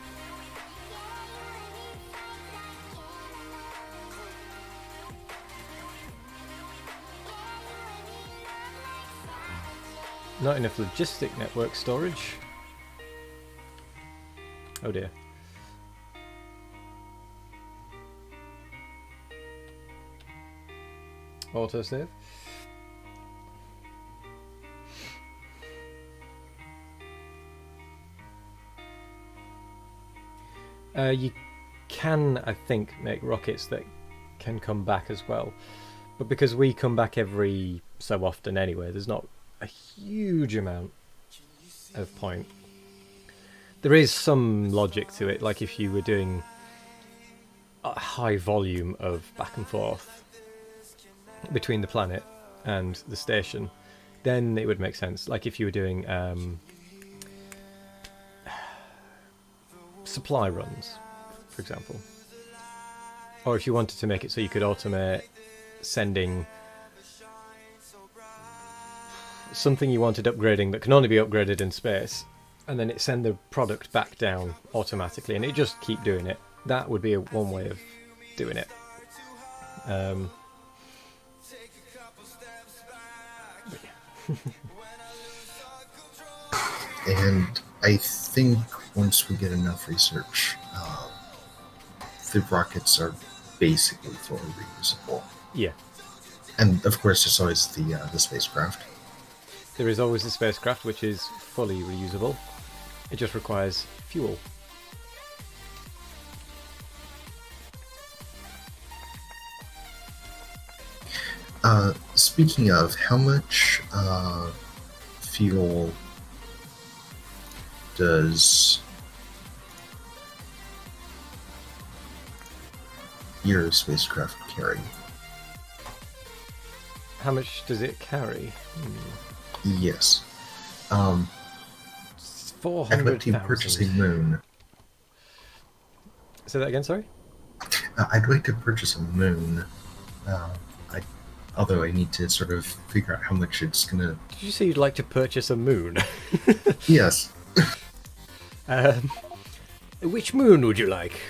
Not enough logistic network storage. Oh dear. Autosave. You can, I think, make rockets that can come back as well. But because we come back every so often anyway, there's not a huge amount of point. There is some logic to it, like if you were doing a high volume of back and forth between the planet and the station, then it would make sense. Like if you were doing supply runs, for example. Or if you wanted to make it so you could automate sending something you wanted upgrading that can only be upgraded in space, and then it send the product back down automatically, and it just keep doing it. That would be one way of doing it. And I think once we get enough research, the rockets are basically fully reusable. Yeah. And of course, there's always the spacecraft. There is always the spacecraft, which is fully reusable. It just requires fuel. Speaking of, how much fuel does your spacecraft carry? How much does it carry? Yes. I'd like to purchase a 400,000. moon. Say that again, sorry? I'd like to purchase a moon. Although I need to sort of figure out how much it's gonna... Did you say you'd like to purchase a moon? Yes. Which moon would you like?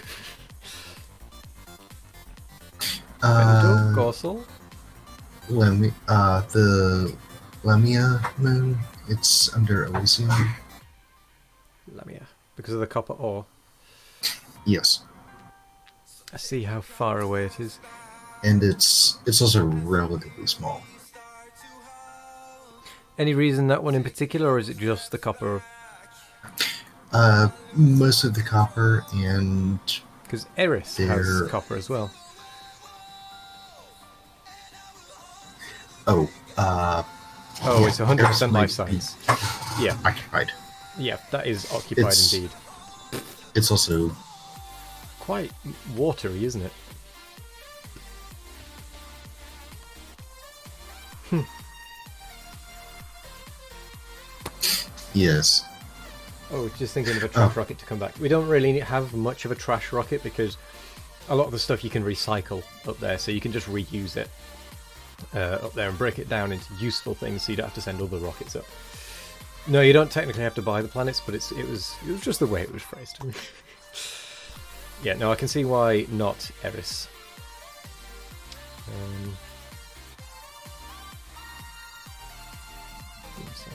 Gorsel? The Lamia moon. It's under Elysium. Lamia. Because of the copper ore. Yes. I see how far away it is. And it's also relatively small. Any reason that one in particular, or is it just the copper? Most of the copper, and Because Eris has copper as well. oh, Oh, it's 100% life science. Yeah. occupied. Yeah, that is occupied It's indeed. it's also Quite watery, isn't it? yes. Oh, just thinking of a trash Oh, rocket to come back. We don't really have much of a trash rocket because a lot of the stuff you can recycle up there, so you can just reuse it up there and break it down into useful things, so you don't have to send other rockets up. No, you don't technically have to buy the planets, but it was just the way it was phrased. Yeah, no, I can see why not Eris. Um,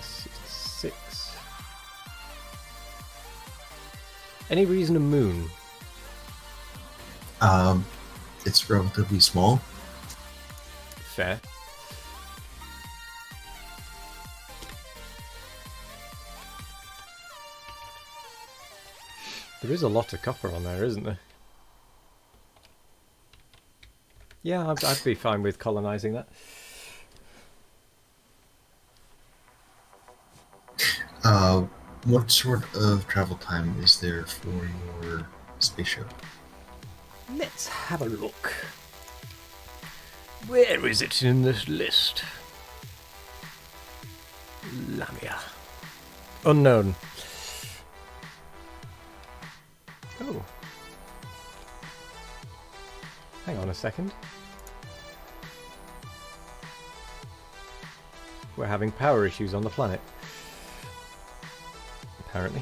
66. Any reason a moon? it's relatively small. Fair. There is a lot of copper on there, isn't there? Yeah, I'd be fine with colonising that. Uh, what sort of travel time is there for your spaceship? Let's have a look. Where is it in this list? Lamia. Unknown. Oh. Hang on a second. We're having power issues on the planet. Apparently.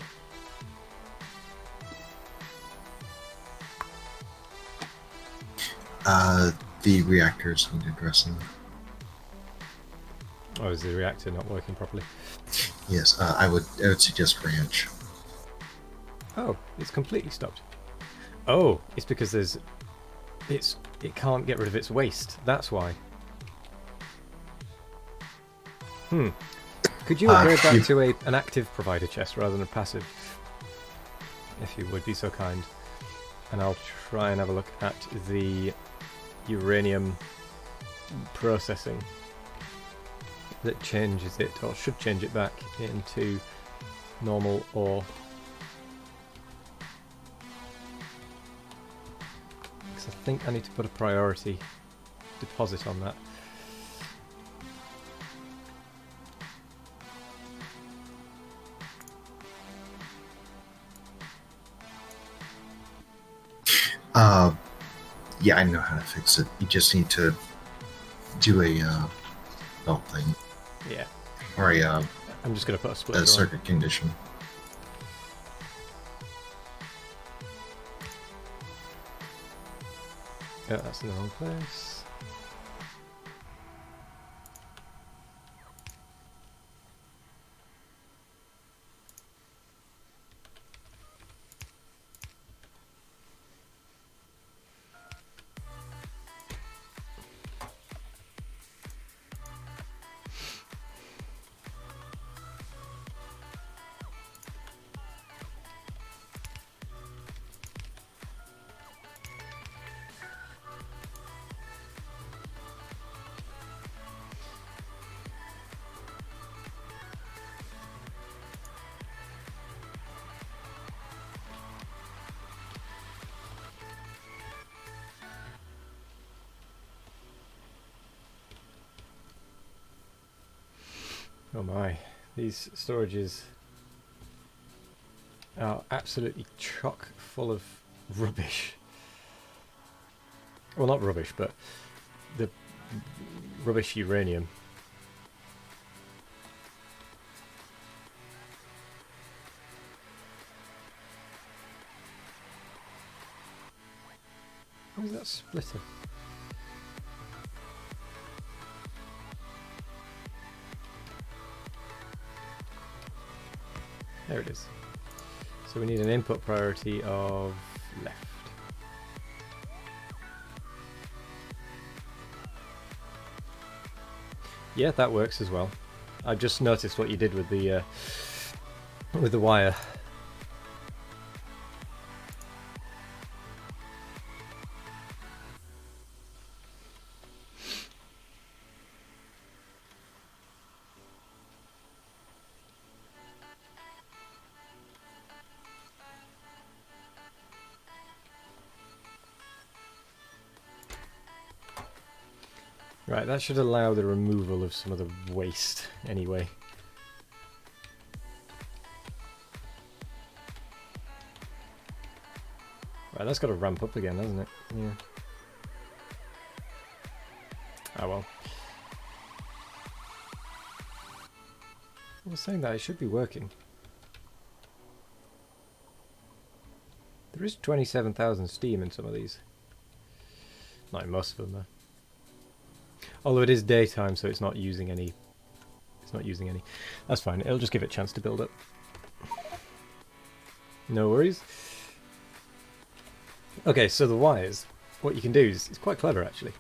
The reactors need addressing. Oh, is the reactor not working properly? Yes, I would suggest ranch. Oh, it's completely stopped. Oh, it's because it can't get rid of its waste. That's why. Could you upgrade that to an active provider chest rather than a passive? If you would be so kind. And I'll try and have a look at the uranium processing that changes it, or should change it back into normal ore. Because I think I need to put a priority deposit on that. Yeah, I know how to fix it. You just need to do a belt thing Yeah, or I'm just going to put a splitter a on. circuit condition. Yeah, that's in the wrong place. Oh my, these storages are absolutely chock full of rubbish. Well, not rubbish, but the rubbish uranium. Where's that splitter? There it is. So we need an input priority of left. Yeah, that works as well. I just noticed what you did with the wire. Right, that should allow the removal of some of the waste anyway. Right, that's got to ramp up again, hasn't it? Yeah. Oh well. I was saying that it should be working. There is 27,000 steam in some of these. Not in most of them though. Although it is daytime, so it's not using any. It's not using any. That's fine. It'll just give it a chance to build up. No worries. Okay, so the wires. What you can do is it's quite clever actually.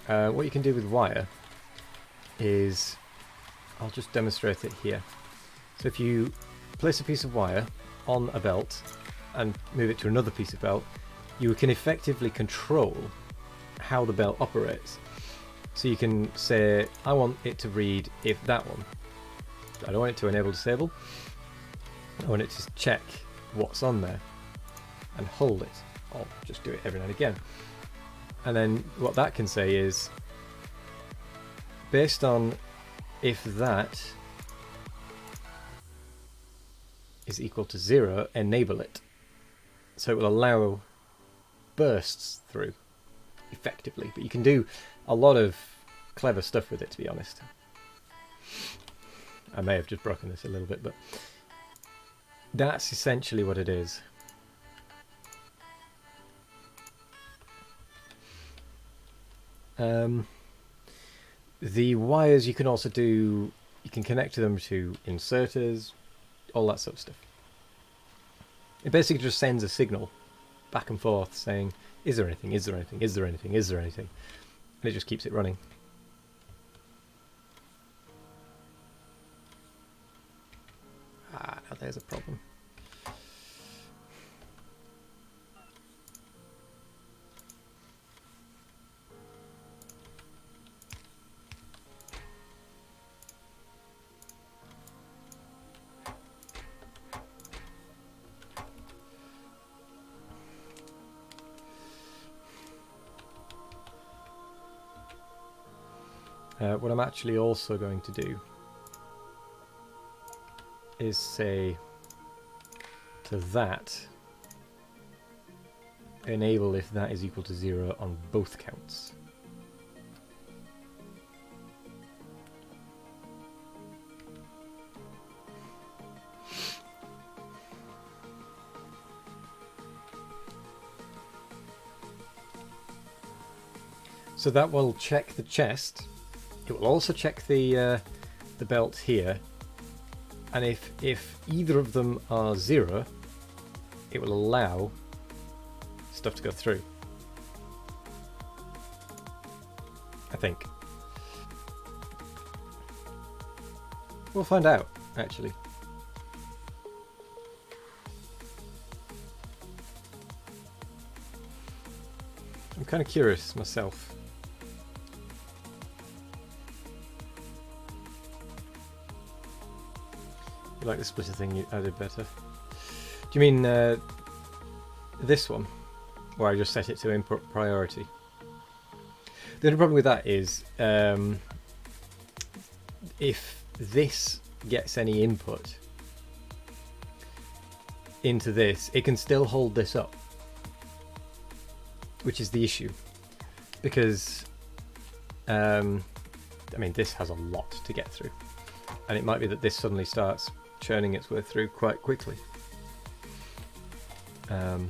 What you can do with wire is, I'll just demonstrate it here. So if you place a piece of wire on a belt and move it to another piece of belt, you can effectively control how the belt operates. So you can say, I want it to read if that one. I don't want it to enable disable. I want it to check what's on there and hold it. I'll just do it every now and again. And then what that can say is, based on if that is equal to 0, enable it. So it will allow bursts through effectively, but you can do a lot of clever stuff with it, to be honest. I may have just broken this a little bit, but that's essentially what it is. The wires you can also do, you can connect them to inserters, all that sort of stuff. It basically just sends a signal back and forth saying, is there anything, is there anything, is there anything, is there anything? And it just keeps it running. Ah, now there's a problem. What I'm actually also going to do is say to that, enable if that is equal to 0 on both counts. So that will check the chest. It will also check the belt here, and if either of them are 0, it will allow stuff to go through. I think. We'll find out, actually. I'm kind of curious myself. You like the splitter thing I did better. Do you mean this one, where I just set it to input priority? The only problem with that is if this gets any input into this, it can still hold this up, which is the issue, because I mean, this has a lot to get through, and it might be that this suddenly starts churning its way through quite quickly. Let's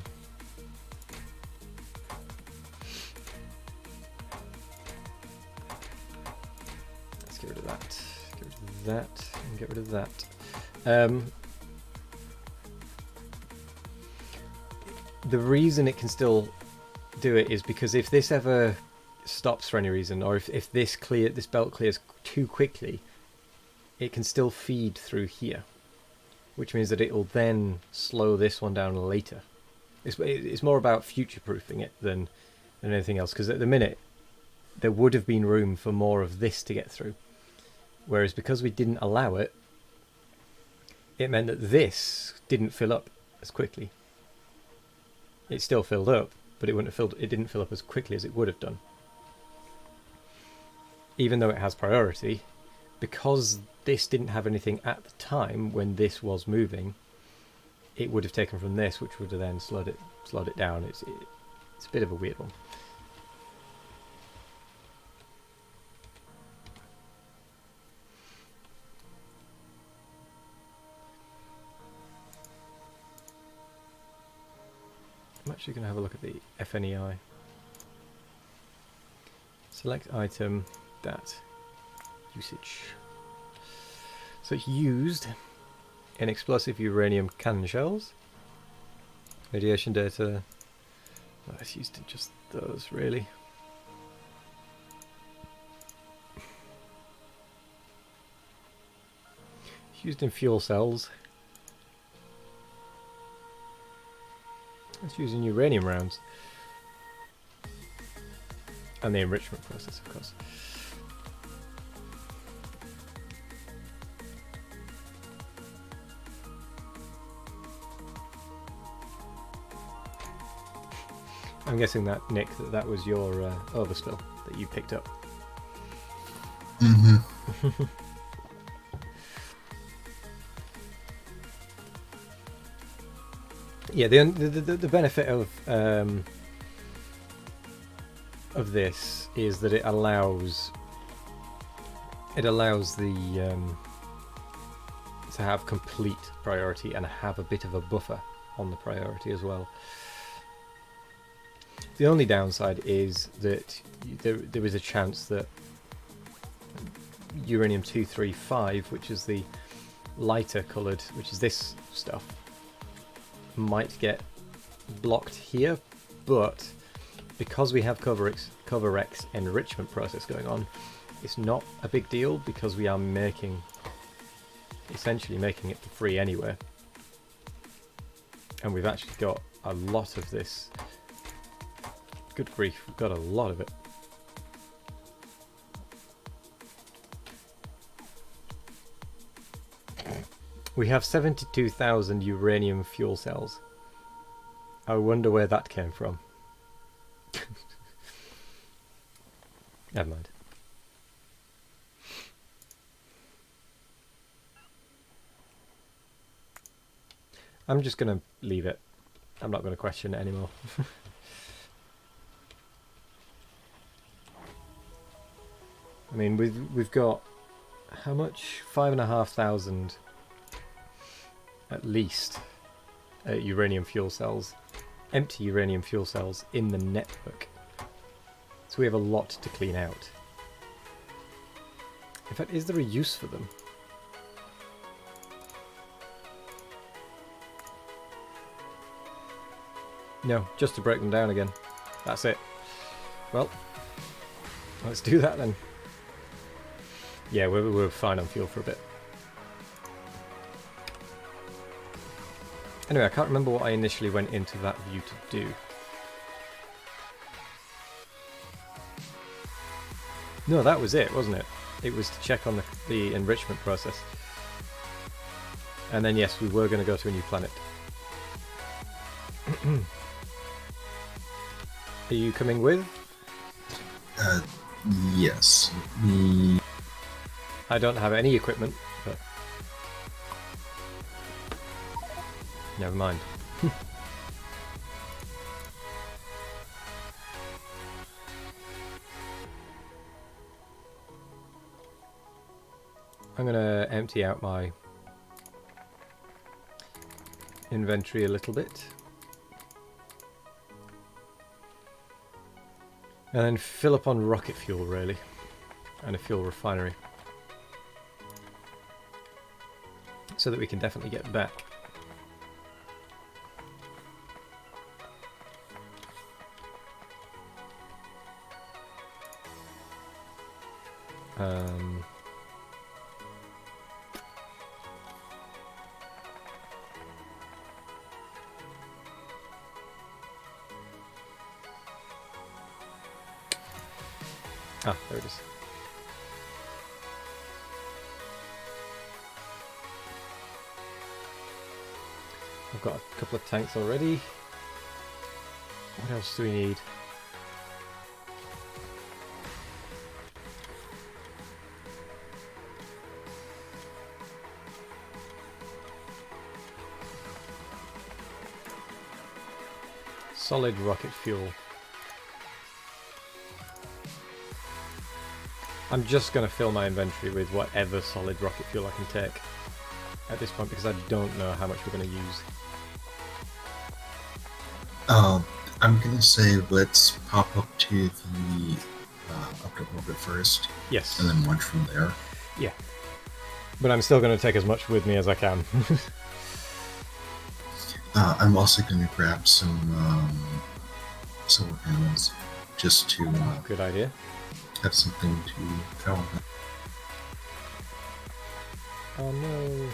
get rid of that, get rid of that, and get rid of that. The reason it can still do it is because if this ever stops for any reason, or if this belt clears too quickly, it can still feed through here, which means that it will then slow this one down later. It's more about future-proofing it than anything else, because at the minute there would have been room for more of this to get through, whereas because we didn't allow it, it meant that this didn't fill up as quickly. It still filled up, but it didn't fill up as quickly as it would have done. even though it has priority, because this didn't have anything at the time when this was moving, it would have taken from this, which would have then slowed it down. It's a bit of a weird one. I'm actually going to have a look at the FNEI. Select item, that, usage. So it's used in explosive uranium cannon shells. Radiation data. Oh, it's used in just those, really. It's used in fuel cells. It's used in uranium rounds. And the enrichment process, of course. I'm guessing that, Nick, that was your overspill that you picked up. Mm-hmm. Yeah, the benefit of this is that it allows the to have complete priority and have a bit of a buffer on the priority as well. The only downside is that there is a chance that uranium-235, which is the lighter coloured, which is this stuff, might get blocked here, but because we have cover X enrichment process going on, it's not a big deal because we are essentially making it for free anyway, and we've actually got a lot of this. Good grief, we've got a lot of it. We have 72,000 uranium fuel cells. I wonder where that came from. Never mind. I'm just going to leave it. I'm not going to question it anymore. I mean, we've got how much? 5,500 at least uranium fuel cells, empty uranium fuel cells in the network. So we have a lot to clean out. In fact, is there a use for them? No, just to break them down again. That's it. Well, let's do that then. Yeah, we're fine on fuel for a bit. Anyway, I can't remember what I initially went into that view to do. No, that was it, wasn't it? It was to check on the enrichment process. And then yes, we were going to go to a new planet. Are you coming with? Yes. I don't have any equipment, but never mind. I'm going to empty out my inventory a little bit. And then fill up on rocket fuel, really. And a fuel refinery. So that we can definitely get back. Ah, there it is. I've got a couple of tanks already. What else do we need? Solid rocket fuel. I'm just going to fill my inventory with whatever solid rocket fuel I can take at this point, because I don't know how much we're going to use. I'm gonna say let's pop up to the up to orbit first, Yes. and then launch from there. Yeah. But I'm still going to take as much with me as I can. I'm also gonna grab some solar panels just to Good idea. have something to power them. Oh no.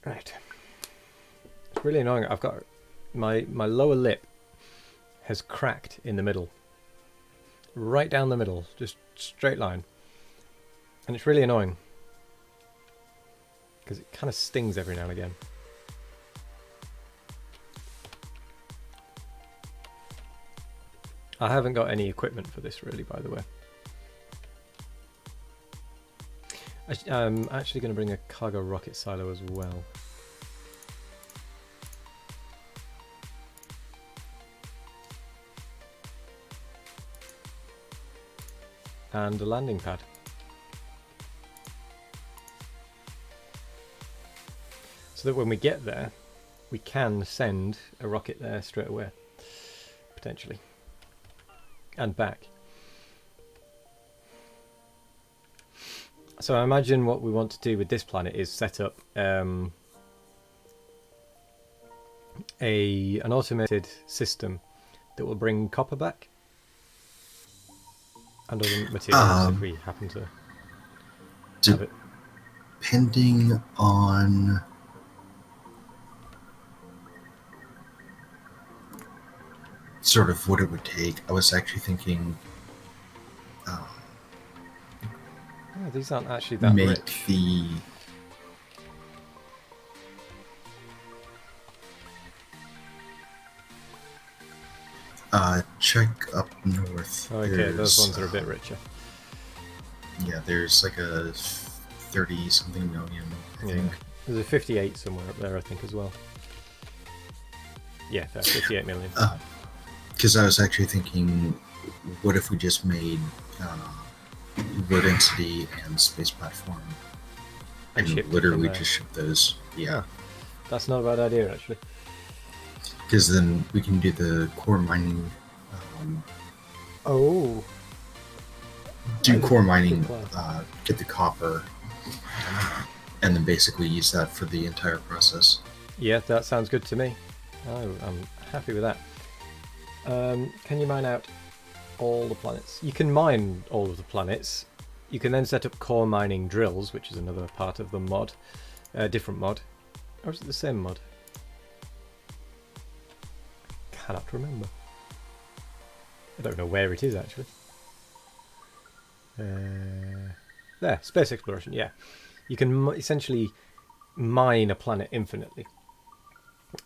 Right. It's really annoying. I've got my lower lip has cracked in the middle. Right down the middle, just straight line. And it's really annoying. Because it kind of stings every now and again. I haven't got any equipment for this really, by the way. I'm actually going to bring a cargo rocket silo as well. And a landing pad. So that when we get there, we can send a rocket there straight away. Potentially. And back. So I imagine what we want to do with this planet is set up an automated system that will bring copper back and other materials if we happen to have it. Depending on sort of what it would take, I was actually thinking Oh, these aren't actually that make rich. the check up north. Okay, those ones are a bit richer. Yeah, there's like a 30-something million, I think. There's a 58 somewhere up there, I think, as well. Yeah, that's 58 million. Because I was actually thinking, what if we just made low density and space platform and shipped it literally from there. just ship those? Yeah. That's not a bad idea, actually. Because then we can do the core mining. Oh. Do core mining, good plan. get the copper, and then basically use that for the entire process. Yeah, that sounds good to me. Oh, I'm happy with that. Can you mine out all the planets? You can mine all of the planets. You can then set up core mining drills, which is another part of the mod. Different mod. Or is it the same mod? Cannot remember. I don't know where it is, actually. There, space exploration, yeah. You can essentially mine a planet infinitely.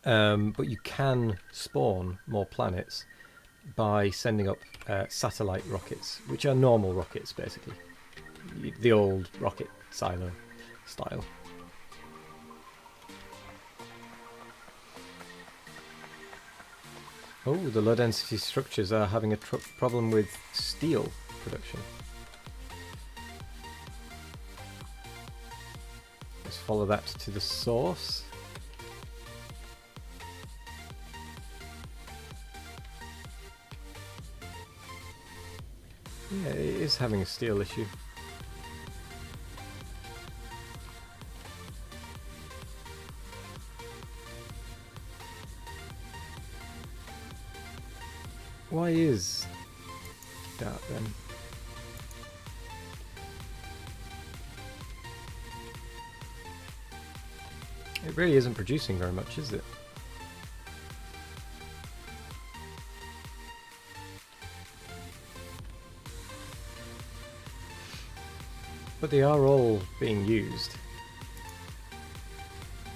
But you can spawn more planets by sending up satellite rockets, which are normal rockets, basically. The old rocket silo style. Oh, the low density structures are having a problem with steel production. Let's follow that to the source. Yeah, it is having a steel issue. Why is that then? It really isn't producing very much, is it? But they are all being used,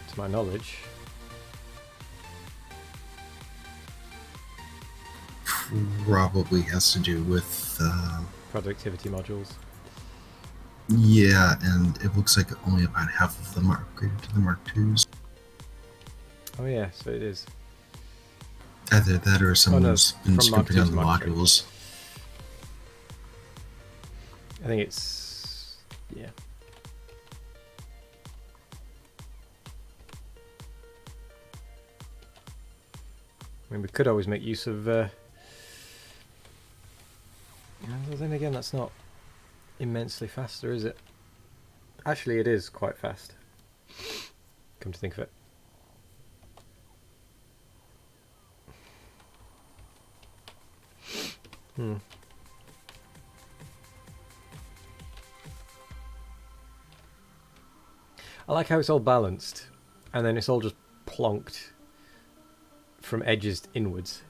to my knowledge. probably has to do with Productivity modules. yeah, and it looks like only about half of them are upgraded to the Mark IIs. Oh yeah, so it is. Either that or someone's been from Mark scrimping II on to the Mark III. modules. I think it's... yeah. I mean, we could always make use of... well, then again, that's not immensely faster, is it? Actually, it is quite fast. Come to think of it. I like how it's all balanced, and then it's all just plonked from edges inwards.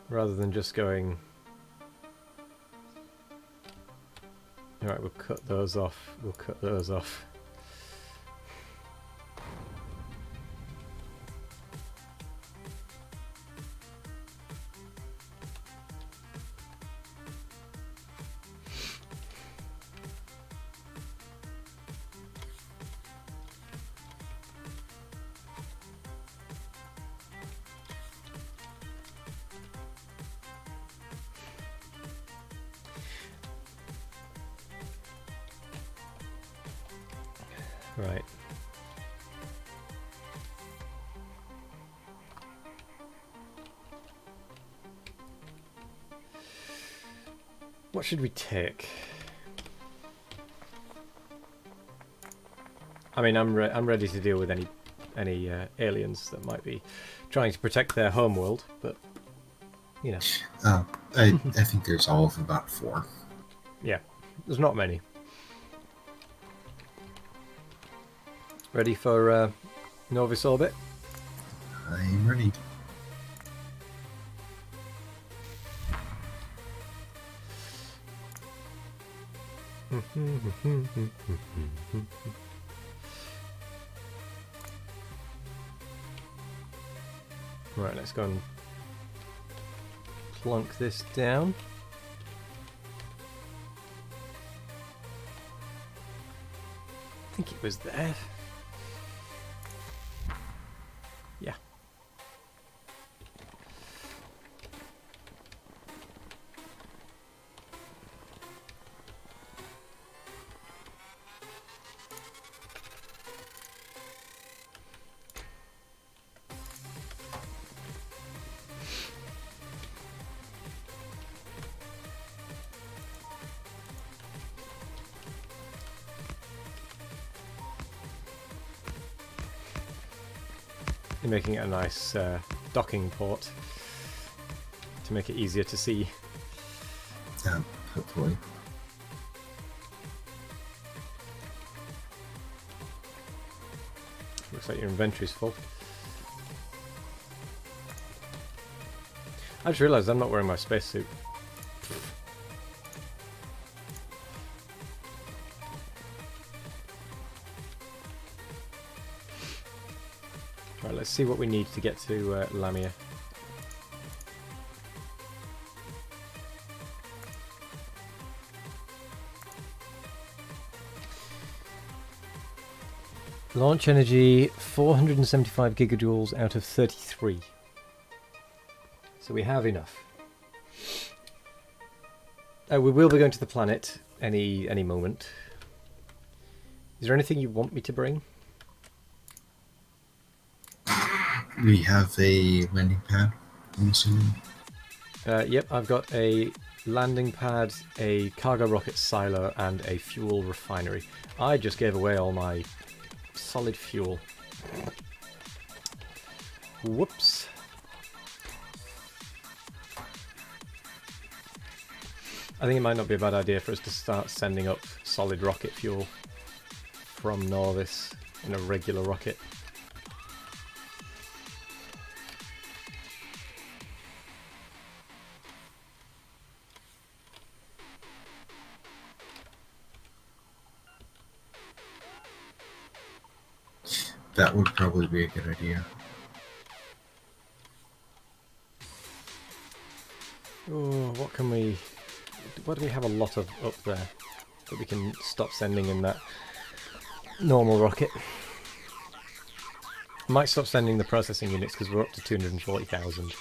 Rather than just going... Alright, we'll cut those off, we'll cut those off. Right. What should we take? I mean, I'm ready to deal with any aliens that might be trying to protect their homeworld, but you know. I think there's all of about 4. Yeah, there's not many. Ready for Novice orbit? I'm ready. Right, let's go and plunk this down. I think it was there. Yeah. You're making it a nice docking port to make it easier to see. Hopefully. Looks like your inventory's full. I just realised I'm not wearing my spacesuit. Right, let's see what we need to get to Lamia. Launch energy 475 gigajoules out of 33. So we have enough. We will be going to the planet any moment. Is there anything you want me to bring? We have a landing pad, I'm assuming. Yep, I've got a landing pad, a cargo rocket silo, and a fuel refinery. I just gave away all my solid fuel. Whoops. I think it might not be a bad idea for us to start sending up solid rocket fuel from Norvis in a regular rocket. That would probably be a good idea. Oh, what can we... What do we have a lot of up there that we can stop sending in that normal rocket? Might stop sending the processing units because we're up to 240,000.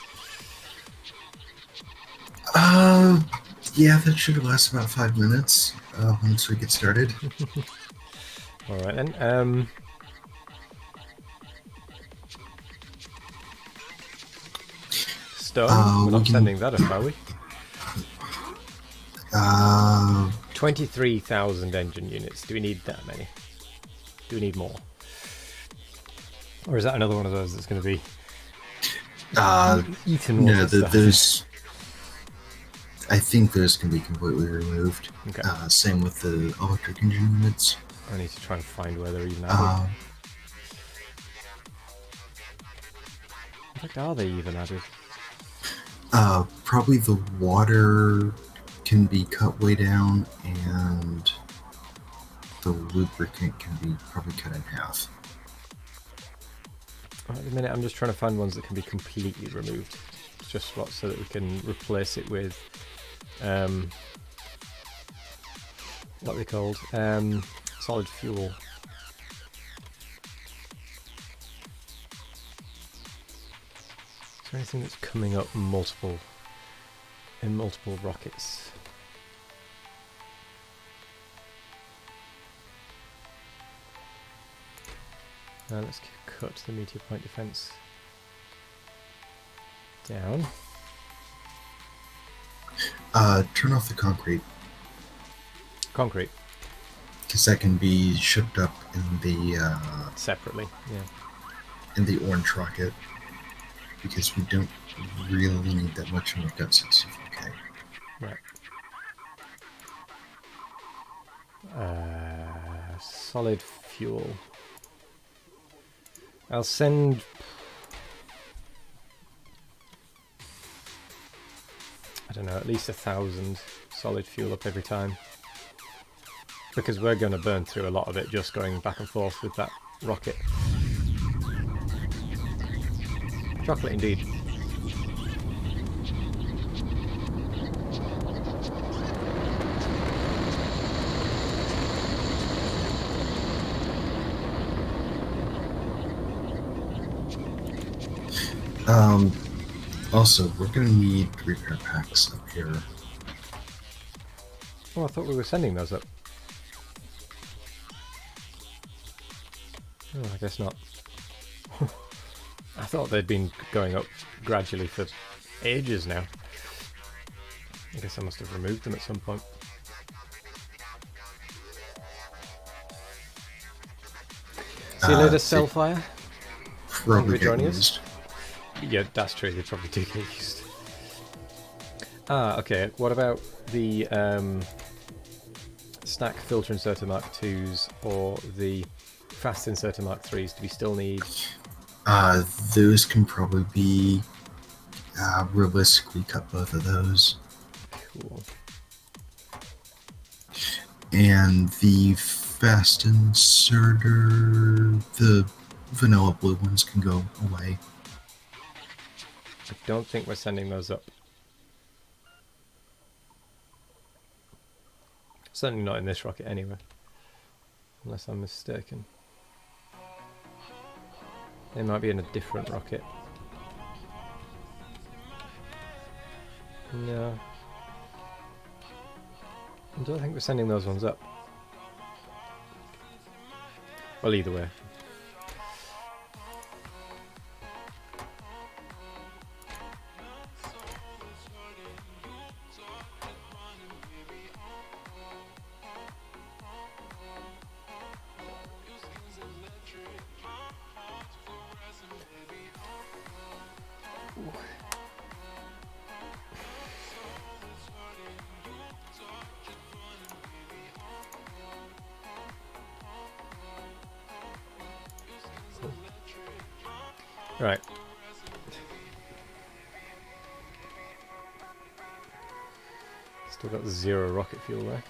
Yeah, that should last about 5 minutes once we get started. Alright then. Stone? We're not sending that up, are we? 23,000 engine units. Do we need that many? Do we need more? Or is that another one of those that's going to be eaten? No, those. I think those can be completely removed. Okay. Same with the electric engine units. I need to try and find where they're even added. In fact, are they even added? Probably the water can be cut way down, and the lubricant can be probably cut in half. At the minute, I'm just trying to find ones that can be completely removed. Just so that we can replace it with what are they called? Solid fuel. Is there anything that's coming up in multiple rockets? Now let's cut the meteor point defense down. Turn off the concrete. Concrete. Because that can be shipped up in the separately, yeah. In the orange rocket. Because we don't really need that much in the gut 64K. Right. Solid fuel. I'll send... I don't know, at least 1,000 solid fuel up every time. Because we're going to burn through a lot of it just going back and forth with that rocket. Chocolate indeed. Also, we're going to need repair packs up here. Oh, I thought we were sending those up. Oh, I guess not. I thought they'd been going up gradually for ages now. I guess I must have removed them at some point. See you later, Cellfire. Probably Thank you for joining us. used. Yeah, that's true, they probably do get used. Okay, what about the stack filter inserter Mark IIs or the fast inserter Mark IIIs? Do we still need... Those can probably be realistically cut both of those. Cool. And the fast inserter, the vanilla blue ones can go away. I don't think we're sending those up. Certainly not in this rocket anyway. Unless I'm mistaken. They might be in a different rocket. No. I don't think we're sending those ones up. Well, either way. Right. Still got 0 rocket fuel there.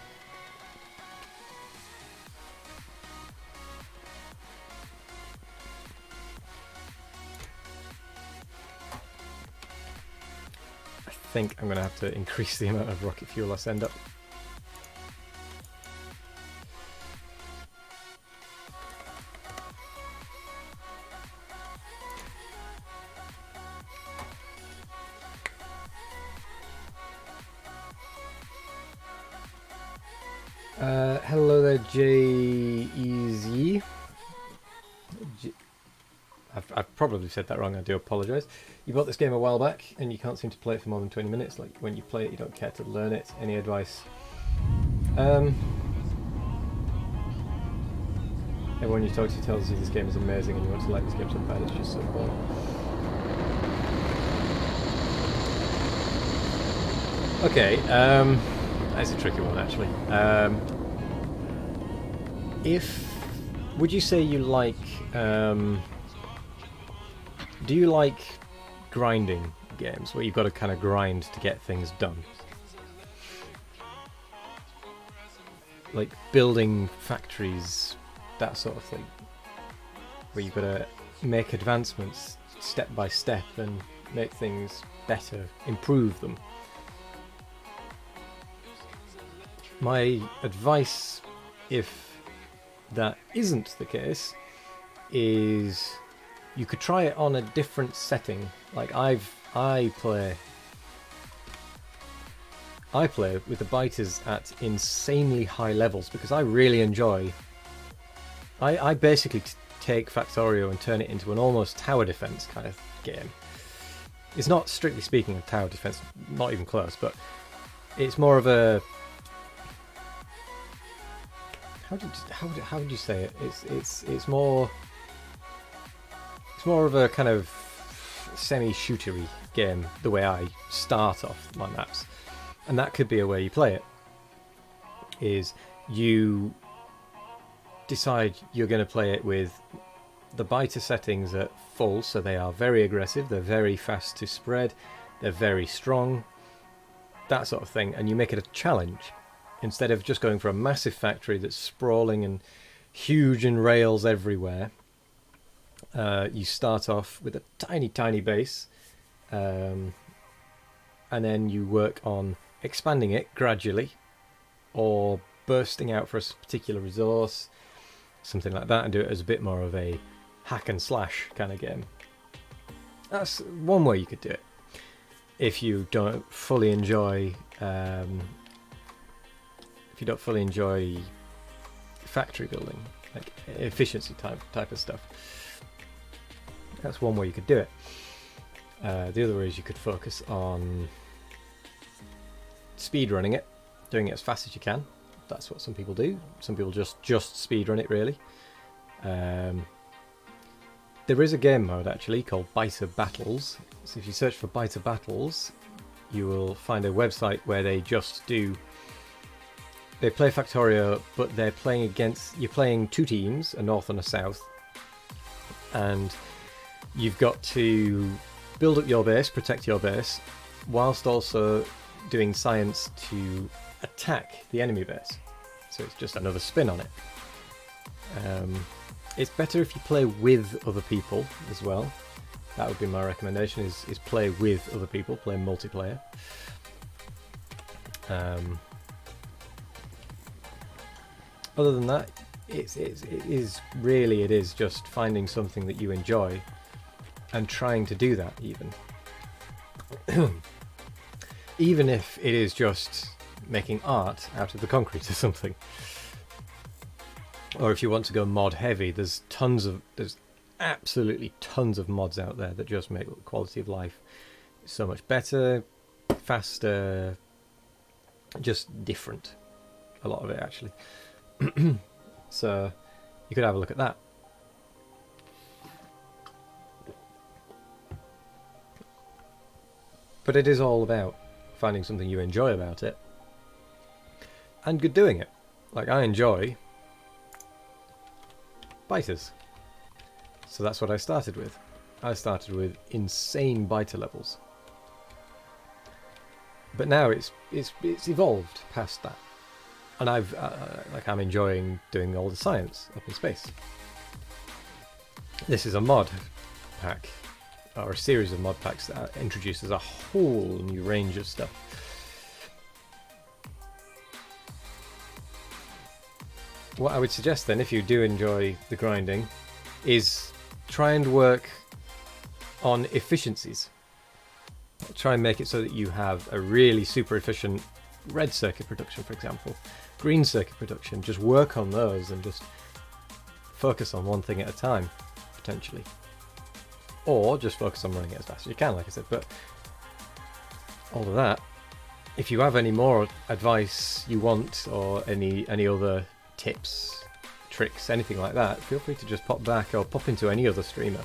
think I'm going to have to increase the amount of rocket fuel I send up. Hello there, J-Easy. I've probably said that wrong, I do apologise. You bought this game a while back and you can't seem to play it for more than 20 minutes. Like, when you play it, you don't care to learn it. Any advice? Everyone you talk to tells you this game is amazing and you want to like this game so bad, it's just so boring. Okay, that's a tricky one actually. Would you say you like, do you like grinding games where you've got to kind of grind to get things done? Like building factories, that sort of thing, where you've got to make advancements step by step and make things better, improve them. My advice, if that isn't the case, is you could try it on a different setting. Like I play with the biters at insanely high levels because I really enjoy. I basically take Factorio and turn it into an almost tower defense kind of game. It's not strictly speaking a tower defense, not even close, but it's more of a. How would you say it? It's more of a kind of semi-shootery game the way I start off my maps, and that could be a way you play it. Is you decide you're going to play it with the biter settings at full, so they are very aggressive, they're very fast to spread, they're very strong, that sort of thing, and you make it a challenge. Instead of just going for a massive factory that's sprawling and huge and rails everywhere, you start off with a tiny base, and then you work on expanding it gradually, or bursting out for a particular resource, something like that, and do it as a bit more of a hack and slash kind of game. That's one way you could do it. If you don't fully enjoy factory building, like efficiency type of stuff, that's one way you could do it. The other way is you could focus on speed running it, doing it as fast as you can. That's what some people do. Some people just speed run it, really. There is a game mode actually called Biter Battles. So if you search for Biter Battles, you will find a website where they play Factorio, but you're playing two teams, a north and a south, and you've got to build up your base, protect your base, whilst also doing science to attack the enemy base. So it's just another spin on it. It's better if you play with other people as well. That would be my recommendation, is play with other people, play multiplayer. Other than that, it is just finding something that you enjoy and trying to do that, even if it is just making art out of the concrete or something. Or if you want to go mod heavy, there's absolutely tons of mods out there that just make the quality of life so much better, faster, just different. A lot of it actually. So you could have a look at that. But it is all about finding something you enjoy about it and good doing it. Like, I enjoy biters, so that's what I started with. I started with insane biter levels, but now it's evolved past that. And I'm enjoying doing all the science up in space. This is a mod pack or a series of mod packs that introduces a whole new range of stuff. What I would suggest then, if you do enjoy the grinding, is try and work on efficiencies. Try and make it so that you have a really super efficient red circuit production, for example, green circuit production. Just work on those and just focus on one thing at a time, potentially. Or just focus on running it as fast as you can, like I said. But all of that, if you have any more advice you want, or any other tips, tricks, anything like that, feel free to just pop back or pop into any other streamer.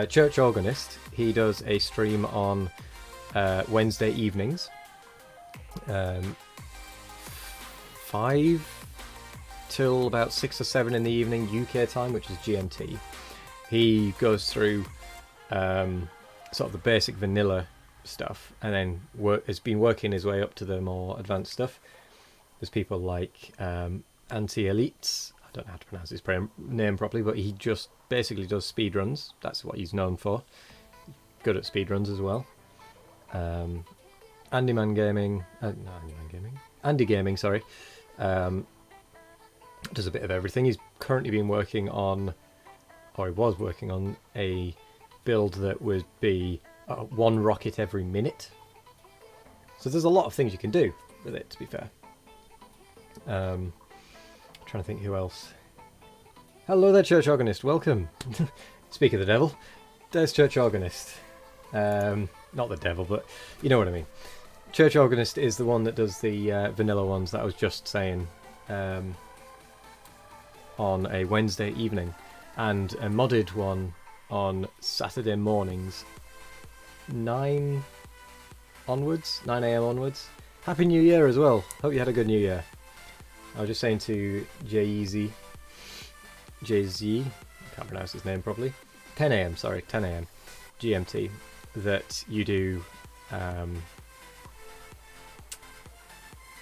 Church Organist, he does a stream on Wednesday evenings, 5 till about 6 or 7 in the evening UK time, which is GMT. He goes through sort of the basic vanilla stuff, and then has been working his way up to the more advanced stuff. There's people like Anti-Elites, I don't know how to pronounce his name properly, but he just basically does speedruns. That's what he's known for. Good at speedruns as well. Andy Gaming, sorry. Does a bit of everything. He's currently been working on, or he was working on, a build that would be 1 rocket every minute. So there's a lot of things you can do with it, to be fair. Trying to think who else. Hello there, Church Organist. Welcome. Speak of the devil, there's Church Organist. Not the devil, but you know what I mean. Church Organist is the one that does the vanilla ones that I was just saying, on a Wednesday evening, and a modded one on Saturday mornings, 9 a.m. onwards. Happy New Year as well. Hope you had a good New Year. I was just saying to Jay-Z, can't pronounce his name properly, 10 a.m. GMT, that you do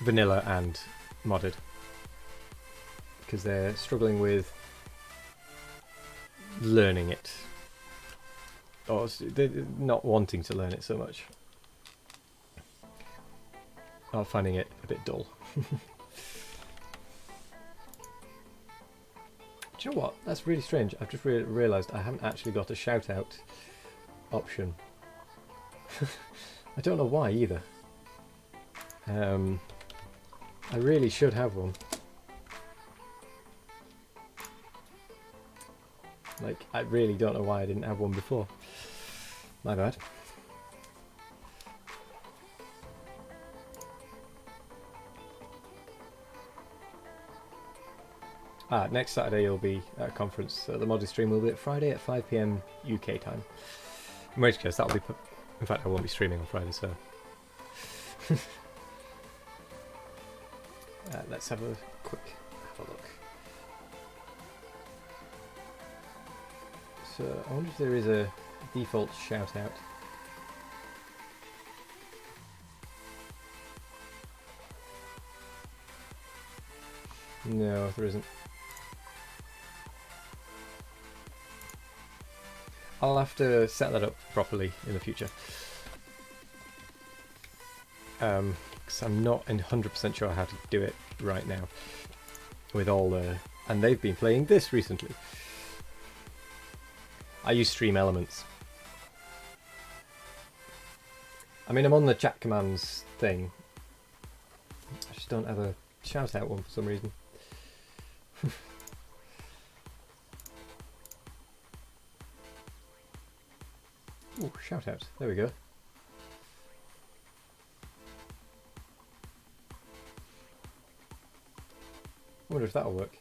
vanilla and modded, because they're struggling with learning it, or they're not wanting to learn it so much, or finding it a bit dull. Do you know what? That's really strange. I've just realised I haven't actually got a shout out option. I don't know why either. I really should have one. Like, I really don't know why I didn't have one before. My bad. Next Saturday you'll be at a conference, so the modded stream will be at Friday at 5 PM UK time. In which case that'll be... In fact, I won't be streaming on Friday, so... let's have a look. So, I wonder if there is a default shout out. No, there isn't. I'll have to set that up properly in the future. Because I'm not 100% sure how to do it right now. With all the... And they've been playing this recently. I use Stream Elements. I mean, I'm on the chat commands thing. I just don't have a shout out one for some reason. Ooh, shout out. There we go. I wonder if that'll work.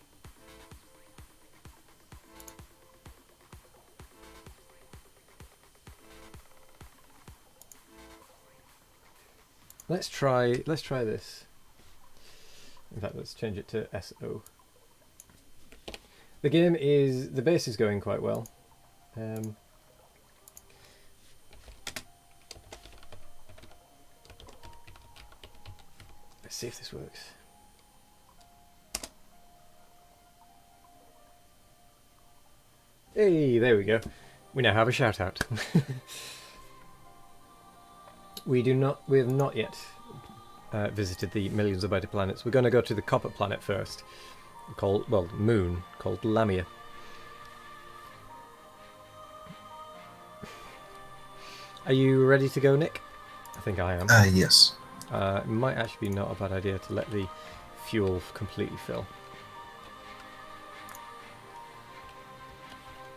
Let's try this. In fact, let's change it to SO. The game is... The base is going quite well. Let's see if this works. Hey, there we go. We now have a shout out. We have not yet visited the millions of outer planets. We're going to go to the copper planet first, moon, called Lamia. Are you ready to go, Nick? I think I am. Yes. It might actually be not a bad idea to let the fuel completely fill.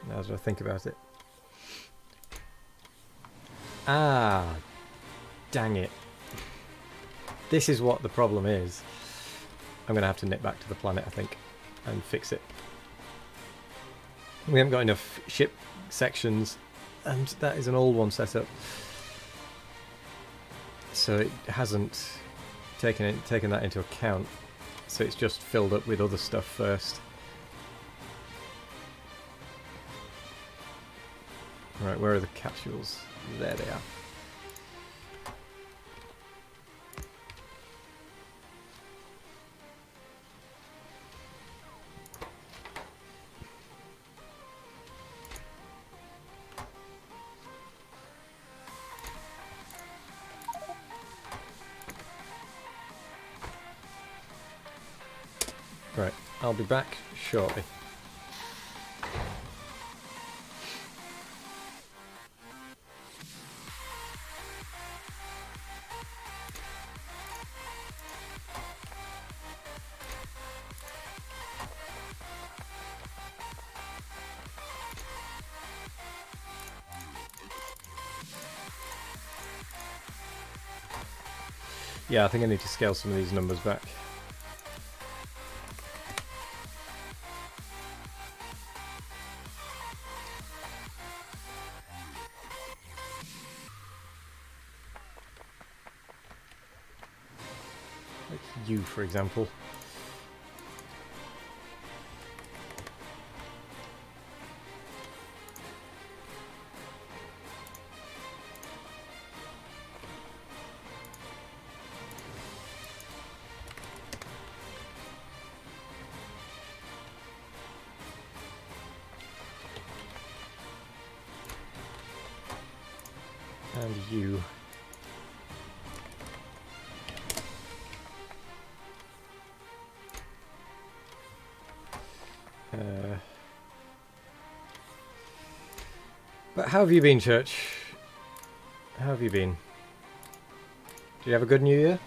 Now as I think about it. Ah, dang it. This is what the problem is. I'm going to have to nip back to the planet, I think, and fix it. We haven't got enough ship sections, and that is an old one set up. So it hasn't taken that into account. So it's just filled up with other stuff first. Right, where are the capsules? There they are. Right, I'll be back shortly. Yeah, I think I need to scale some of these numbers back. Like you, for example. And you. But how have you been, Church? How have you been? Did you have a good New Year?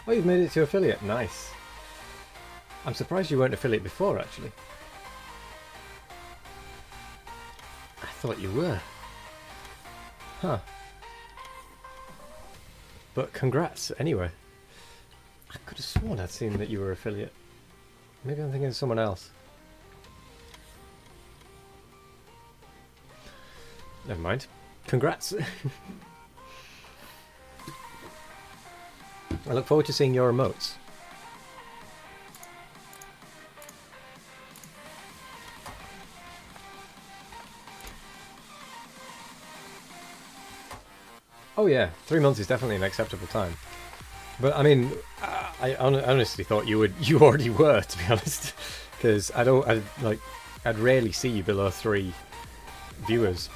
Oh, you've made it to affiliate. Nice. I'm surprised you weren't affiliate before, actually. I thought you were. Huh. But congrats, anyway. I could have sworn I'd seen that you were affiliate. Maybe I'm thinking of someone else. Never mind. Congrats. I look forward to seeing your emotes. Oh yeah, 3 months is definitely an acceptable time. But I mean, I honestly thought you already were, to be honest, because I'd rarely see you below 3 viewers.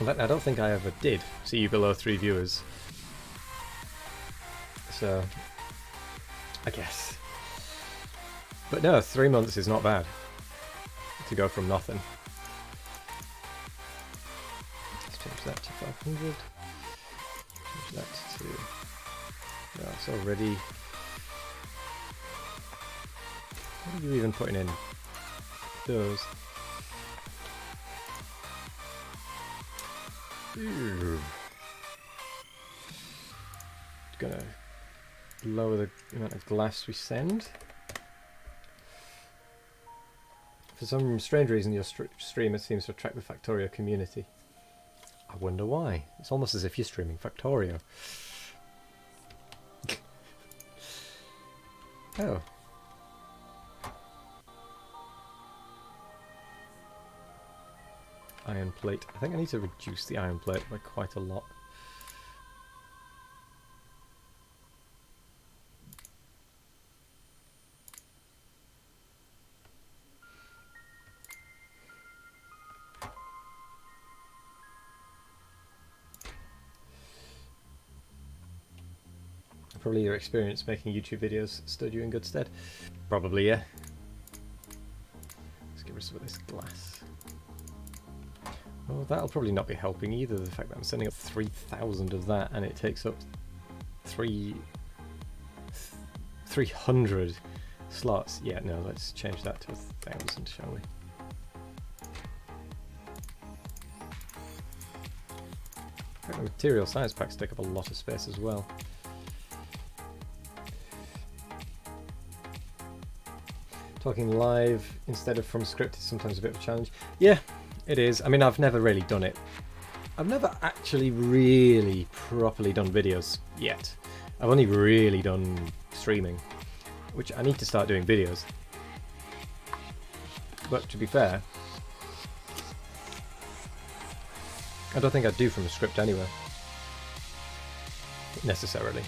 In fact, I don't think I ever did see you below 3 viewers. So, I guess. But no, 3 months is not bad to go from nothing. Let's change that to 500. Change that to... No, it's already... What are you even putting in? Those. Ooh. Gonna lower the amount of glass we send. For some strange reason, your stream seems to attract the Factorio community. I wonder why. It's almost as if you're streaming Factorio. Oh. Iron plate. I think I need to reduce the iron plate by quite a lot. Probably your experience making YouTube videos stood you in good stead. Probably, yeah. Let's get rid of some of this glass. Well, that'll probably not be helping either, the fact that I'm sending up 3,000 of that and it takes up 300 slots. Yeah, no, let's change that to 1,000, shall we? The material science packs take up a lot of space as well. Talking live instead of from script is sometimes a bit of a challenge. Yeah, it is. I mean, I've never really done it. I've never actually really properly done videos yet. I've only really done streaming, which I need to start doing videos. But to be fair, I don't think I'd do from a script anyway, necessarily.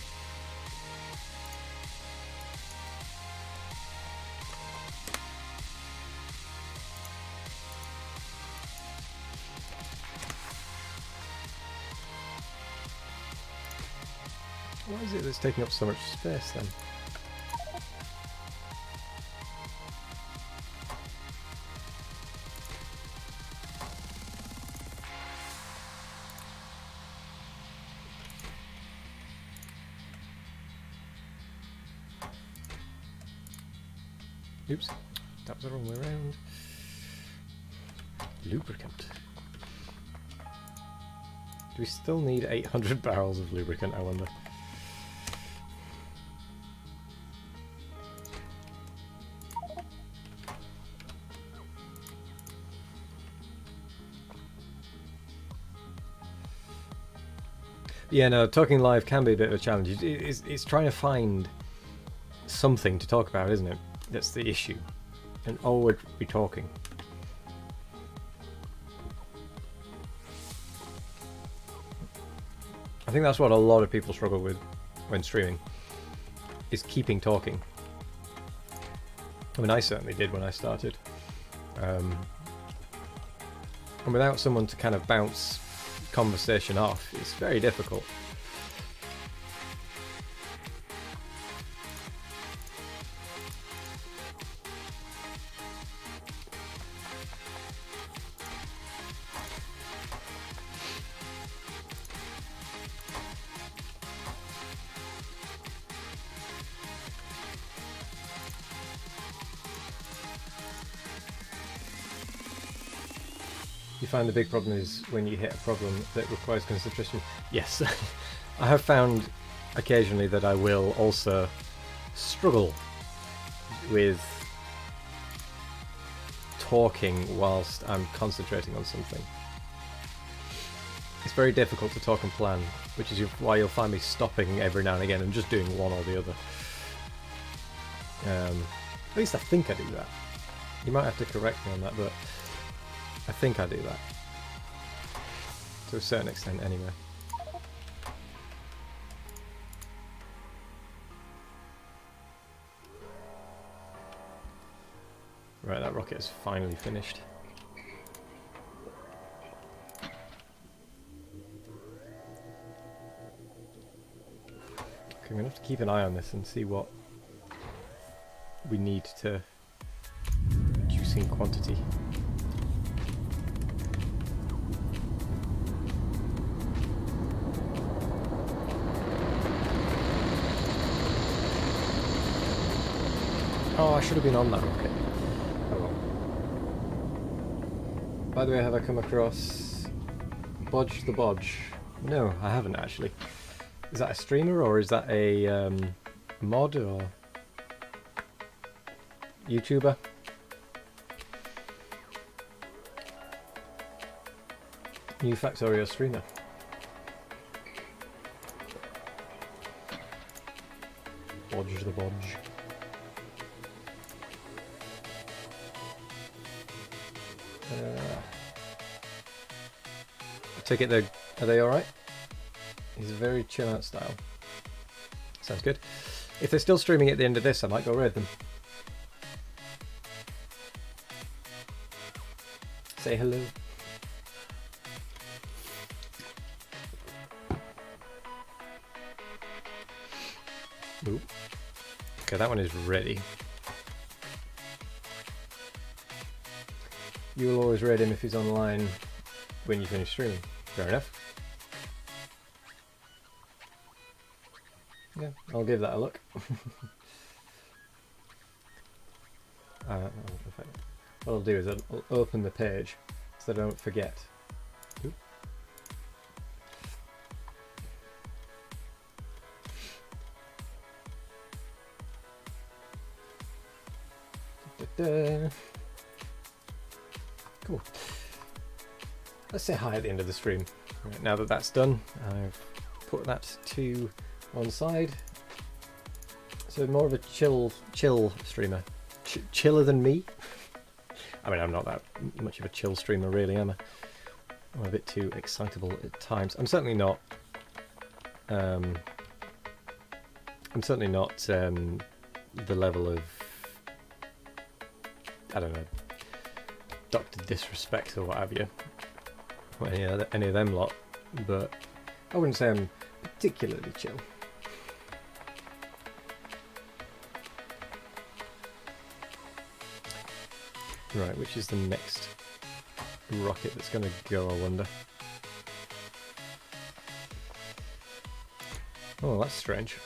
Why is it that's taking up so much space then? Oops, that was the wrong way around. Lubricant. Do we still need 800 barrels of lubricant, I wonder? Yeah, no, talking live can be a bit of a challenge. It's trying to find something to talk about, isn't it? That's the issue. And always be talking. I think that's what a lot of people struggle with when streaming, is keeping talking. I mean, I certainly did when I started. And without someone to kind of bounce conversation off, it's very difficult. You find the big problem is when you hit a problem that requires concentration. Yes, I have found occasionally that I will also struggle with talking whilst I'm concentrating on something. It's very difficult to talk and plan, which is why you'll find me stopping every now and again and just doing one or the other. At least I think I do that. You might have to correct me on that, but I think I do that. To a certain extent, anyway. Right, that rocket is finally finished. Okay, I'm gonna have to keep an eye on this and see what we need to reduce in quantity. Oh, I should have been on that rocket. Oh well. By the way, have I come across Bodge the Bodge? No, I haven't actually. Is that a streamer or is that a mod or YouTuber? New Factorio streamer. Bodge the Bodge. I take it are they alright? He's a very chill out style. Sounds good. If they're still streaming at the end of this, I might go raid them. Say hello. Ooh. Okay, that one is ready. You will always raid him if he's online when you finish streaming. Fair enough. Yeah, I'll give that a look. What I'll do is I'll open the page so I don't forget. Oop. Da-da-da. Cool. Let's say hi at the end of the stream. Right, now that that's done, I've put that to one side. So more of a chill streamer. Chiller than me. I mean, I'm not that much of a chill streamer, really, am I? I'm a bit too excitable at times. I'm certainly not. I'm certainly not the level of, I don't know, Dr. Disrespect or what have you, or any of them lot. But I wouldn't say I'm particularly chill. Right, which is the next rocket that's going to go, I wonder? Oh, that's strange.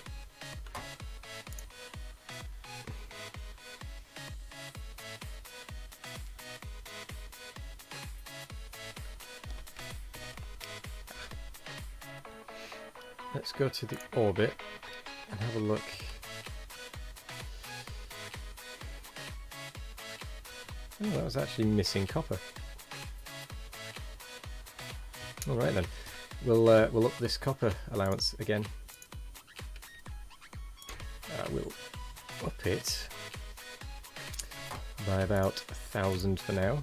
Let's go to the orbit and have a look. Oh, that was actually missing copper. All right then, we'll up this copper allowance again. We'll up it by about 1,000 for now.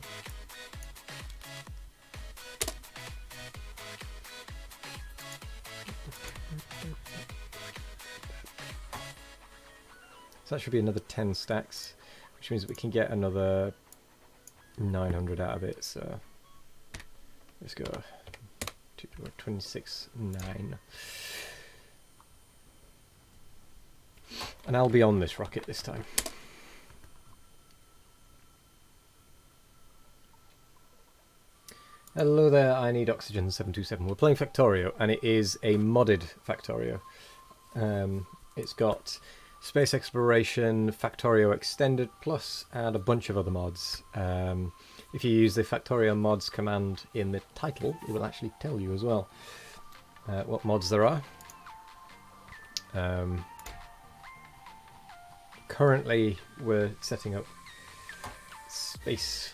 So that should be another 10 stacks, which means we can get another 900 out of it. So let's go to 26.9. And I'll be on this rocket this time. Hello there, I need oxygen 727. We're playing Factorio, and it is a modded Factorio. It's got Space Exploration, Factorio Extended Plus, and a bunch of other mods. If you use the Factorio mods command in the title, it will actually tell you as well what mods there are. Currently, we're setting up space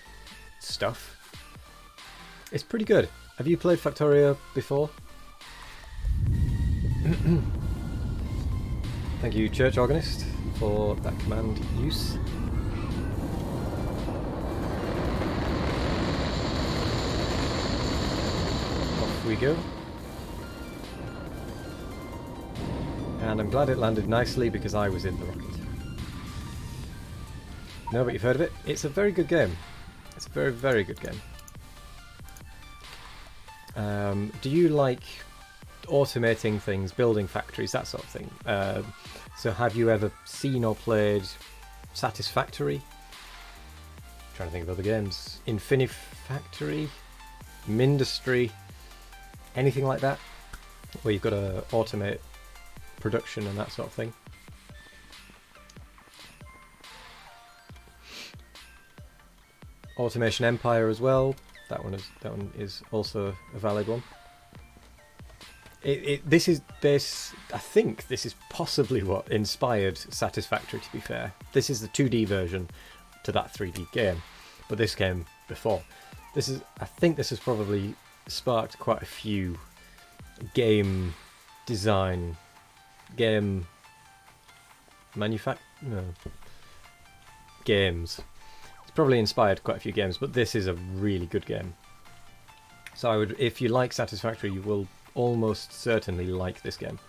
stuff. It's pretty good. Have you played Factorio before? Thank you, Church Organist, for that command use. Off we go. And I'm glad it landed nicely because I was in the rocket. No, but you've heard of it? It's a very good game. It's a very, very good game. Do you like automating things, building factories, that sort of thing? So have you ever seen or played Satisfactory? I'm trying to think of other games. Infinifactory? Mindustry? Anything like that? Where you've got to automate production and that sort of thing? Automation Empire as well. That one is also a valid one. I think this is possibly what inspired Satisfactory, to be fair. This is the 2D version to that 3D game, but this came before. I think this has probably sparked quite a few game design, games. It's probably inspired quite a few games, but this is a really good game. So if you like Satisfactory, you will almost certainly like this game.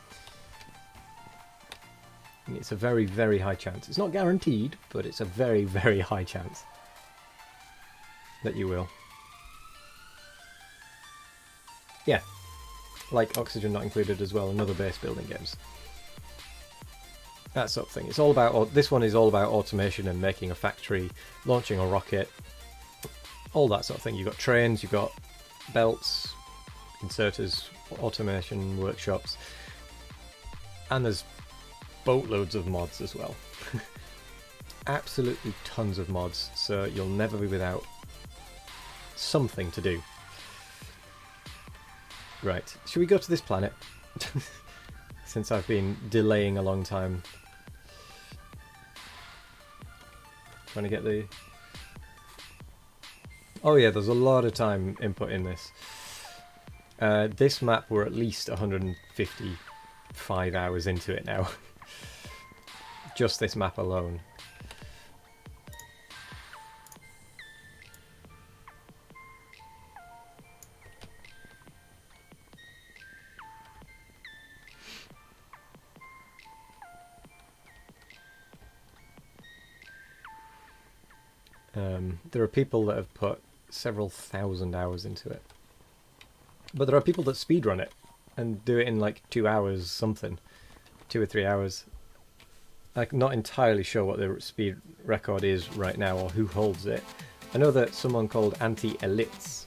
It's a very, very high chance. It's not guaranteed, but it's a very, very high chance that you will. Yeah, like Oxygen Not Included as well, and other base building games. that sort of thing. It's all about, this one is all about automation and making a factory, launching a rocket, all that sort of thing. You've got trains, you've got belts, inserters, automation workshops, and there's boatloads of mods as well. Absolutely tons of mods, so you'll never be without something to do. Right, should we go to this planet? Since I've been delaying a long time. Trying to get the... Oh yeah, there's a lot of time input in this. This map, we're at least 155 hours into it now. Just this map alone. There are people that have put several thousand hours into it. But there are people that speedrun it and do it in like 2 hours something. 2 or 3 hours. I'm not entirely sure what the speed record is right now or who holds it. I know that someone called Anti-Elites,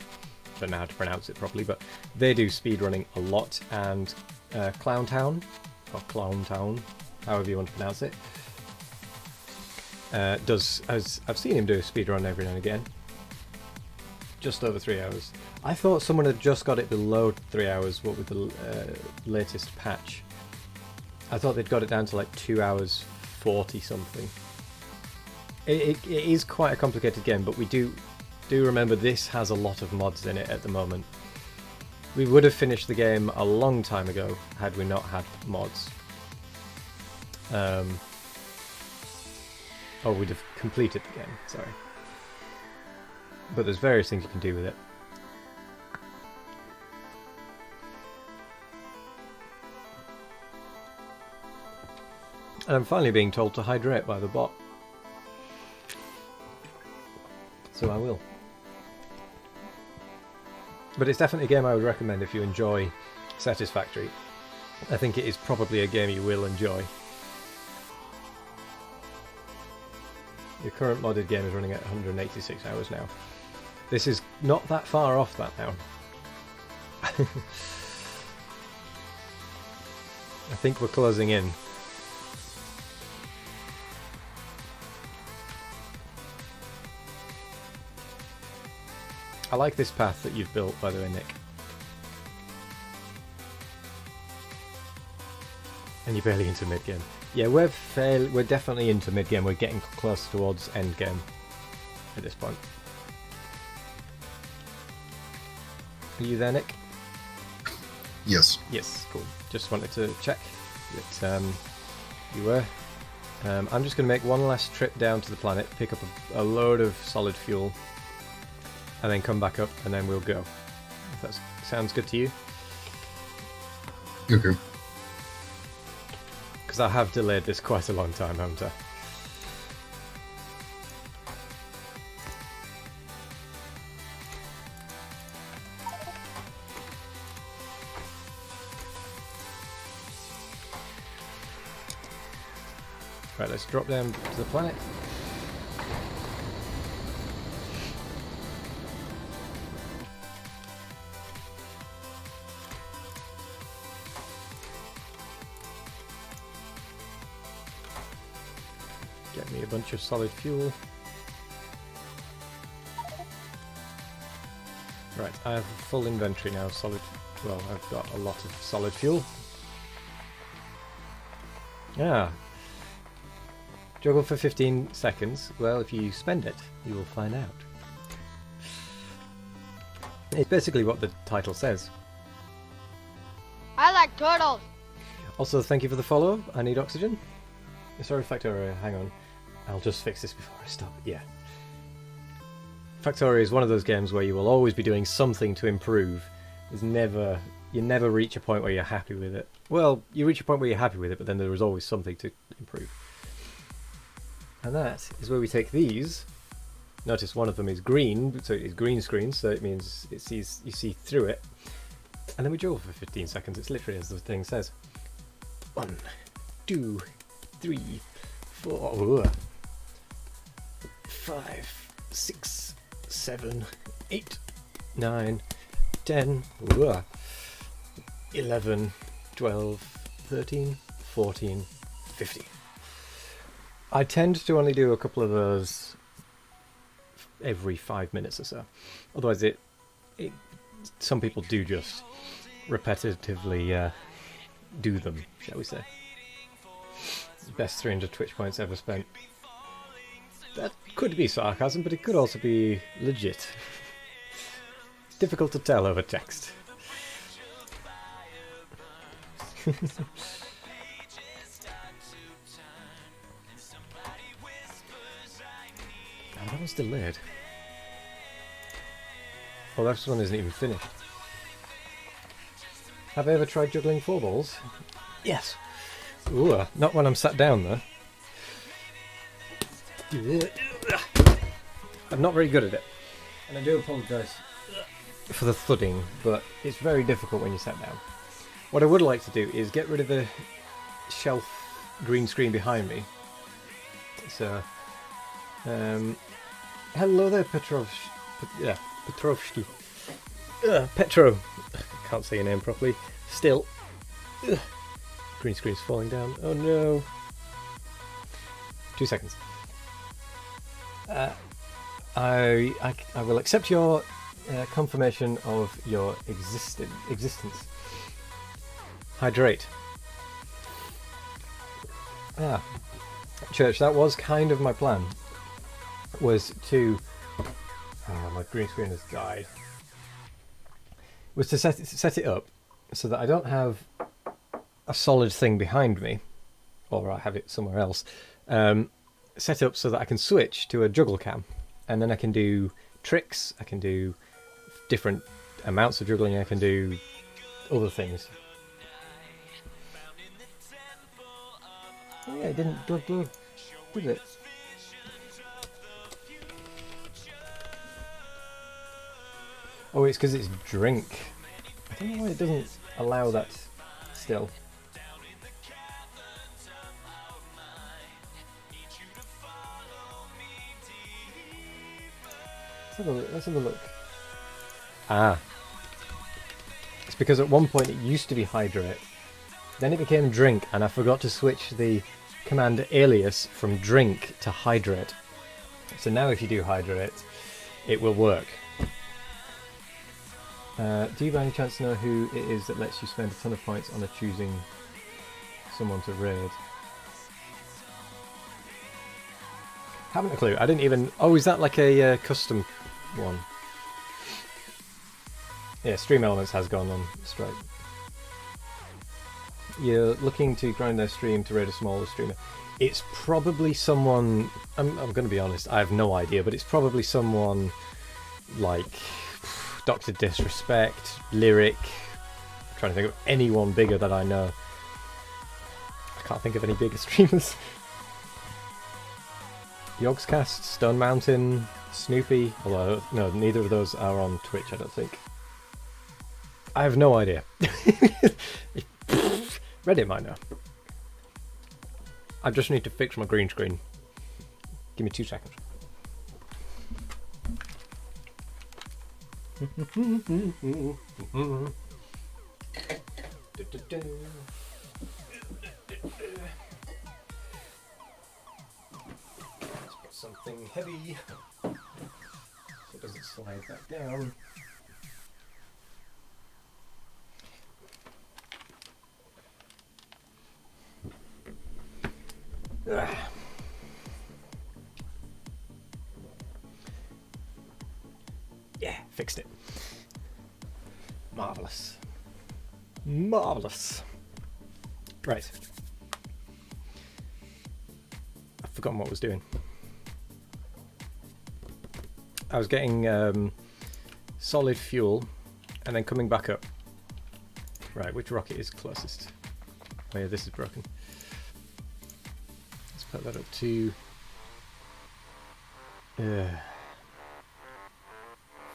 don't know how to pronounce it properly, but they do speedrunning a lot, and Clowntown, or Clowntown, however you want to pronounce it, as I've seen him do a speedrun every now and again. Just over 3 hours. I thought someone had just got it below 3 hours, what with the latest patch. I thought they'd got it down to like 2 hours 40 something. It is quite a complicated game, but we do remember this has a lot of mods in it at the moment. We would have finished the game a long time ago had we not had mods. Oh, we'd have completed the game, sorry. But there's various things you can do with it. And I'm finally being told to hydrate by the bot. So I will. But it's definitely a game I would recommend if you enjoy Satisfactory. I think it is probably a game you will enjoy. Your current modded game is running at 186 hours now. This is not that far off that now. I think we're closing in. I like this path that you've built, by the way, Nick. And you're barely into mid-game. Yeah, we're definitely into mid-game. We're getting close towards end-game at this point. Are you there, Nick? Yes. Yes, cool. Just wanted to check that you were. I'm just going to make one last trip down to the planet, pick up a load of solid fuel, and then come back up, and then we'll go. If that sounds good to you. Okay. Because I have delayed this quite a long time, haven't I? Right, let's drop down to the planet. Get me a bunch of solid fuel. Right, I have a full inventory now of solid... Well, I've got a lot of solid fuel. Yeah. Juggle for 15 seconds. Well, if you spend it, you will find out. It's basically what the title says. I like turtles. Also, thank you for the follow. I need oxygen. Sorry, Factorio, hang on. I'll just fix this before I stop. Yeah. Factorio is one of those games where you will always be doing something to improve. You never reach a point where you're happy with it. Well, you reach a point where you're happy with it, but then there is always something to improve. And that is where we take these. Notice one of them is green, so it is green screen, so it means you see through it. And then we juggle for 15 seconds. It's literally as the thing says. 1, 2, 3, 4, 5, 6, 7, 8, 9, 10, 11, 12, 13, 14, 15. I tend to only do a couple of those every 5 minutes or so. Otherwise, some people do just repetitively do them, shall we say. Best 300 Twitch points ever spent. That could be sarcasm, but it could also be legit. Difficult to tell over text. Oh, that one's delayed. Oh, that one isn't even finished. Have I ever tried juggling 4 balls? Yes. Ooh, not when I'm sat down though. I'm not very good at it. And I do apologise for the thudding, but it's very difficult when you sat down. What I would like to do is get rid of the shelf green screen behind me. So, hello there, Petrovsky. Petro. Can't say your name properly. Still. Green screen's falling down. Oh no. 2 seconds. I will accept your confirmation of your existence. Hydrate. Church, that was kind of my plan. Was to... Oh, my green screen has died. Was to set it up so that I don't have a solid thing behind me, or I have it somewhere else. Set up so that I can switch to a juggle cam, and then I can do tricks, I can do different amounts of juggling, I can do other things. Oh yeah, it didn't glug, did it? Oh, it's because it's drink. I don't know why it doesn't allow that still. Let's have a look. It's because at one point it used to be hydrate, then it became drink, and I forgot to switch the command alias from drink to hydrate. So now if you do hydrate, it will work. Do you by any chance know who it is that lets you spend a ton of points on choosing someone to raid? Haven't a clue. I didn't even... Oh, is that like a custom one? Yeah, Stream Elements has gone on strike. You're looking to grind their stream to raid a smaller streamer. It's probably someone... I'm going to be honest, I have no idea, but it's probably someone like Dr. Disrespect, Lyric. I'm trying to think of anyone bigger that I know. I can't think of any bigger streamers. Yogscast, Stone Mountain, Snoopy. Although, no, neither of those are on Twitch, I don't think. I have no idea. Reddit might know. I just need to fix my green screen. Give me 2 seconds. Let's put something heavy so it doesn't slide back down. Yeah, fixed it. Marvellous. Marvellous. Right. I've forgotten what I was doing. I was getting solid fuel and then coming back up. Right, which rocket is closest? Oh yeah, this is broken. Let's put that up to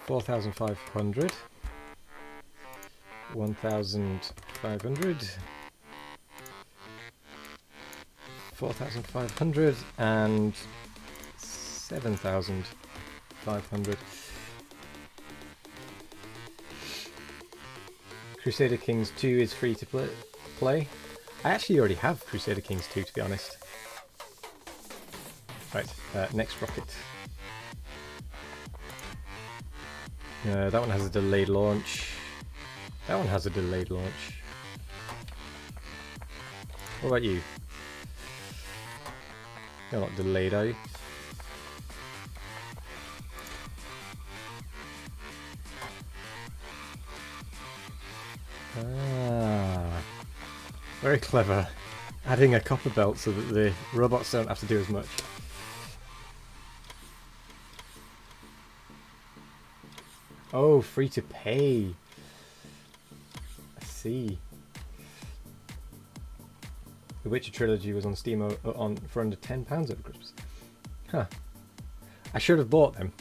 4,500, 1,500, 4,500 and 7,500. Crusader Kings 2 is free to play. I actually already have Crusader Kings 2, to be honest. Right, next rocket. That one has a delayed launch. That one has a delayed launch. What about you? You're not delayed, are you? Ah, very clever. Adding a copper belt so that the robots don't have to do as much. Oh, free to pay. I see. The Witcher trilogy was on Steam for under £10 over Christmas. Huh. I should have bought them.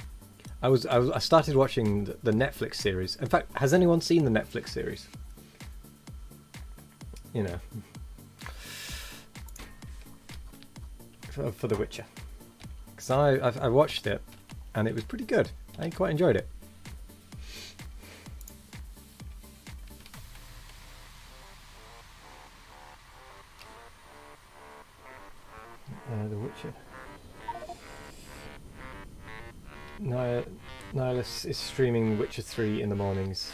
I started watching the Netflix series. In fact, has anyone seen the Netflix series? You know, for The Witcher. Because I watched it, and it was pretty good. I quite enjoyed it. The Witcher. Nihilus is streaming Witcher 3 in the mornings.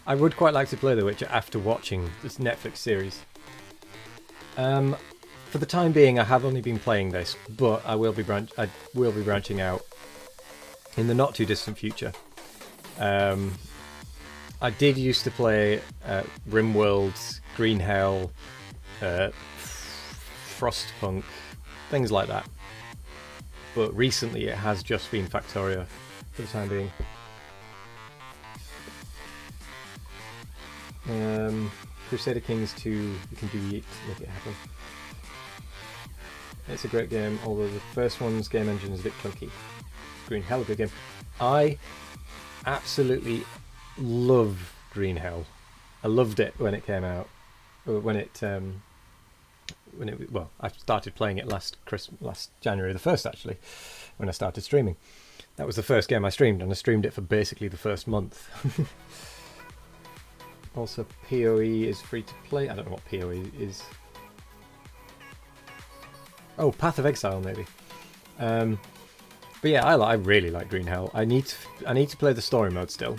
I would quite like to play The Witcher after watching this Netflix series. For the time being, I have only been playing this, but I will be branching out in the not too distant future. I did used to play RimWorld, Green Hell, Frostpunk, things like that. But recently, it has just been Factorio for the time being. Crusader Kings 2, you can do Yeet to make it happen. It's a great game, although the first one's game engine is a bit clunky. Green Hell, a good game. I absolutely love Green Hell. I loved it when it came out. Well, I started playing it last January the 1st, actually, when I started streaming. That was the first game I streamed, and I streamed it for basically the first month. Also, PoE is free to play. I don't know what PoE is. Oh, Path of Exile, maybe. But yeah, I really like Green Hell. I need to play the story mode still,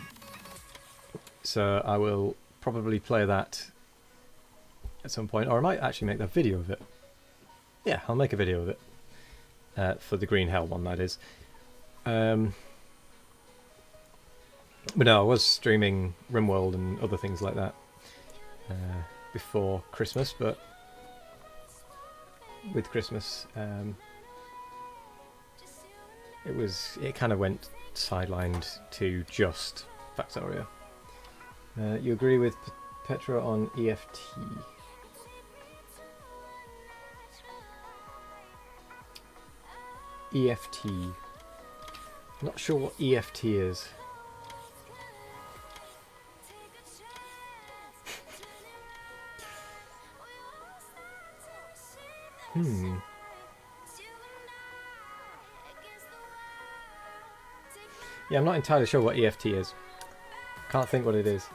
so I will probably play that at some point, or I might actually make that video of it. Yeah, I'll make a video of it for the Green Hell one, that is. But no, I was streaming RimWorld and other things like that before Christmas, but with Christmas it kind of went sidelined to just Factorio. You agree with Petra on EFT? EFT. Not sure what EFT is. Yeah, I'm not entirely sure what EFT is. Can't think what it is.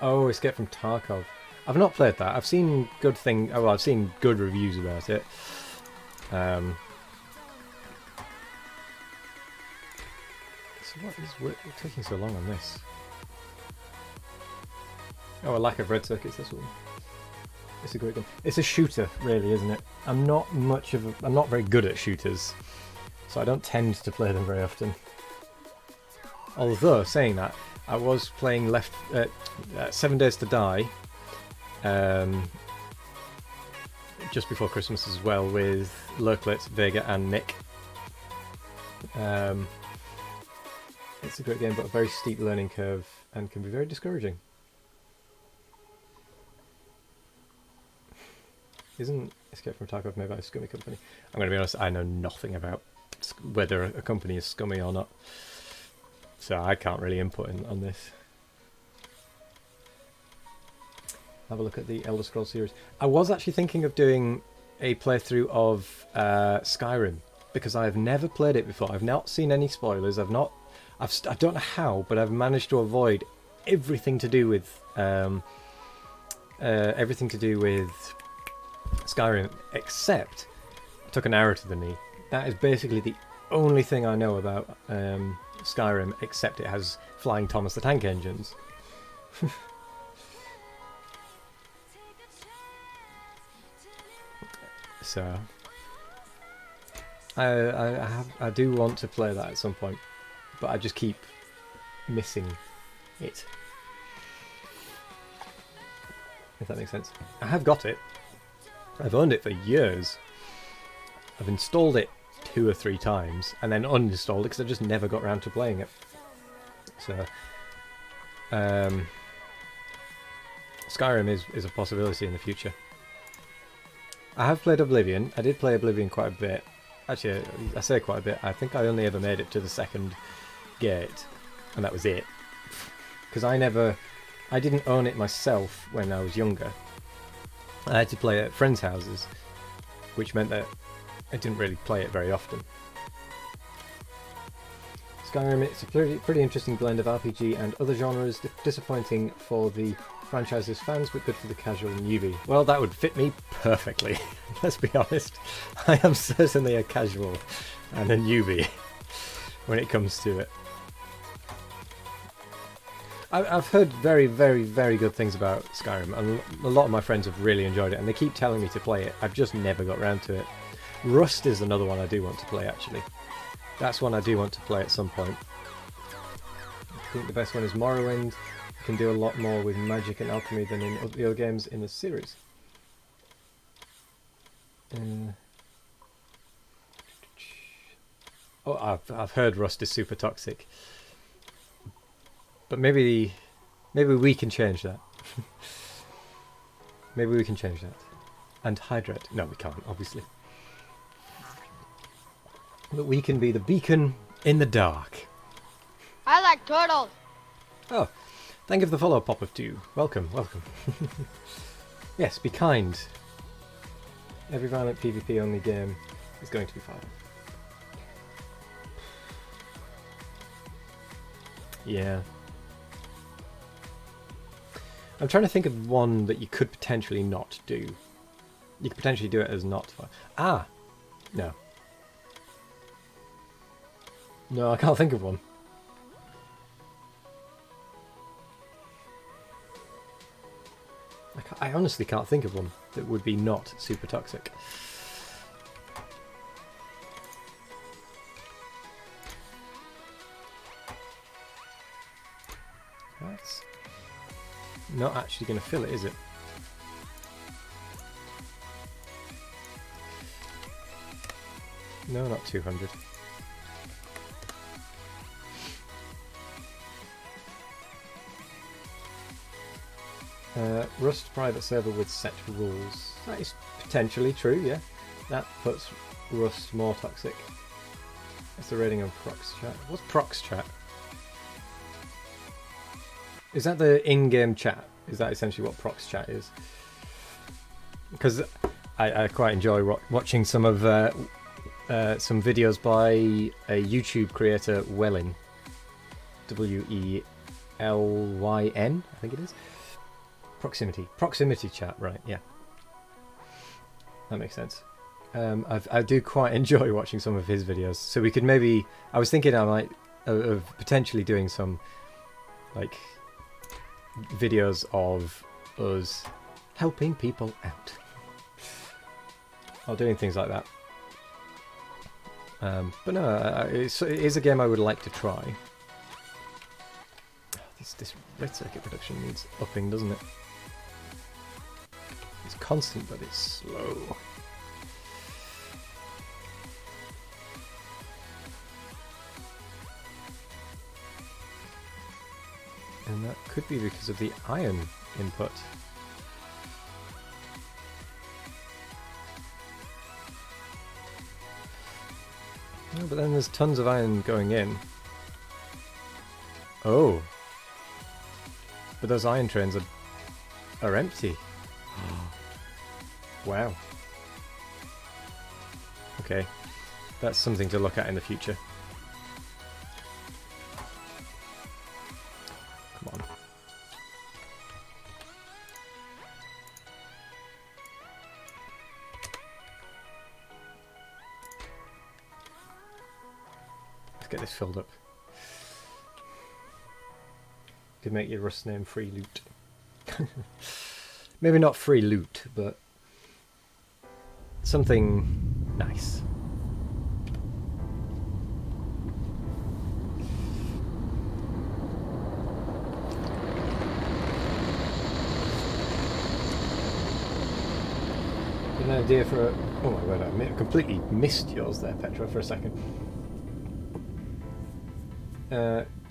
Oh, Escape from Tarkov. I've not played that. I've seen good I've seen good reviews about it. So what is taking so long on this? Oh, a lack of red circuits. This one. It's a great game. It's a shooter, really, isn't it? I'm not very good at shooters, so I don't tend to play them very often. Although, saying that, I was playing 7 Days to Die just before Christmas as well with Lurklet, Vega and Nick. It's a great game, but a very steep learning curve and can be very discouraging. Isn't Escape from Tarkov made by a scummy company? I'm going to be honest, I know nothing about whether a company is scummy or not, so I can't really input on this. have a look at the Elder Scrolls series. I was actually thinking of doing a playthrough of Skyrim, because I've never played it before. I've not seen any spoilers. I don't know how, but I've managed to avoid everything to do with Skyrim, except I took an arrow to the knee. That is basically the only thing I know about Skyrim, except it has flying Thomas the Tank engines. So I do want to play that at some point, but I just keep missing it. If that makes sense. I have got it. I've owned it for years. I've installed it 2 or 3 times and then uninstalled it because I just never got around to playing it. So Skyrim is a possibility in the future. I have played Oblivion. I did play Oblivion quite a bit. Actually, I say quite a bit. I think I only ever made it to the 2nd gate, and that was it. Because I didn't own it myself when I was younger. I had to play at friends' houses, which meant that I didn't really play it very often. Skyrim, it's a pretty interesting blend of RPG and other genres, disappointing for the franchise's fans, but good for the casual newbie. Well, that would fit me perfectly, let's be honest. I am certainly a casual and a newbie when it comes to it. I've heard very, very, very good things about Skyrim, and a lot of my friends have really enjoyed it, and they keep telling me to play it. I've just never got around to it. Rust is another one I do want to play, actually. That's one I do want to play at some point. I think the best one is Morrowind. You can do a lot more with magic and alchemy than in the other games in the series. Oh, I've heard Rust is super toxic. But maybe we can change that. Maybe we can change that. And hydrate. No, we can't, obviously. But we can be the beacon in the dark. I like turtles. Oh, thank you for the follow, Pop of 2. Welcome, welcome. Yes, be kind. Every violent PvP only game is going to be violent. Yeah. I'm trying to think of one that you could potentially not do. You could potentially do it as not fun. Ah! No. No, I can't think of one. I honestly can't think of one that would be not super toxic. That's not actually going to fill it, is it? No, not 200. Rust private server with set rules. That is potentially true, yeah. That puts Rust more toxic. That's the rating on Prox chat. What's Prox chat? Is that the in-game chat? Is that essentially what Prox chat is? Because I quite enjoy watching some of some videos by a YouTube creator, Wellin. Welyn, I think it is. Proximity chat, right? Yeah, that makes sense. I do quite enjoy watching some of his videos. So we could maybe. I was thinking I might of potentially doing some like videos of us helping people out, or doing things like that. But no, it is a game I would like to try. This red circuit production needs upping, doesn't it? It's constant, but it's slow. And that could be because of the iron input. No, but then there's tons of iron going in. Oh. But those iron trains are are empty. Wow. Okay, that's something to look at in the future. Come on. Let's get this filled up. Could make your Rust name free loot. Maybe not free loot, but something nice. An idea for a... Oh my word, I completely missed yours there, Petra, for a second.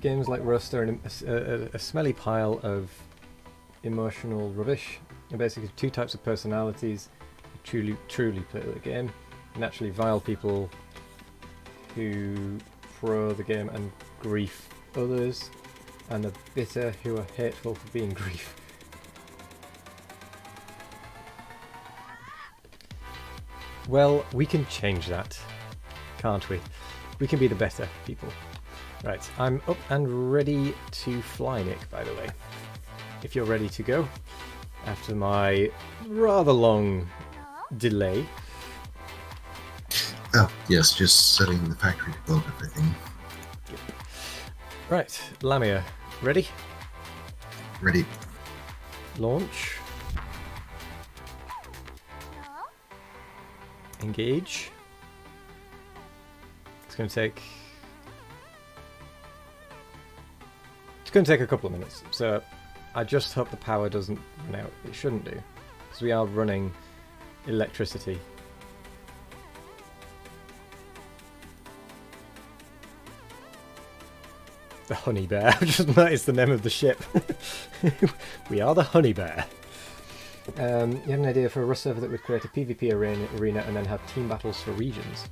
Games like Rust are a smelly pile of emotional rubbish. And basically two types of personalities who truly play the game. Naturally vile people who pro the game and grief others, and the bitter who are hateful for being grief. Well, we can change that, can't we? We can be the better people. Right, I'm up and ready to fly, Nick, by the way. If you're ready to go, after my rather long delay. Oh, yes, just setting the factory to build everything. Right, Lamia, ready? Ready. Launch. Engage. It's going to take a couple of minutes, so I just hope the power doesn't run out. It shouldn't do, because we are running electricity. The Honey Bear. I've just noticed the name of the ship. We are the Honey Bear. You had an idea for a Rust server that would create a PvP arena and then have team battles for regions.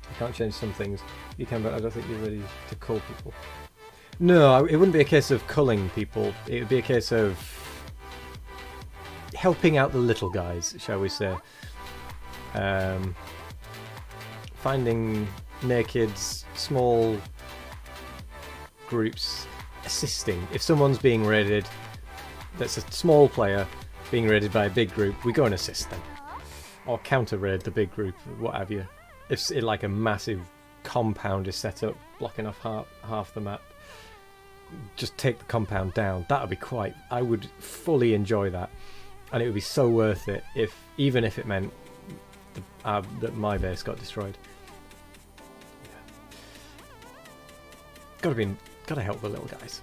You can't change some things. You can, but I don't think you're ready to cull people. No, it wouldn't be a case of culling people. It would be a case of helping out the little guys, shall we say. Finding naked, small groups, assisting. If someone's being raided, that's a small player being raided by a big group, we go and assist them. Or counter-raid the big group, what have you. If like a massive compound is set up, blocking off half the map, just take the compound down. That would be quite... I would fully enjoy that. And it would be so worth it, even if it meant that my base got destroyed. Yeah. Gotta help the little guys.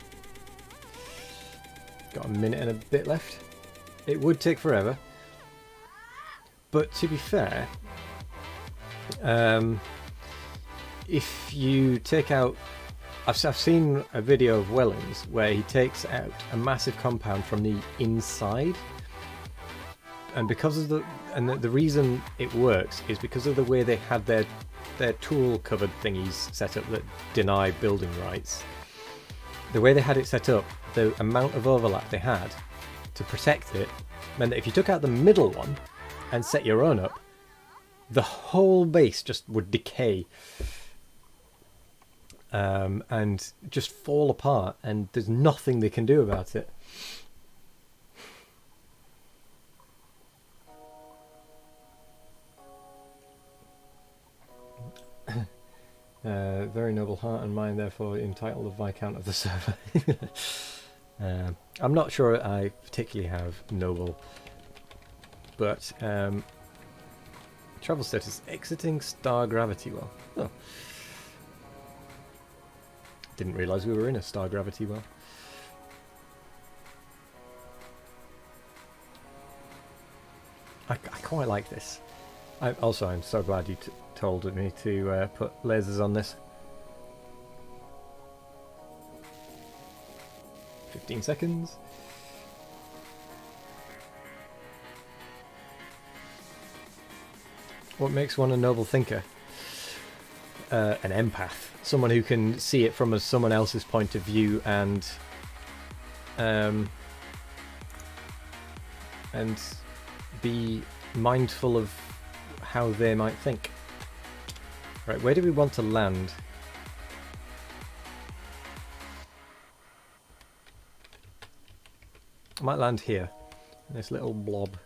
Got a minute and a bit left. It would take forever, but to be fair, if you take out, I've seen a video of Wellings where he takes out a massive compound from the inside, and because of the reason it works is because of the way they had their tool covered thingies set up that deny building rights. The way they had it set up, the amount of overlap they had to protect it meant that if you took out the middle one and set your own up, the whole base just would decay and just fall apart, and there's nothing they can do about it. Very noble heart and mind, therefore entitled the Viscount of the server. I'm not sure I particularly have noble, but travel status, exiting star gravity well. Oh. Didn't realise we were in a star gravity well. I quite like this. I'm so glad you told me to put lasers on this. 15 seconds. What makes one a noble thinker? An empath. Someone who can see it from someone else's point of view and and be mindful of how they might think. Right, where do we want to land? I might land here, this little blob.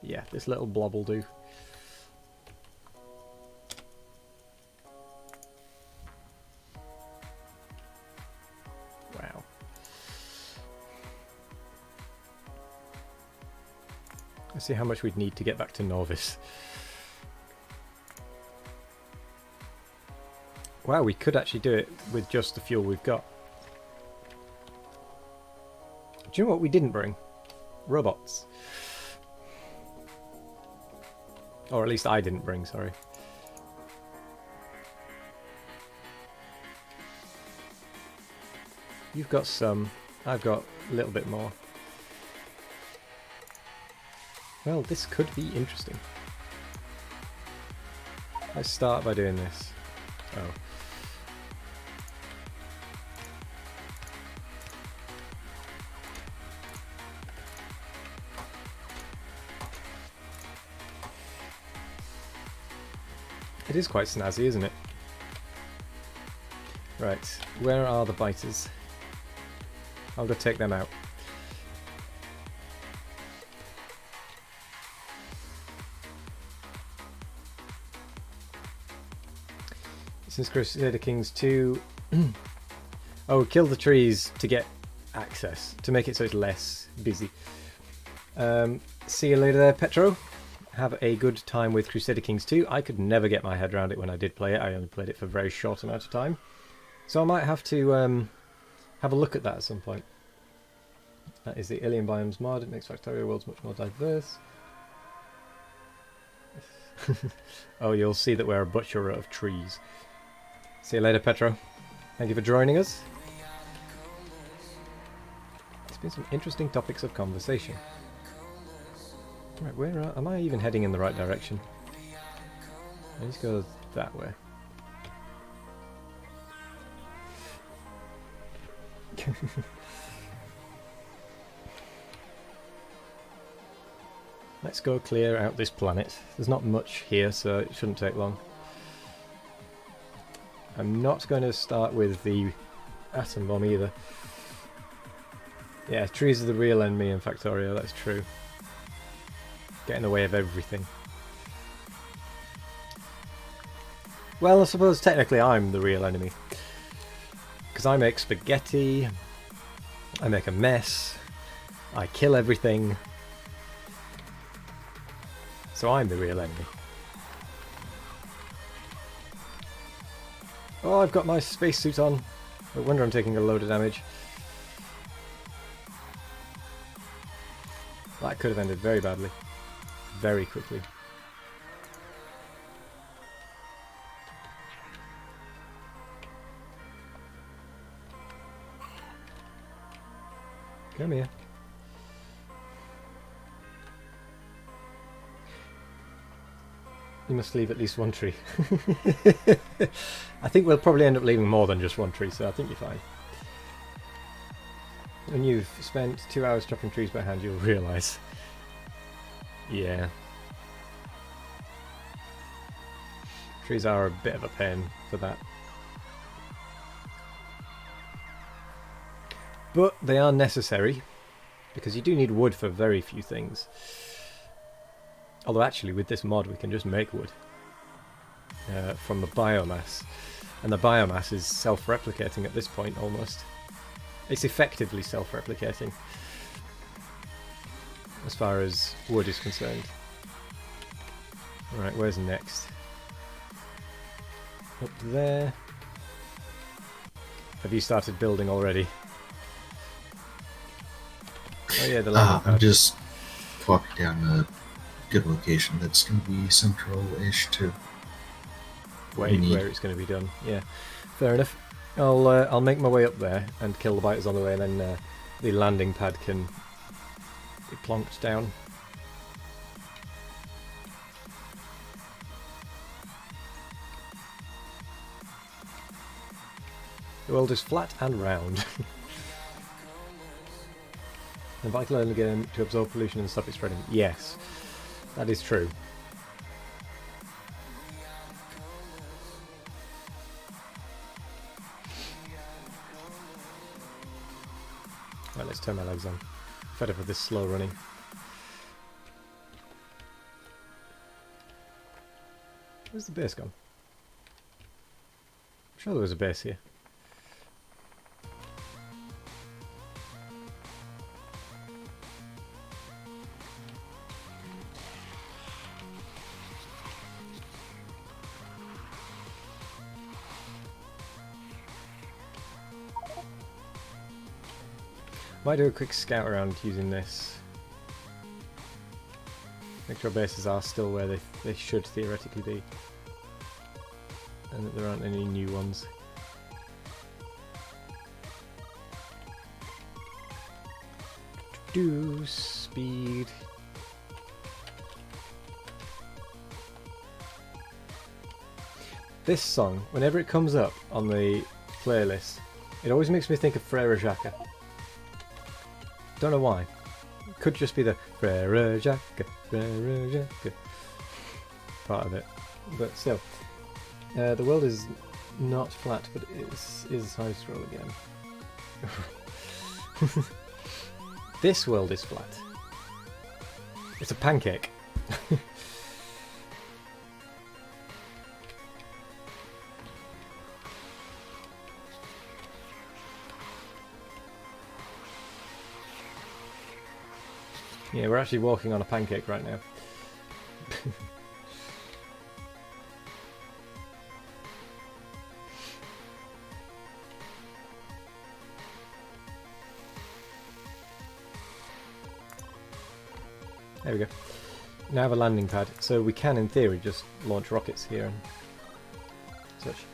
Yeah, this little blob will do. Wow. Let's see how much we'd need to get back to Novice. Wow, we could actually do it with just the fuel we've got. Do you know what we didn't bring? Robots. Or at least I didn't bring, sorry. You've got some, I've got a little bit more. Well, this could be interesting. Let's start by doing this. Oh. It is quite snazzy, isn't it? Right, where are the biters? I'll go take them out. Since Crusader Kings 2... oh, kill the trees to get access, to make it so it's less busy. See you later there, Petro. Have a good time with Crusader Kings 2. I could never get my head around it when I did play it. I only played it for a very short amount of time. So I might have to have a look at that at some point. That is the Alien Biomes mod. It makes Factorio worlds much more diverse. Oh, you'll see that we're a butcher of trees. See you later, Petro. Thank you for joining us. It's been some interesting topics of conversation. Right, where am I even heading in the right direction? I need to go that way. Let's go clear out this planet. There's not much here, so it shouldn't take long. I'm not going to start with the atom bomb either. Yeah, trees are the real enemy in Factorio, that's true. Get in the way of everything. Well, I suppose technically I'm the real enemy. Because I make spaghetti, I make a mess, I kill everything. So I'm the real enemy. Oh, I've got my spacesuit on. No wonder I'm taking a load of damage. That could have ended very badly. Very quickly. Come here. You must leave at least one tree. I think we'll probably end up leaving more than just one tree, so I think you're fine. When you've spent 2 hours chopping trees by hand, you'll realise. Yeah. Trees are a bit of a pain for that. But they are necessary, because you do need wood for very few things. Although actually with this mod we can just make wood from the biomass. And the biomass is self-replicating at this point almost. It's effectively self-replicating as far as wood is concerned. Alright, where's next? Up there. Have you started building already? Oh yeah, the landing pad. I'm just plopping down a good location that's going to be central-ish to where it's going to be done. Yeah, fair enough. I'll make my way up there and kill the biters on the way, and then the landing pad can be plonked down. The world is flat and round. The vital only game to absorb pollution and stop it spreading. Yes, that is true. Right, let's turn my legs on. Fed up with this slow running. Where's the base gone? I'm sure there was a base here. Might do a quick scout around using this. Make sure bases are still where they should theoretically be. And that there aren't any new ones. Do speed. This song, whenever it comes up on the playlist, it always makes me think of Frere Jacques. Don't know why. It could just be the Frere Jacques part of it. But still. The world is not flat, but it is high scroll again. This world is flat. It's a pancake. Yeah, we're actually walking on a pancake right now. There we go. Now I have a landing pad, so we can, in theory, just launch rockets here and such.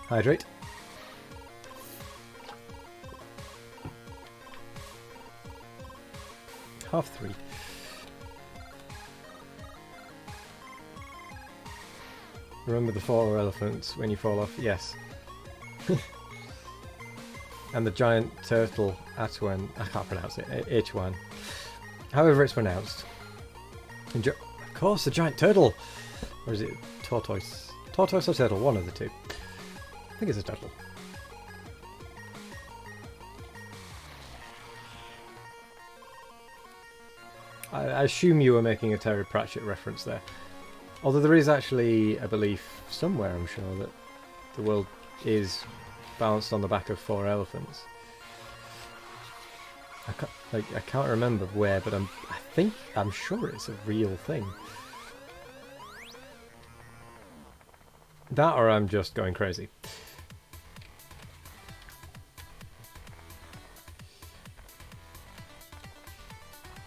Hydrate. Half 3. Remember the 4 elephants when you fall off? Yes. And the giant turtle, Atwan, I can't pronounce it, H1. However it's pronounced. Of course, the giant turtle! Or is it tortoise? Tortoise or turtle? One of the two. I think it's a turtle. I assume you were making a Terry Pratchett reference there. Although there is actually a belief somewhere, I'm sure, that the world is balanced on the back of 4 elephants. I can't remember where, but I'm sure it's a real thing. That, or I'm just going crazy.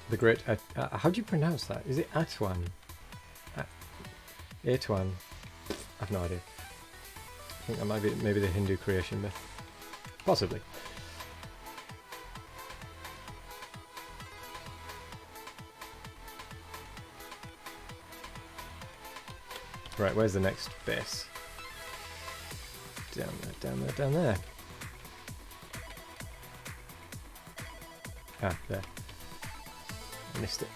The great... how do you pronounce that? Is it Atwan? Atwan? I've no idea. I think that might be maybe the Hindu creation myth. Possibly. Right, where's the next base? Down there, down there, down there. Ah, there. I missed it.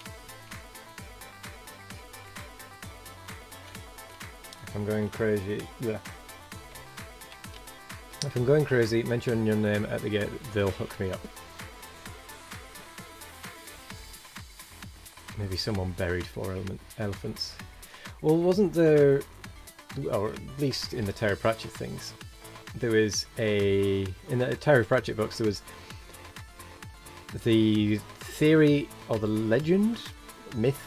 If I'm going crazy... Yeah. If I'm going crazy, mention your name at the gate, they'll hook me up. Maybe someone buried 4 elephants. Well, wasn't there, or at least in the Terry Pratchett things, there was in the Terry Pratchett books, there was the theory or the legend, myth,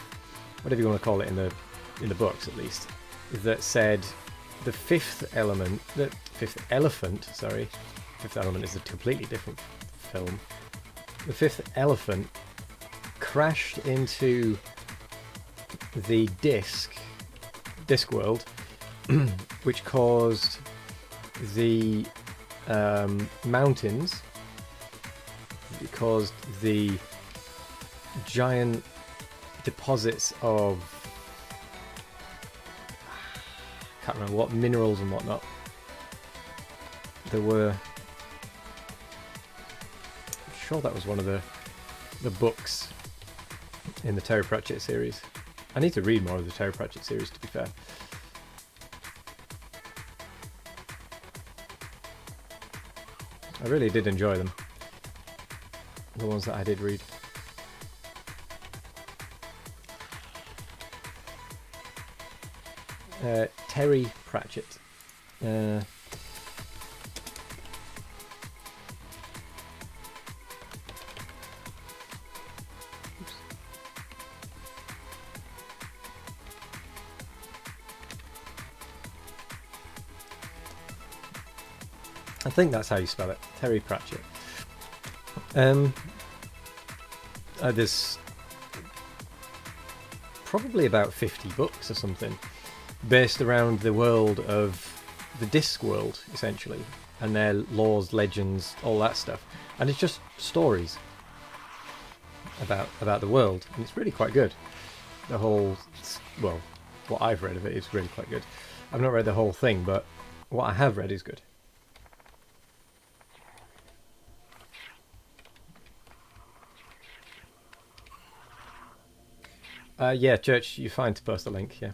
whatever you want to call it in the books at least, that said the fifth elephant, fifth element is a completely different film. The fifth elephant crashed into the disc world, which caused the mountains, it caused the giant deposits of, can't remember what, minerals and whatnot, there were... I'm sure that was one of the books in the Terry Pratchett series. I need to read more of the Terry Pratchett series, to be fair. I really did enjoy them. The ones that I did read. Terry Pratchett. Oops. I think that's how you spell it. Terry Pratchett. There's probably about 50 books or something based around the world of the Discworld, essentially, and their laws, legends, all that stuff. And it's just stories about the world, and it's really quite good. The whole, well, what I've read of it is really quite good. I've not read the whole thing, but what I have read is good. Yeah, Church, you're fine to post the link, yeah.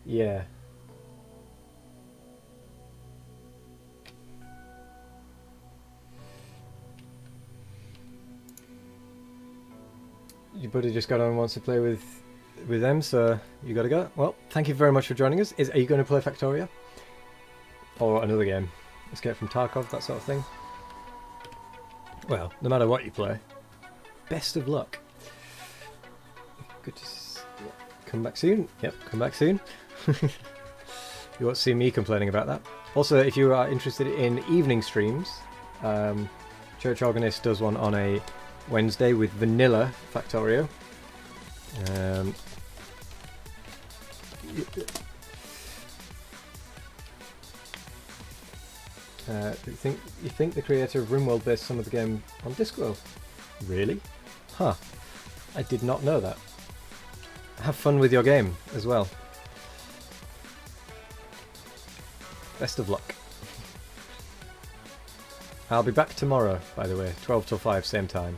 Yeah. Your buddy just got on and wants to play with them, so you gotta go. Well, thank you very much for joining us. Are you going to play Factorio? Or another game? Escape from Tarkov, that sort of thing? Well, no matter what you play, best of luck. Good to come back soon. Yep, come back soon. You won't see me complaining about that. Also, if you are interested in evening streams, Church Organist does one on a Wednesday with Vanilla Factorio. You think the creator of RimWorld based some of the game on Discworld? Really? Huh. I did not know that. Have fun with your game as well. Best of luck. I'll be back tomorrow, by the way, 12 till 5, same time.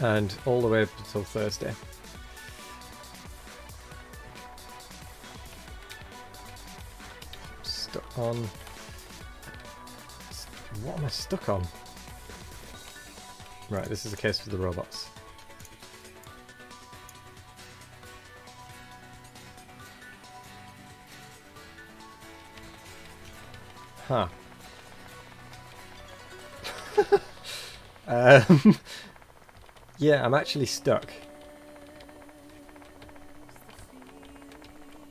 And all the way up until Thursday. Stuck on... What am I stuck on? Right, this is a case for the robots. Huh. Yeah, I'm actually stuck.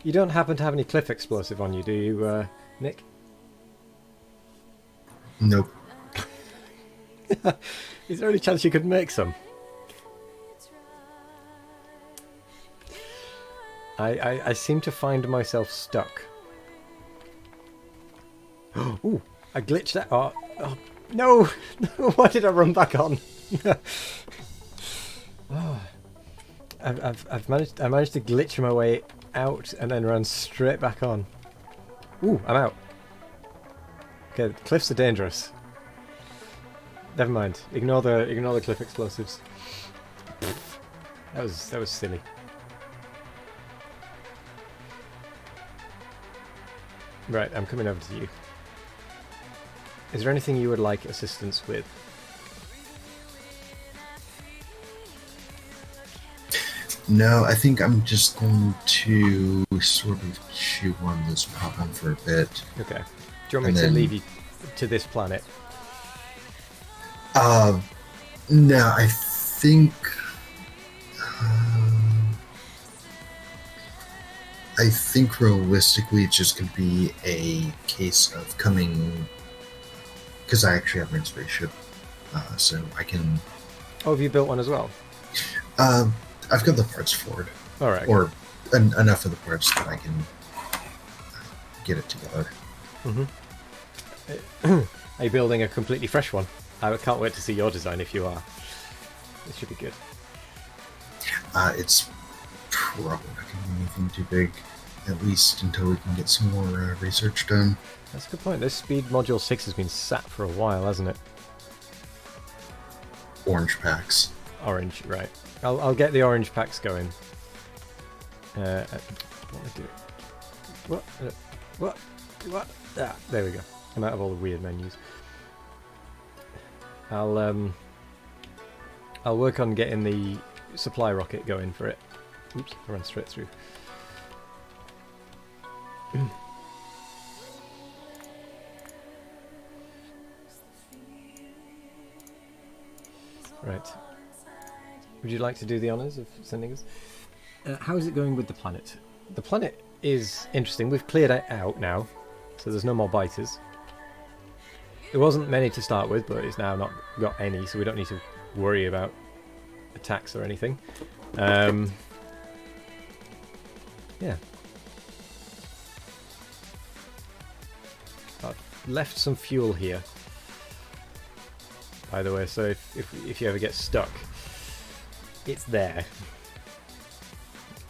You don't happen to have any cliff explosive on you, do you, Nick? Nope. Is there any chance you could make some? I seem to find myself stuck. Ooh, I glitched that. Oh no! Why did I run back on? Oh, I managed to glitch my way out and then run straight back on. Ooh, I'm out. Okay, the cliffs are dangerous. Never mind. Ignore the cliff explosives. That was silly. Right, I'm coming over to you. Is there anything you would like assistance with? No, I think I'm just going to sort of chew on this problem for a bit. Okay. Do you want me to leave you to this planet? No, I think... I think realistically it's just going to be a case of coming... Because I actually have an spaceship, so I can... Oh, have you built one as well? I've got the parts for it. Alright. Or enough of the parts that I can get it together. Are you building a completely fresh one? I can't wait to see your design if you are. It should be good. It's probably not going to be anything too big, at least until we can get some more research done. That's a good point. This speed module 6 has been sat for a while, hasn't it? Orange packs. Orange, right. I'll get the orange packs going. What am I doing? What? What? What? Ah, there we go. I'm out of all the weird menus. I'll work on getting the supply rocket going for it. Oops, I ran straight through. Right. Would you like to do the honours of sending us? How is it going with the planet? The planet is interesting. We've cleared it out now, so there's no more biters. There wasn't many to start with, but it's now not got any, so we don't need to worry about attacks or anything. Yeah. I've left some fuel here, by the way, so if you ever get stuck, it's there.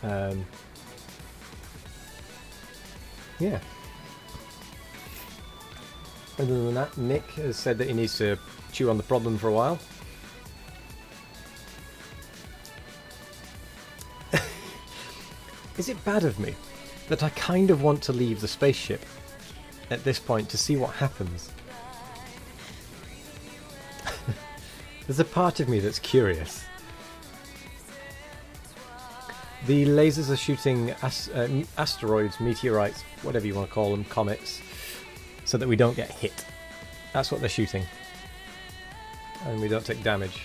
Yeah. Other than that, Nick has said that he needs to chew on the problem for a while. Is it bad of me that I kind of want to leave the spaceship at this point to see what happens? There's a part of me that's curious. The lasers are shooting asteroids, meteorites, whatever you want to call them, comets, so that we don't get hit. That's what they're shooting. And we don't take damage.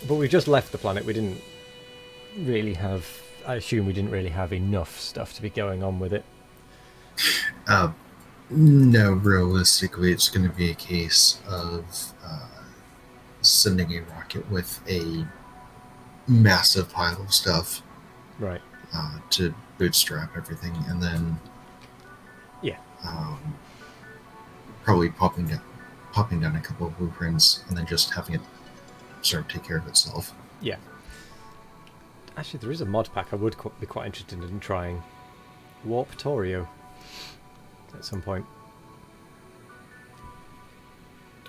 But we've just left the planet. We didn't really have... I assume we didn't really have enough stuff to be going on with it. No, realistically, it's going to be a case of sending a rocket with a massive pile of stuff, Right. to bootstrap everything, and then Yeah. probably popping down a couple of blueprints, and then just having it sort of take care of itself. Yeah. Actually, there is a mod pack I would be quite interested in trying. Factorio. At some point.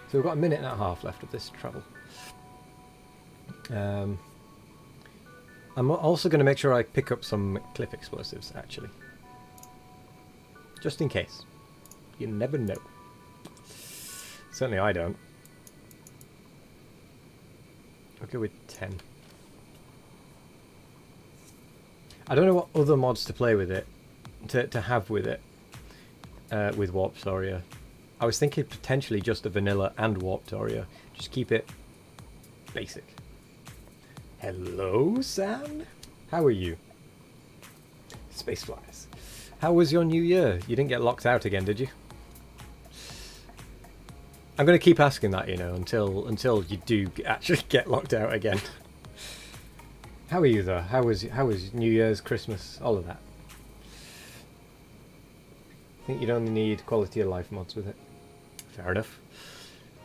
So we've got a minute and a half left of this travel. I'm also going to make sure I pick up some cliff explosives, actually. Just in case. You never know. Certainly I don't. I'll go with 10. I don't know what other mods to play with it, to have with it, with Warptoria. I was thinking potentially just the vanilla and Warptoria. Just keep it basic. Hello, Sam? How are you? Space flies. How was your new year? You didn't get locked out again, did you? I'm going to keep asking that, you know, until you do actually get locked out again. How are you, though? How was New Year's, Christmas, all of that? I think you'd only need quality of life mods with it. Fair enough.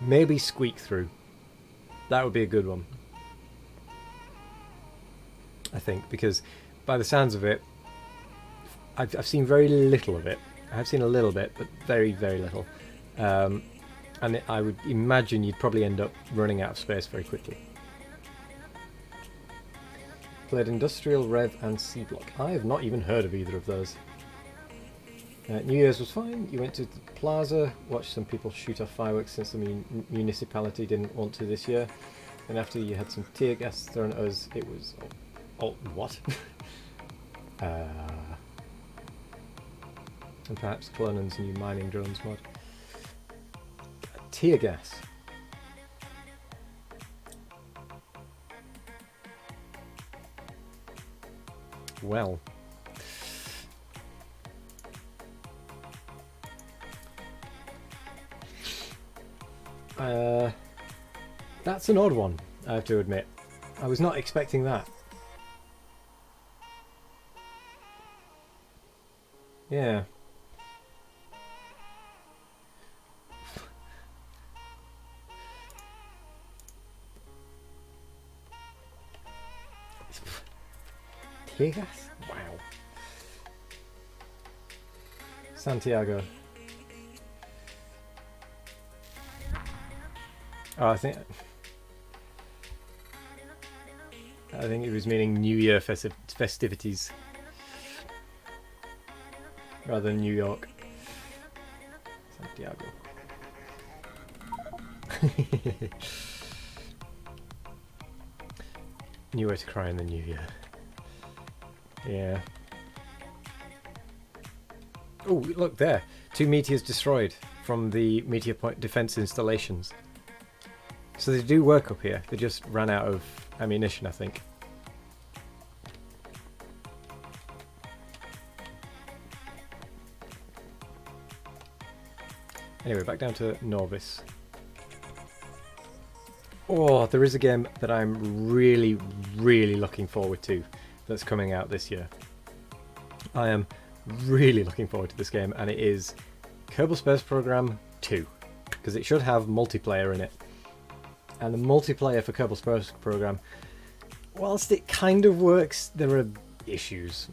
Maybe Squeak Through. That would be a good one. I think, because by the sounds of it, I've seen very little of it. I've seen a little bit, but very, very little. And I would imagine you'd probably end up running out of space very quickly. Played Industrial, Rev and C-Block. I have not even heard of either of those. New Year's was fine. You went to the plaza, watched some people shoot off fireworks since the municipality didn't want to this year. And after you had some tear gas thrown at us, it was... Oh, what? And perhaps Clonan's new mining drones mod. Tear gas. Well. That's an odd one, I have to admit. I was not expecting that. Yeah. Tear gas? Wow. Santiago. Oh, I think it was meaning New Year festivities rather than New York. Santiago. New way to cry in the New Year. Yeah. Oh, look there. 2 meteors destroyed from the meteor point defense installations. So they do work up here. They just ran out of ammunition, I think. Anyway, back down to Norvis. Oh, there is a game that I'm really, really looking forward to that's coming out this year. I am really looking forward to this game, and it is Kerbal Space Program 2, because it should have multiplayer in it. And the multiplayer for Kerbal Space Program, whilst it kind of works, there are issues.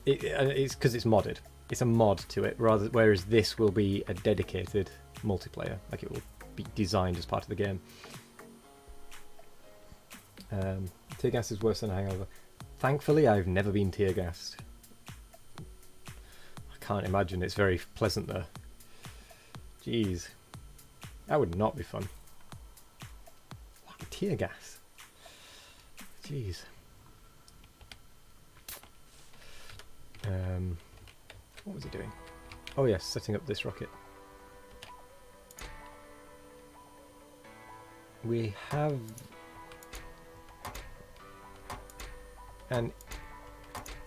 It's because it's modded. It's a mod to it, whereas this will be a dedicated multiplayer, like it will be designed as part of the game. Tear gas is worse than a hangover. Thankfully, I've never been tear gassed. I can't imagine it's very pleasant though. Jeez, that would not be fun. What, tear gas? Jeez. What was he doing? Oh yes, setting up this rocket. We have an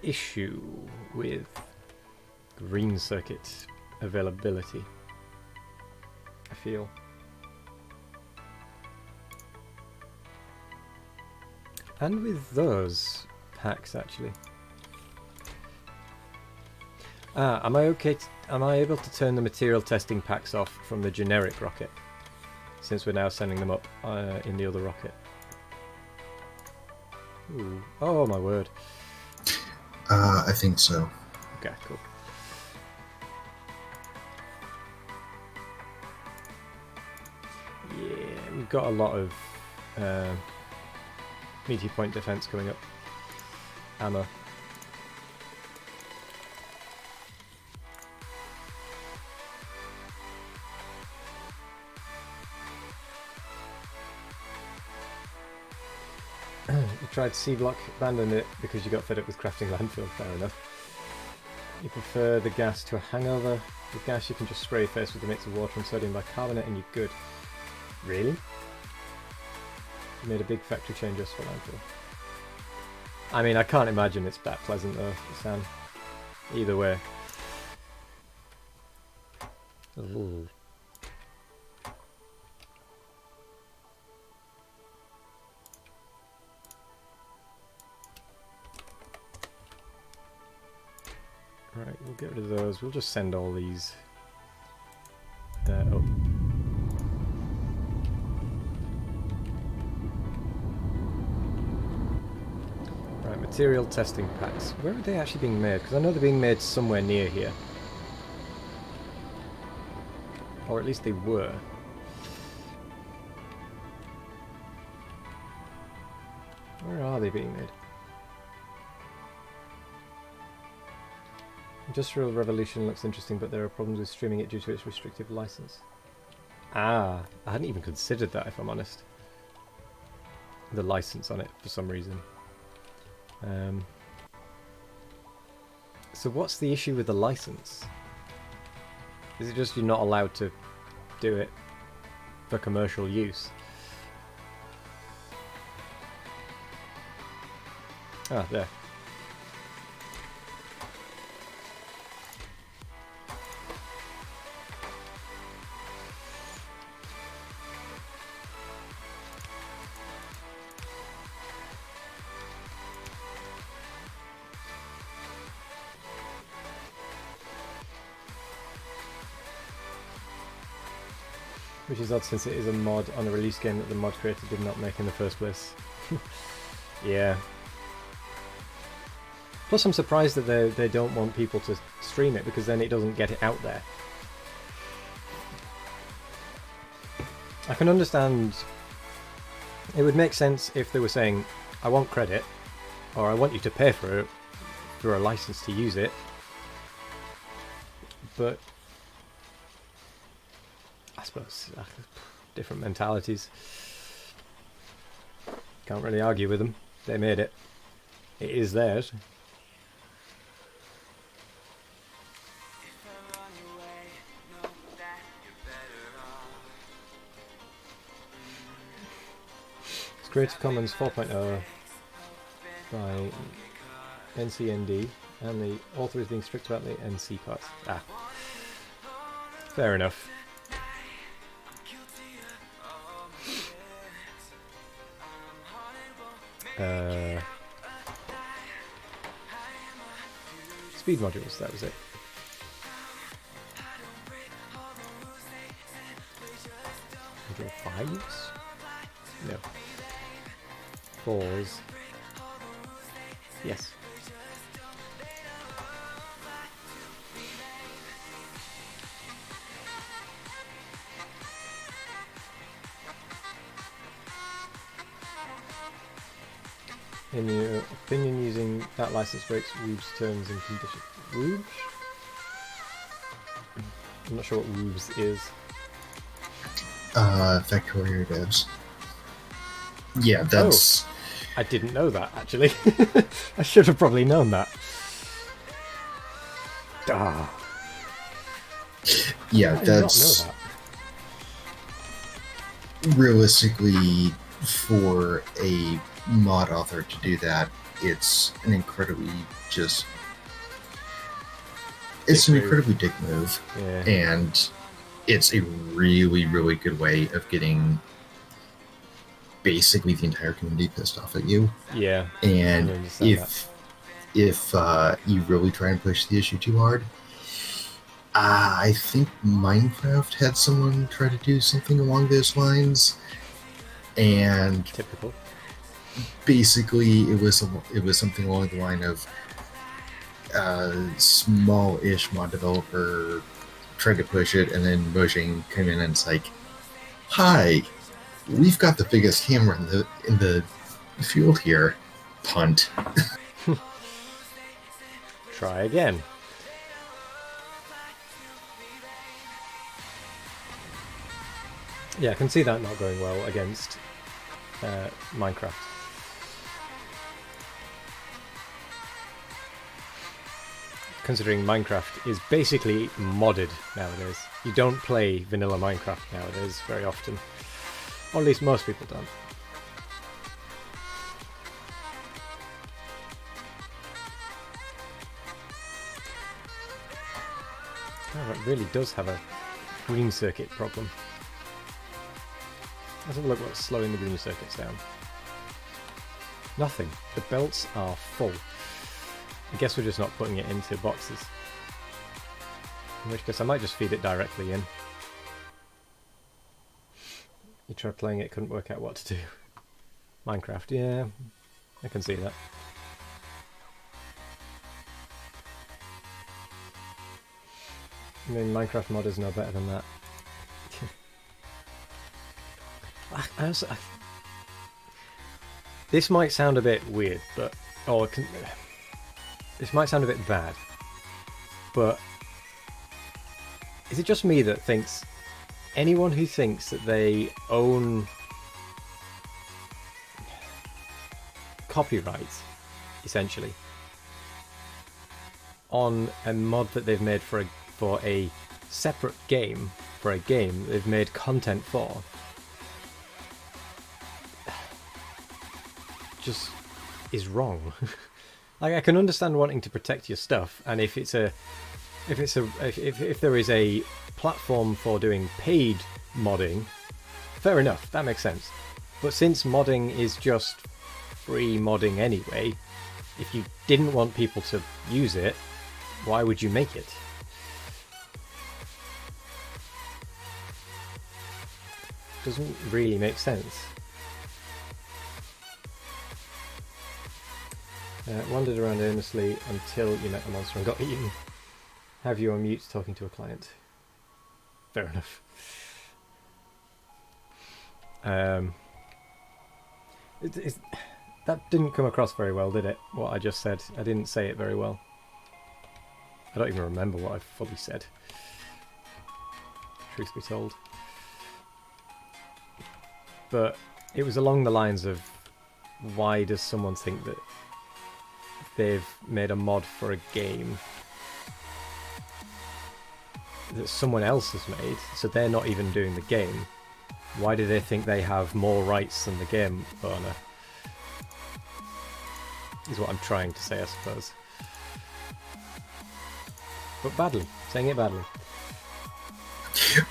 issue with green circuit availability, I feel. And with those packs, actually. Am I able to turn the material testing packs off from the generic rocket, since we're now sending them up in the other rocket? Ooh. Oh my word. I think so. Okay, cool. Yeah, we've got a lot of meteor point defense coming up. Ammo. You tried C-block, abandoned it because you got fed up with crafting landfill. Fair enough. You prefer the gas to a hangover. With gas you can just spray your face with a mix of water and sodium bicarbonate and you're good. Really? You made a big factory change just for landfill. I mean, I can't imagine it's that pleasant though, Sam. Either way. Ooh. Right, we'll get rid of those. We'll just send all these up. Right, material testing packs. Where are they actually being made? Because I know they're being made somewhere near here. Or at least they were. Where are they being made? Industrial Revolution looks interesting, but there are problems with streaming it due to its restrictive license. Ah, I hadn't even considered that, if I'm honest. The license on it, for some reason. So what's the issue with the license? Is it just you're not allowed to do it for commercial use? Ah, there. Which is odd since it is a mod on a release game that the mod creator did not make in the first place. Yeah. Plus I'm surprised that they don't want people to stream it, because then it doesn't get it out there. I can understand... It would make sense if they were saying, I want credit, or I want you to pay for it, for a license to use it. But... I suppose, different mentalities. Can't really argue with them. They made it. It is theirs. It's Creative Commons 4.0 by NCND, and the author is being strict about the NC parts. Ah. Fair enough. Speed modules, that was it. Module 5s? No. 4s. Yes. In your opinion, using that license breaks Woob's terms and conditions. Woobs? I'm not sure what Woobs is. Factorio devs. Yeah, that's... Oh, I didn't know that, actually. I should have probably known that. Ah. Yeah, I did that's... not know Realistically, for a mod author to do that, it's an incredibly just... It's an incredibly dick move. Yeah. And it's a really, really good way of getting basically the entire community pissed off at you. Yeah. And if you really try and push the issue too hard, I think Minecraft had someone try to do something along those lines, and typical. Basically, it was something along the line of small-ish mod developer tried to push it, and then Mojang came in and it's like, "Hi, we've got the biggest hammer in the field here. Punt." Try again. Yeah, I can see that not going well against Minecraft. Considering Minecraft is basically modded nowadays. You don't play vanilla Minecraft nowadays very often. Or at least most people don't. Oh, it really does have a green circuit problem. Let's have a look what's slowing the green circuits down. Nothing. The belts are full. I guess we're just not putting it into boxes. In which case I might just feed it directly in. You tried playing it, couldn't work out what to do. Minecraft, yeah, I can see that. I mean, Minecraft modders know better than that. This might sound a bit weird, but... this might sound a bit bad, but... Is it just me that thinks... Anyone who thinks that they own... copyright, essentially, on a mod that they've made for a separate game, for a game they've made content for, just is wrong. Like, I can understand wanting to protect your stuff, and if there is a platform for doing paid modding, fair enough, that makes sense. But since modding is just free modding anyway, if you didn't want people to use it, why would you make it? doesn't really make sense. Wandered around aimlessly until you met a monster and got eaten. Have you on mute talking to a client? Fair enough. That didn't come across very well, did it? What I just said. I didn't say it very well. I don't even remember what I fully said. Truth be told. But it was along the lines of, why does someone think that they've made a mod for a game that someone else has made, so they're not even doing the game? Why do they think they have more rights than the game owner? Is what I'm trying to say, I suppose. But badly. Saying it badly.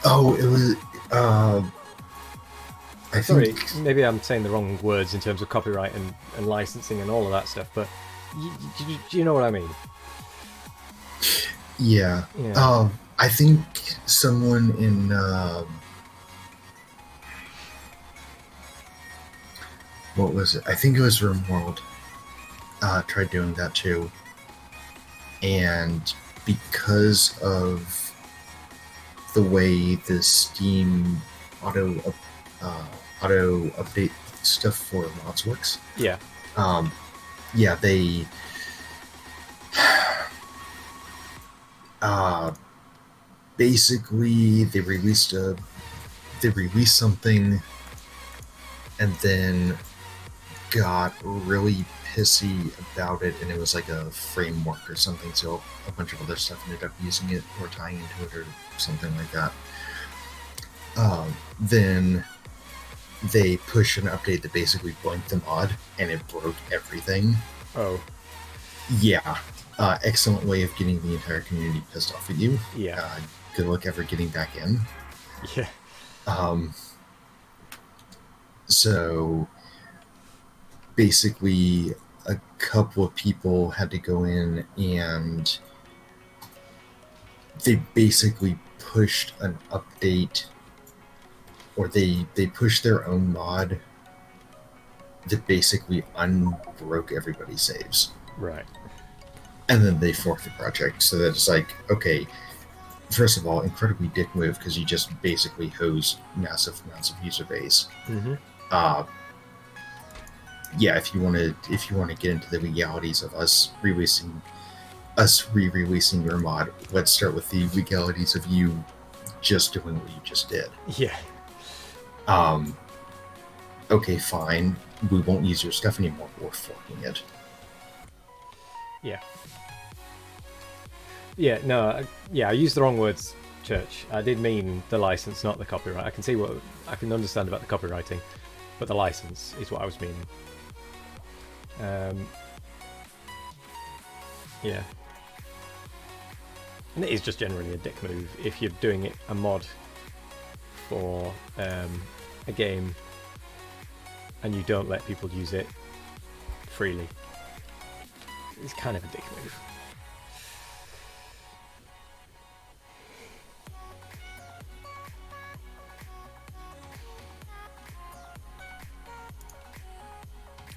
Oh, it was. I Sorry, think. maybe I'm saying the wrong words in terms of copyright and licensing and all of that stuff, but you know what I mean? Yeah. Yeah. I think someone in. What was it? I think it was RimWorld. Tried doing that too. And because of the way the Steam auto update stuff for mods works, Yeah. yeah, they basically they released something and then got really pissy about it, and it was like a framework or something, so a bunch of other stuff ended up using it or tying into it or something like that. Then they pushed an update that basically blanked the mod and it broke everything. Oh. Yeah. Excellent way of getting the entire community pissed off at you. Yeah. Good luck ever getting back in. Yeah. So basically a couple of people had to go in and they basically pushed an update, or they pushed their own mod that basically unbroke everybody's saves. Right. And then they forked the project, so that it's like, okay, first of all, incredibly dick move, because you just basically hose massive amounts of user base. Mm-hmm. Yeah, if you want to get into the legalities of us re-releasing your mod, let's start with the legalities of you just doing what you just did. Yeah. Okay, fine. We won't use your stuff anymore. We're forking it. Yeah. Yeah, no, I used the wrong words, Church. I did mean the license, not the copyright. I can understand about the copywriting, but the license is what I was meaning. Yeah. And it is just generally a dick move if you're doing a mod for a game and you don't let people use it freely. It's kind of a dick move.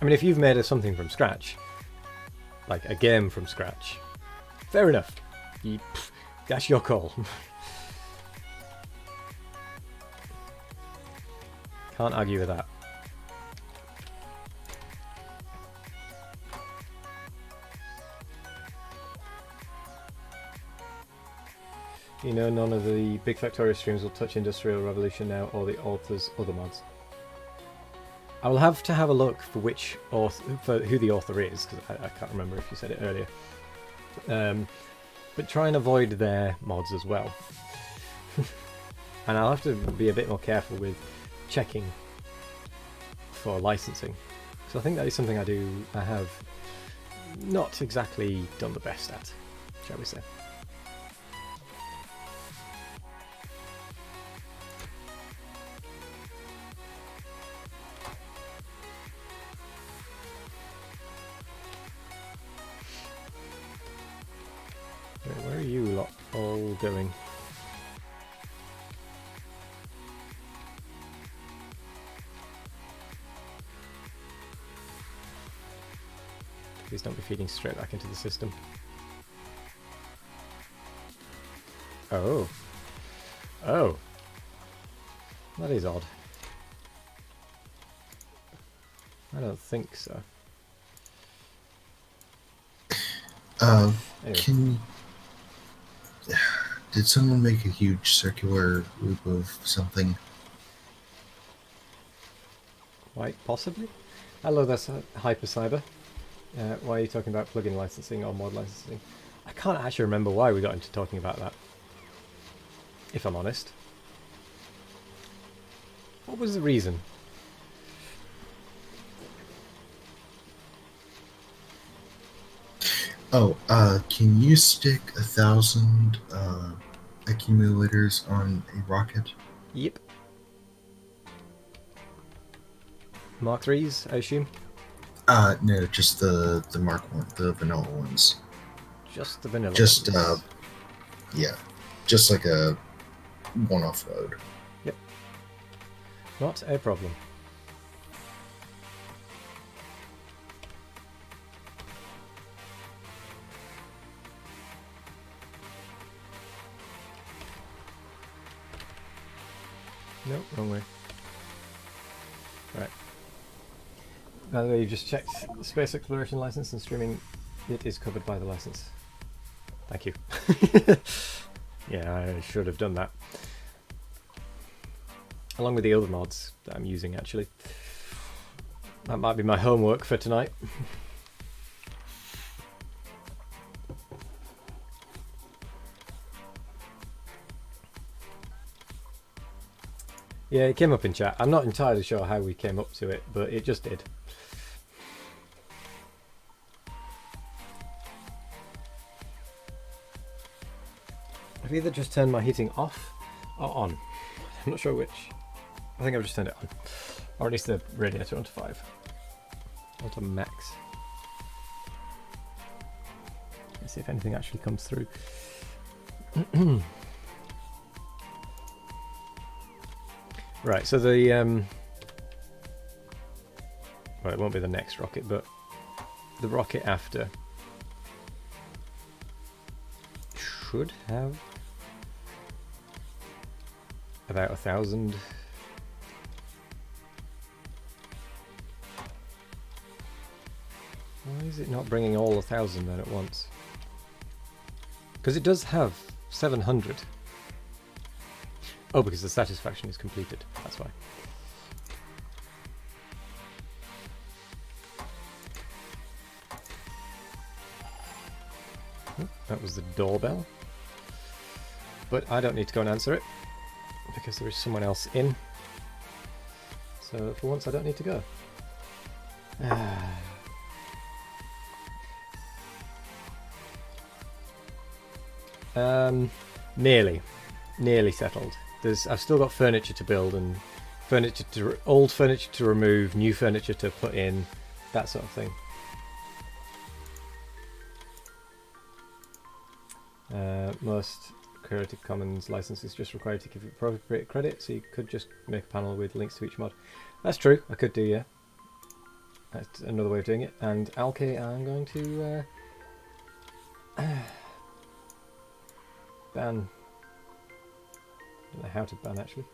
I mean, if you've made something from scratch, like a game from scratch, fair enough. That's your call. Can't argue with that. You know, none of the big Factorio streams will touch Industrial Revolution now or the author's other mods. I will have to have a look for which author, for who the author is, because I can't remember if you said it earlier. But try and avoid their mods as well. And I'll have to be a bit more careful with checking for licensing. So I think that is something I have not exactly done the best at, shall we say. Where are you lot all going? Please don't be feeding straight back into the system. Oh. Oh. That is odd. I don't think so. Anyway. Did someone make a huge circular loop of something? Why, possibly? Hello, that's Hypercyber. Why are you talking about plugin licensing or mod licensing? I can't actually remember why we got into talking about that, if I'm honest. What was the reason? Oh, can you stick 1,000 accumulators on a rocket? Yep. Mark 3s, I assume? No, just the Mark 1, the vanilla ones. Just the vanilla Just, ones. yeah. Just like a one-off load. Yep. Not a problem. Nope, wrong way. Right. By the way, you've just checked the space exploration license and streaming. It is covered by the license. Thank you. Yeah, I should have done that. Along with the other mods that I'm using, actually. That might be my homework for tonight. Yeah, it came up in chat. I'm not entirely sure how we came up to it, but it just did. I've either just turned my heating off or on. I'm not sure which. I think I've just turned it on. Or at least the radiator onto 5. Onto max. Let's see if anything actually comes through. Right, so the well, it won't be the next rocket, but the rocket after should have about 1,000. Why is it not bringing all 1,000 then at once? Because it does have 700. Oh, because the satisfaction is completed. That's why. Oh, that was the doorbell. But I don't need to go and answer it because there is someone else in. So for once I don't need to go. Nearly settled. I've still got furniture to build and old furniture to remove, new furniture to put in, that sort of thing. Most Creative Commons licenses just require you to give appropriate credit, so you could just make a panel with links to each mod. That's true, I could do, yeah. That's another way of doing it. And Alki, I'm going to ban. I don't know how to ban actually.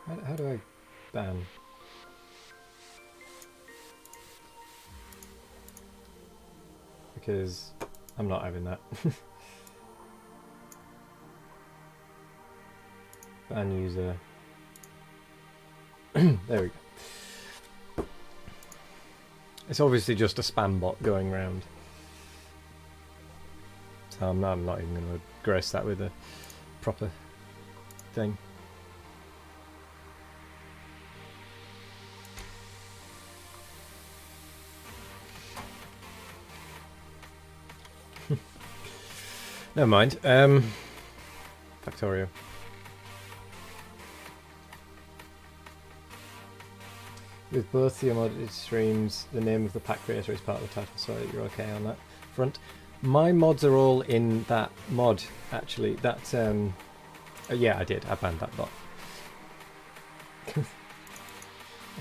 How do I ban? Because I'm not having that. Ban user. There we go. It's obviously just a spam bot going round. So I'm not even going to address that with a proper thing. Never mind. Factorio. With both the modded streams, the name of the pack creator is part of the title, so you're okay on that front. My mods are all in that mod, actually. That, yeah, I did. I banned that bot. I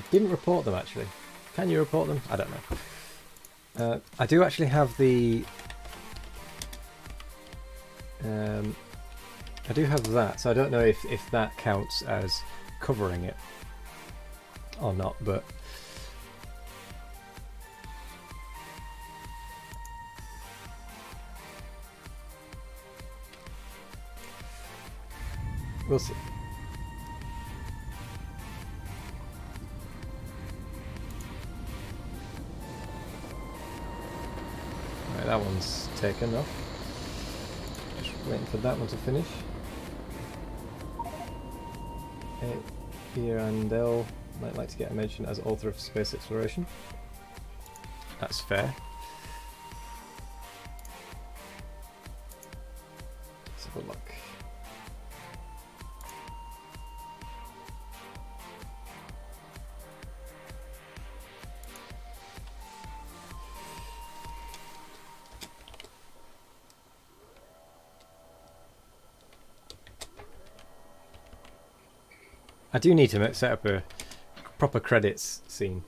didn't report them, actually. Can you report them? I don't know. I do actually have the... I do have that, so I don't know if that counts as covering it or not, but... we'll see. Right, that one's taken off. Just waiting for that one to finish. Here and Dell might like to get a mention as author of space exploration. That's fair. Let's have a look. I do need to set up a proper credits scene.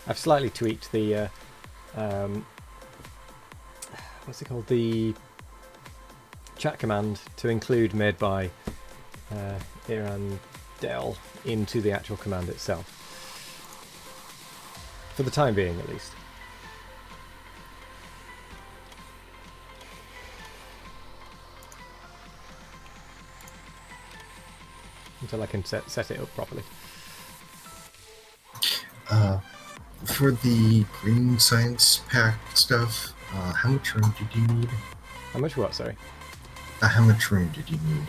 I've slightly tweaked the what's it called, the chat command to include made by Iran Dell into the actual command itself. For the time being, at least. Until I can set it up properly. For the green science pack stuff, how much room did you need? How much what, sorry? How much room did you need?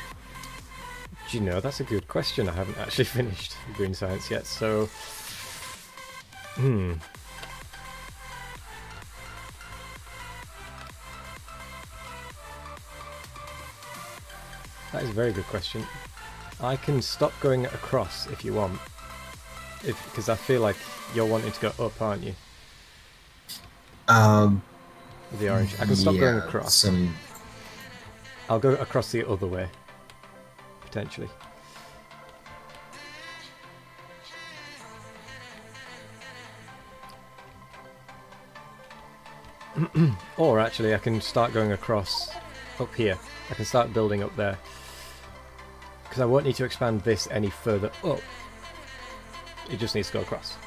Do you know, that's a good question. I haven't actually finished green science yet, so... That is a very good question. I can stop going across if you want. Because I feel like you're wanting to go up, aren't you? With the orange. I can stop going across. I'll go across the other way. Potentially. Or actually I can start going across up here. I can start building up there. Because I won't need to expand this any further up. It just needs to go across.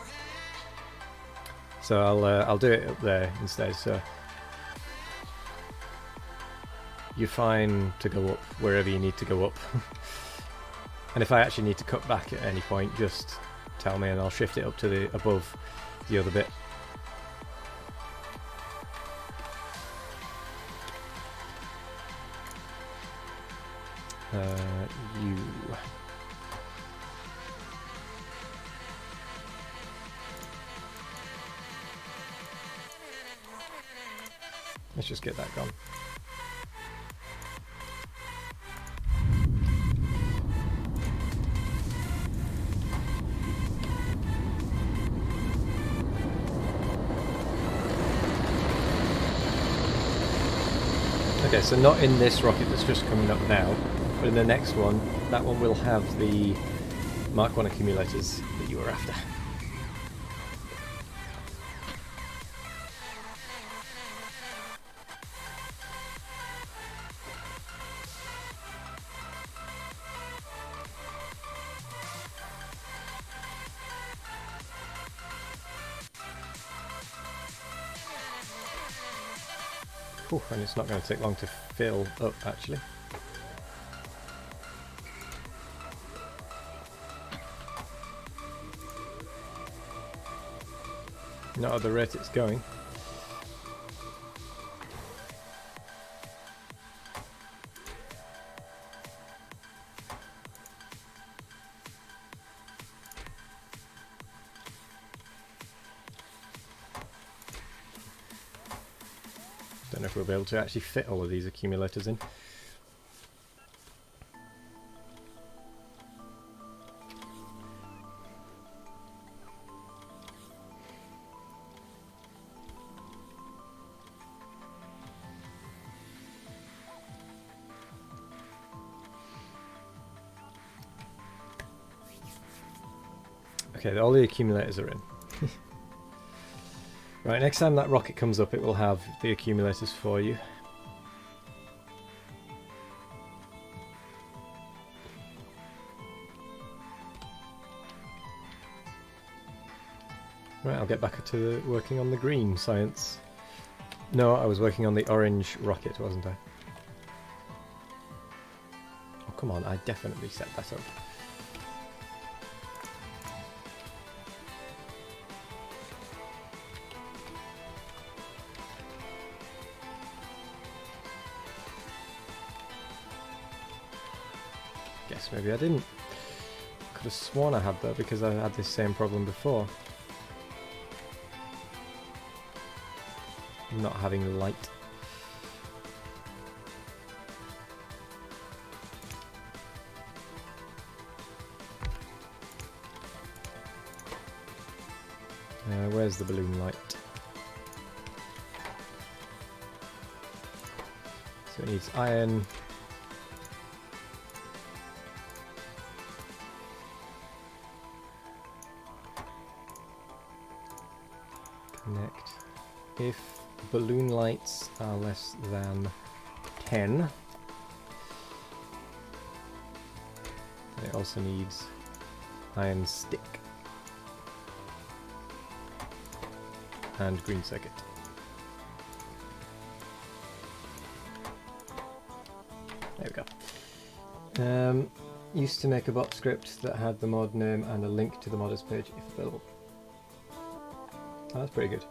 So I'll do it up there instead. So you're fine to go up wherever you need to go up. And if I actually need to cut back at any point, just tell me and I'll shift it up to the above the other bit. You. Let's just get that gone. Okay, so not in this rocket that's just coming up now, but in the next one, that one will have the Mark 1 accumulators that you were after. Ooh, and it's not going to take long to fill up, actually. Not at the rate it's going. Don't know if we'll be able to actually fit all of these accumulators in. Okay, all the accumulators are in. Right, next time that rocket comes up, it will have the accumulators for you. Right, I'll get back to working on the green science. No, I was working on the orange rocket, wasn't I? Oh, come on, I definitely set that up. Guess maybe I didn't. Could have sworn I had though, because I had this same problem before. Not having light. Where's the balloon light? So it needs iron. Connect. If balloon lights are less than 10, it also needs iron stick and green circuit. There we go. Used to make a bot script that had the mod name and a link to the modders page if available. Oh, that's pretty good.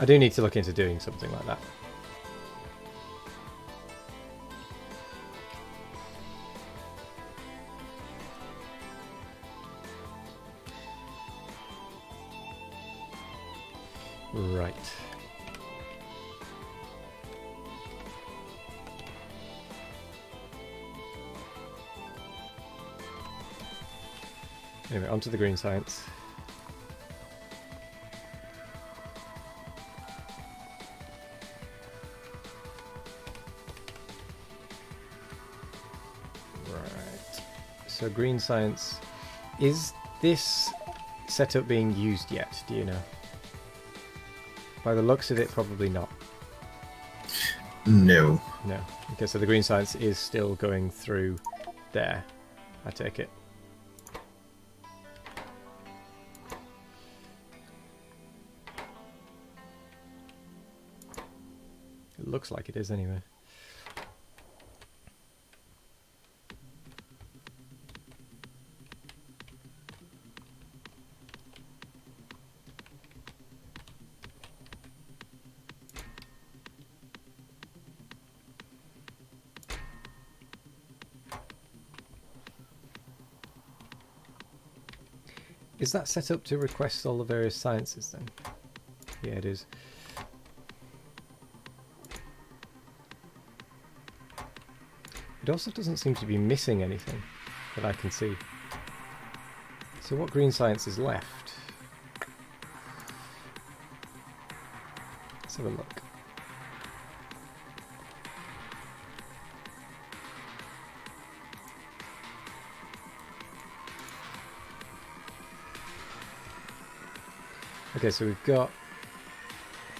I do need to look into doing something like that. Right. Anyway, onto the green science. Right. So green science, is this setup being used yet? Do you know? By the looks of it, probably not. No. No. Okay, so the green science is still going through there, I take it. It looks like it is anyway. Is that set up to request all the various sciences then? Yeah, it is. It also doesn't seem to be missing anything that I can see. So what green science is left? Let's have a look. Okay, so we've got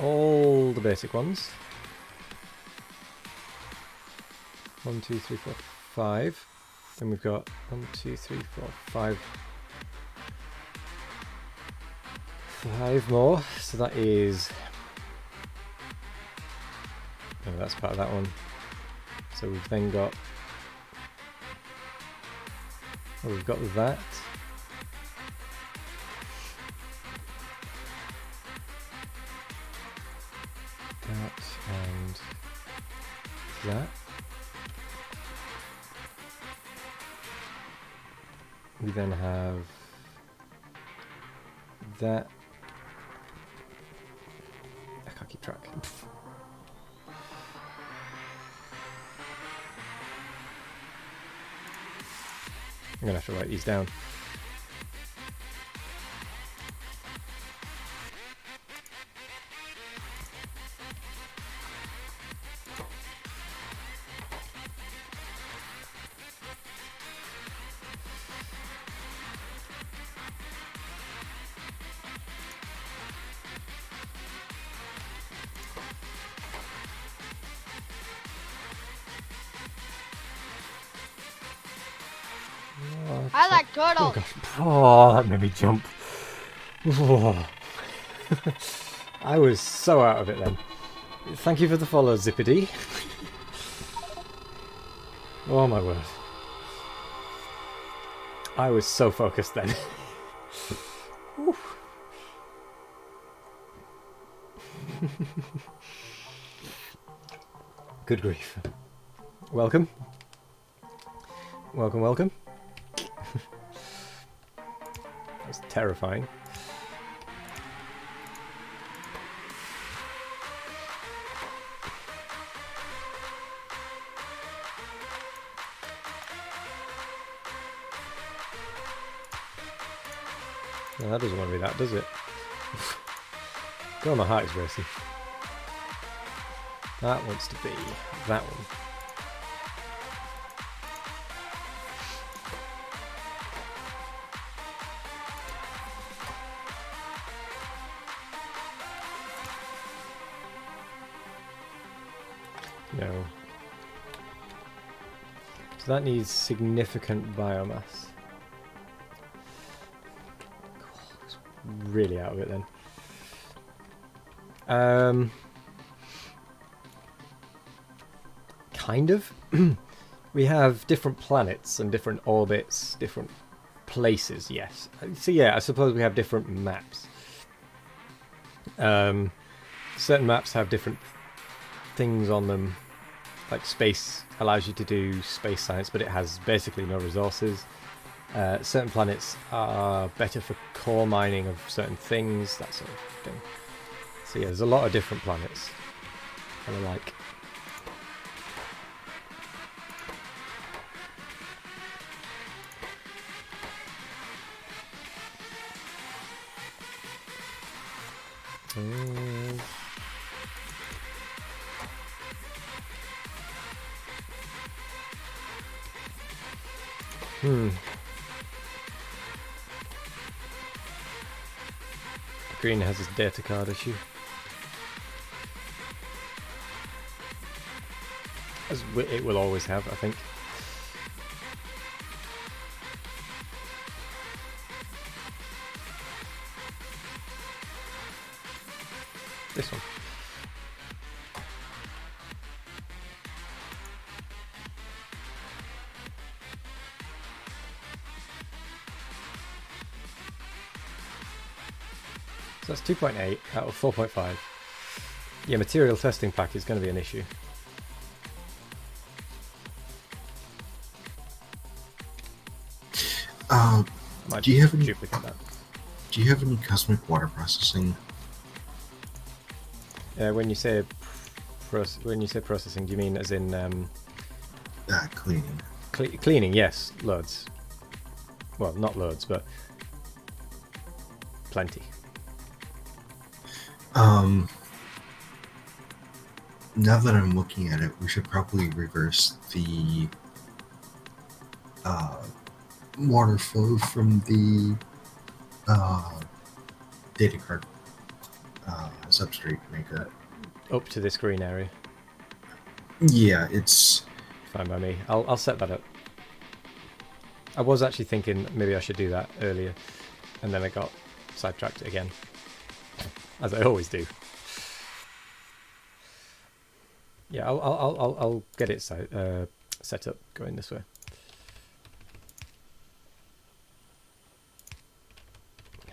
all the basic ones. 1, 2, 3, 4, 5. Then we've got 1, 2, 3, 4, 5. 5 more. So that is... oh, that's part of that one. So we've then got... oh, we've got that. That and that. We then have that. I can't keep track. I'm gonna have to write these down. I like Oh turtles. god. Oh, that made me jump. Oh. I was so out of it then. Thank you for the follow, Zippity. Oh my word. I was so focused then. Good grief. Welcome. Welcome, welcome. That's terrifying. No, that doesn't want to be that, does it? God, my heart is racing. That wants to be that one. No. So that needs significant biomass. It's really out of it then. Kind of. We have different planets and different orbits, different places, yes. So yeah, I suppose we have different maps. Certain maps have different things on them. Like space allows you to do space science, but it has basically no resources. Certain planets are better for core mining of certain things, that sort of thing. So yeah, there's a lot of different planets. And I like. Green has his data card issue. As it will always have, I think. This one. So that's 2.8 out of 4.5. Yeah, material testing pack is going to be an issue. Do you have any duplicate that? Do you have any cosmic water processing? When you say processing, do you mean as in Cleaning. Cleaning? Yes, loads. Well, not loads, but plenty. Now that I'm looking at it, we should probably reverse the water flow from the data card substrate maker. Up to this green area. Yeah, it's Fine by me. I'll set that up. I was actually thinking maybe I should do that earlier, and then I got sidetracked again, as I always do. Yeah, I'll get it set up going this way.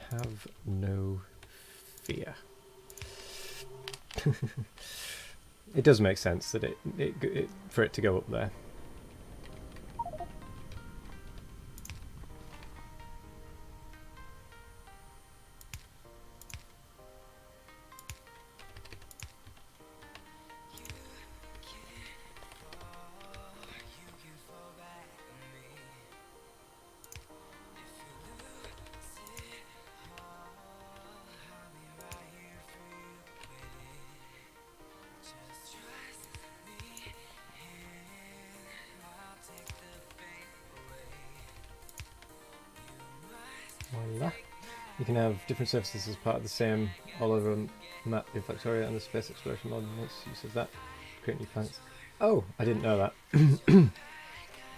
Have no fear. It does make sense that it for it to go up there. Voila. You can have different surfaces as part of the same all over a map in Factorio, and the space exploration mod makes use of that. Create new planets. Oh, I didn't know that.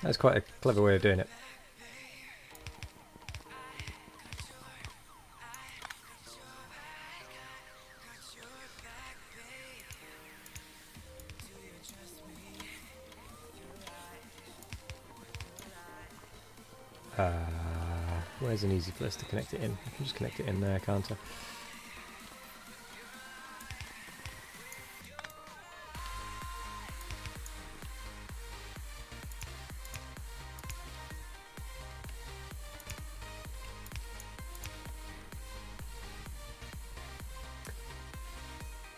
That's quite a clever way of doing it. Where's an easy place to connect it in? I can just connect it in there, can't I?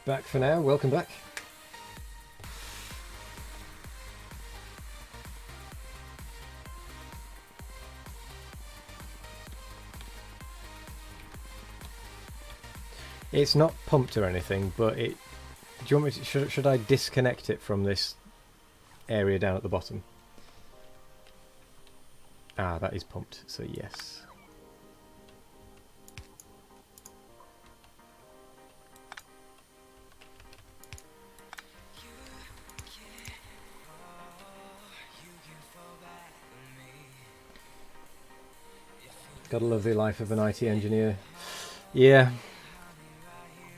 Back for now, welcome back. It's not pumped or anything, but it... Do you want me to... Should I disconnect it from this area down at the bottom? Ah, that is pumped, so yes. Gotta love the life of an IT engineer. Yeah.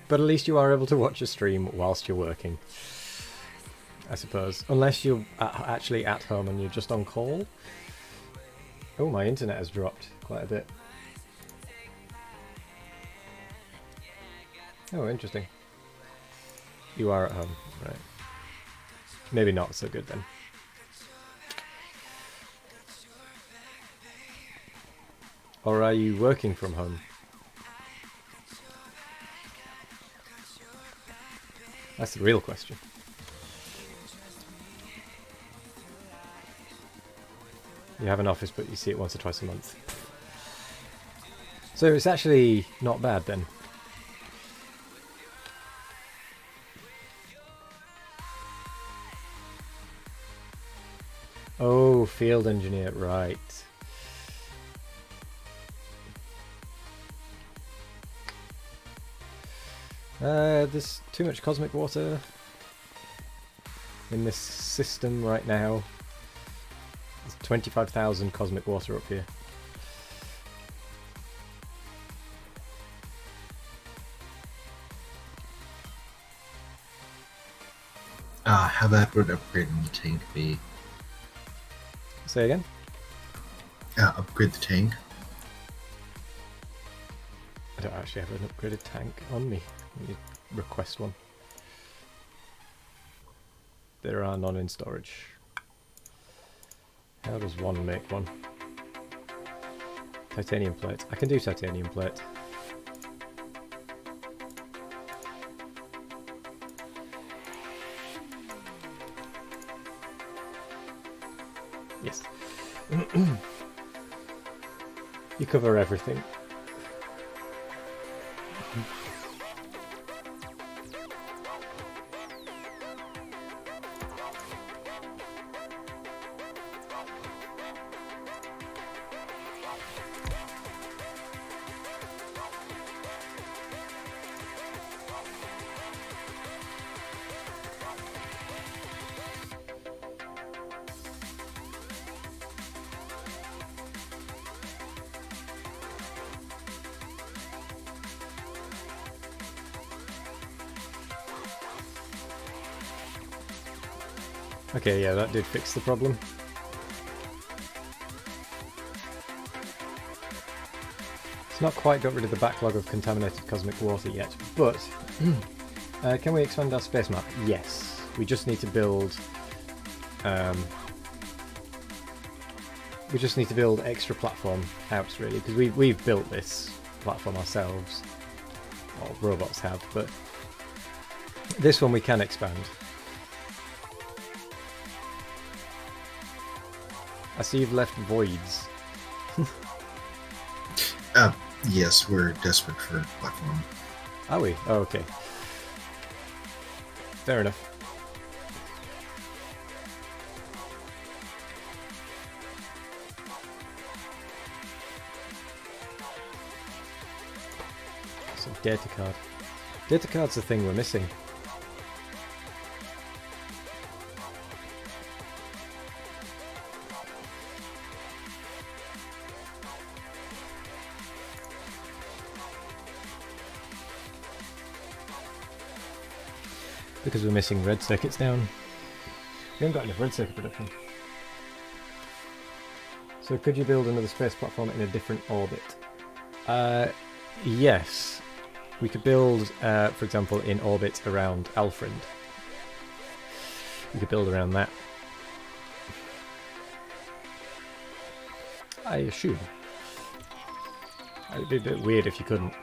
But at least you are able to watch a stream whilst you're working, I suppose. Unless you're actually at home and you're just on call. Oh, my internet has dropped quite a bit. Oh, interesting. You are at home, right. Maybe not so good then. Or are you working from home? That's the real question. You have an office, but you see it once or twice a month. So it's actually not bad then. Oh, field engineer, right. There's too much cosmic water in this system right now. There's 25,000 cosmic water up here. How bad would upgrading the tank be? Say again? Upgrade the tank. I don't actually have an upgraded tank on me. Let me request one. There are none in storage. How does one make one? Titanium plate. I can do titanium plate. Yes. You cover everything. Okay, yeah, that did fix the problem. It's not quite got rid of the backlog of contaminated cosmic water yet, but can we expand our space map? Yes. We just need to build extra platform outs, really, because we've built this platform ourselves. Well, robots have, but this one we can expand. I see you've left voids. Yes, we're desperate for a platform. Are we? Oh, okay. Fair enough. So data card. Data card's the thing we're missing. Because we're missing red circuits down. We haven't got enough red circuit production. So could you build another space platform in a different orbit? Yes. We could build, for example, in orbit around Alfred. We could build around that. I assume. It'd be a bit weird if you couldn't.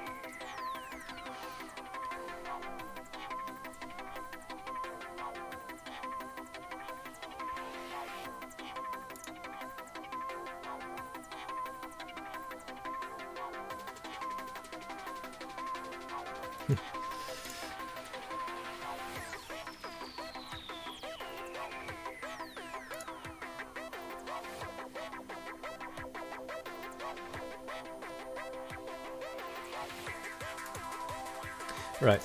Right,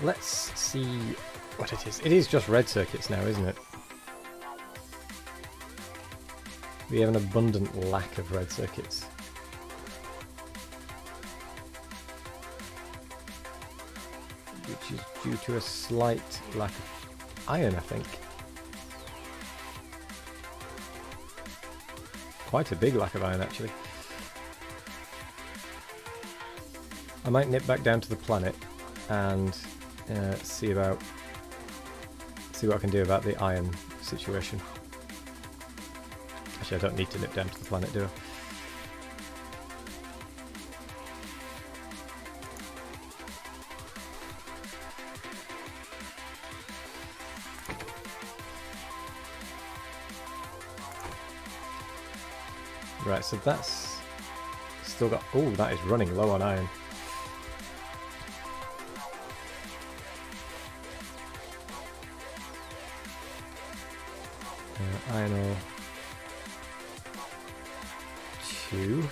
let's see what it is. It is just red circuits now, isn't it? We have an abundant lack of red circuits. Which is due to a slight lack of iron, I think. Quite a big lack of iron, actually. I might nip back down to the planet and see what I can do about the iron situation. Actually, I don't need to nip down to the planet, do I? Right, so that's still got... Oh, that is running low on iron. Iron ore 2.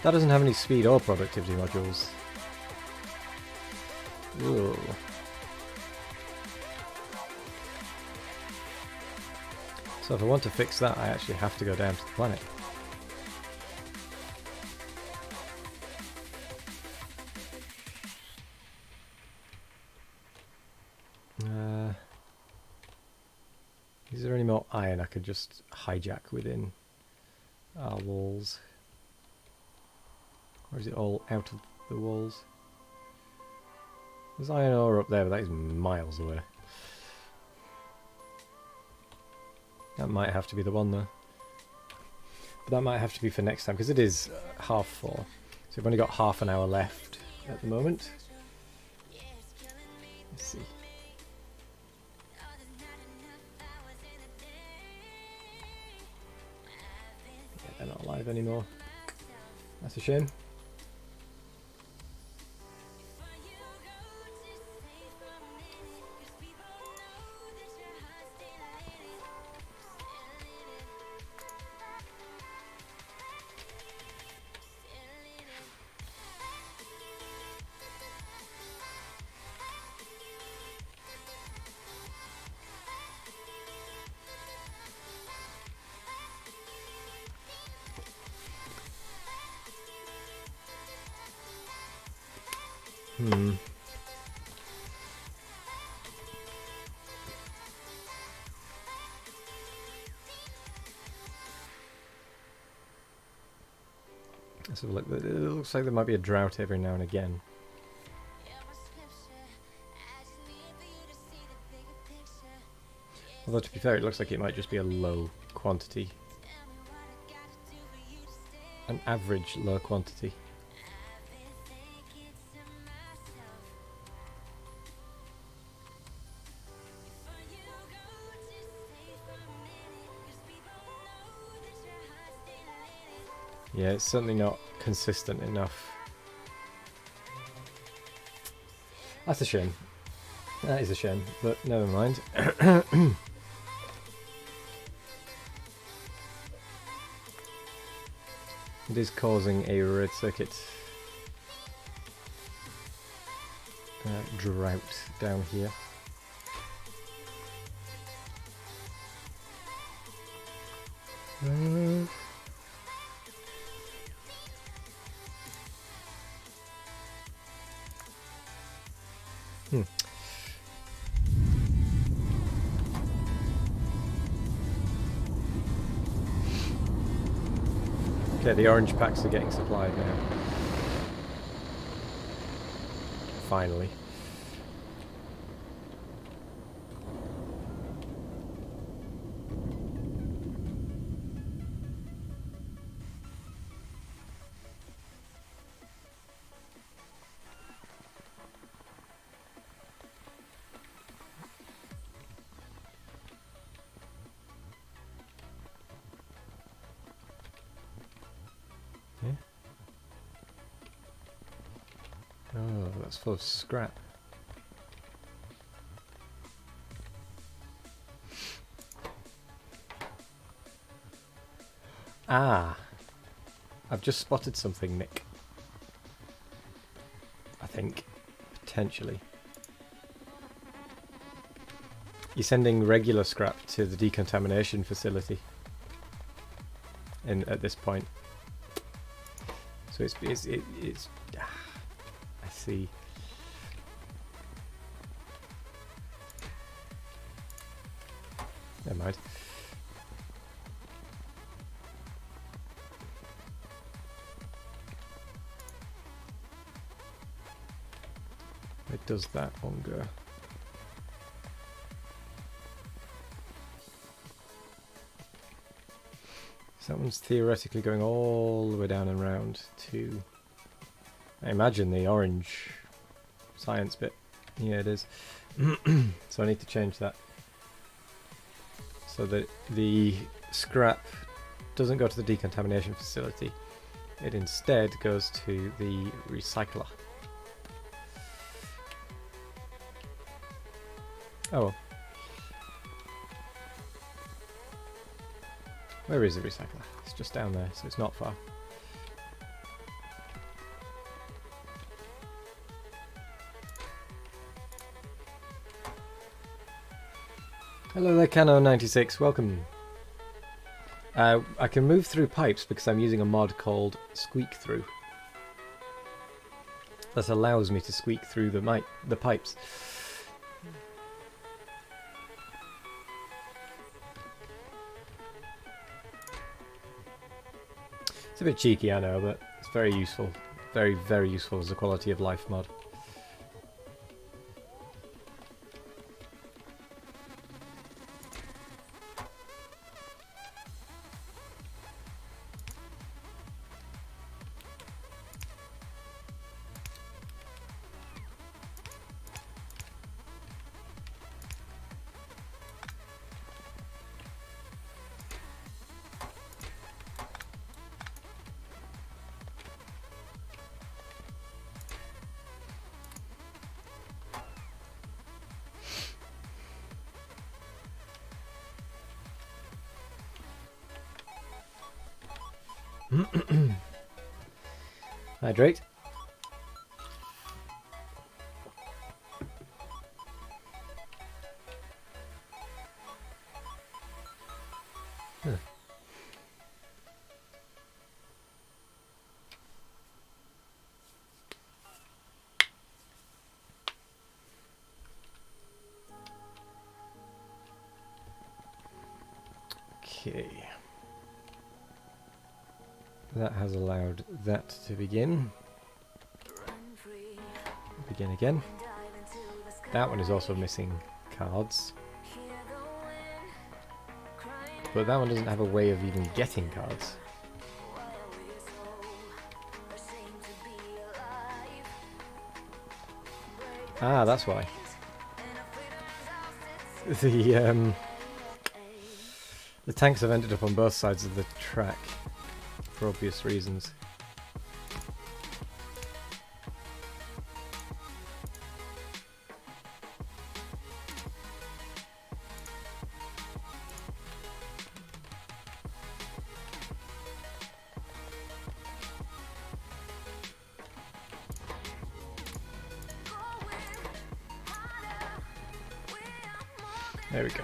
That doesn't have any speed or productivity modules. Ooh. So if I want to fix that, I actually have to go down to the planet. Is there any more iron I could just hijack within our walls? Or is it all out of the walls? There's iron ore up there, but that is miles away. That might have to be the one though. But that might have to be for next time, because it is 4:30. So we've only got half an hour left at the moment. Let's see. They're not alive anymore. That's a shame. So look, it looks like there might be a drought every now and again. Although to be fair, it looks like it might just be a low quantity. An average low quantity. Yeah, it's certainly not consistent enough. That's a shame. That is a shame, but never mind. It is causing a red circuit drought down here. Okay, the orange packs are getting supplied now. Finally. Yeah. Oh, that's full of scrap. Ah, I've just spotted something, Nick. I think, potentially. You're sending regular scrap to the decontamination facility. At this point, so it's. I see. Never mind. Where does that one go? So that one's theoretically going all the way down and round to, I imagine, the orange science bit. Yeah, it is. So I need to change that so that the scrap doesn't go to the decontamination facility. It instead goes to the recycler. Oh well. Where is the recycler? It's just down there, so it's not far. Hello there, Cano96, welcome. I can move through pipes because I'm using a mod called Squeak Through. That allows me to squeak through the pipes. It's a bit cheeky, I know, but it's very useful. Very, very useful as a quality of life mod. Hydrate. Huh. Okay. That has allowed that to begin. Begin again. That one is also missing cards. But that one doesn't have a way of even getting cards. Ah, that's why. The tanks have ended up on both sides of the track for obvious reasons. There we go.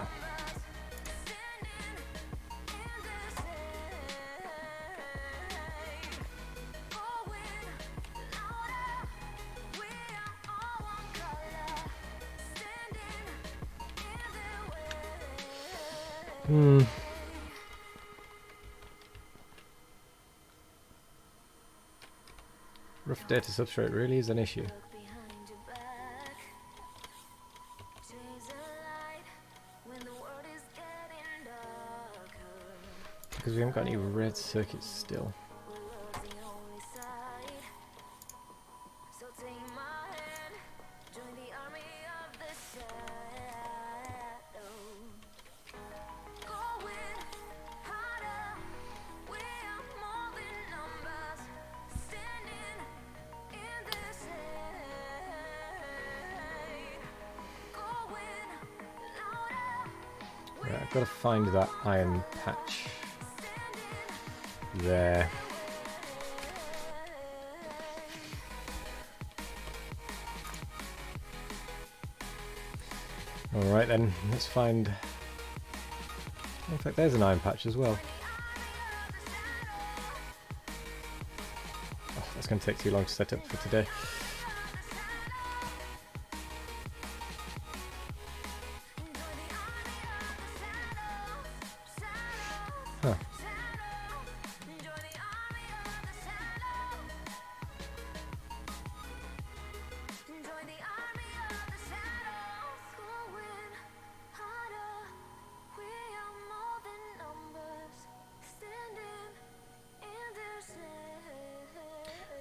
Rough data substrate really is an issue. Because we haven't got any red circuits still. Right, I've got to find that iron patch. There. Alright then, let's find... In fact, there's an iron patch as well. Oh, that's going to take too long to set up for today. Huh.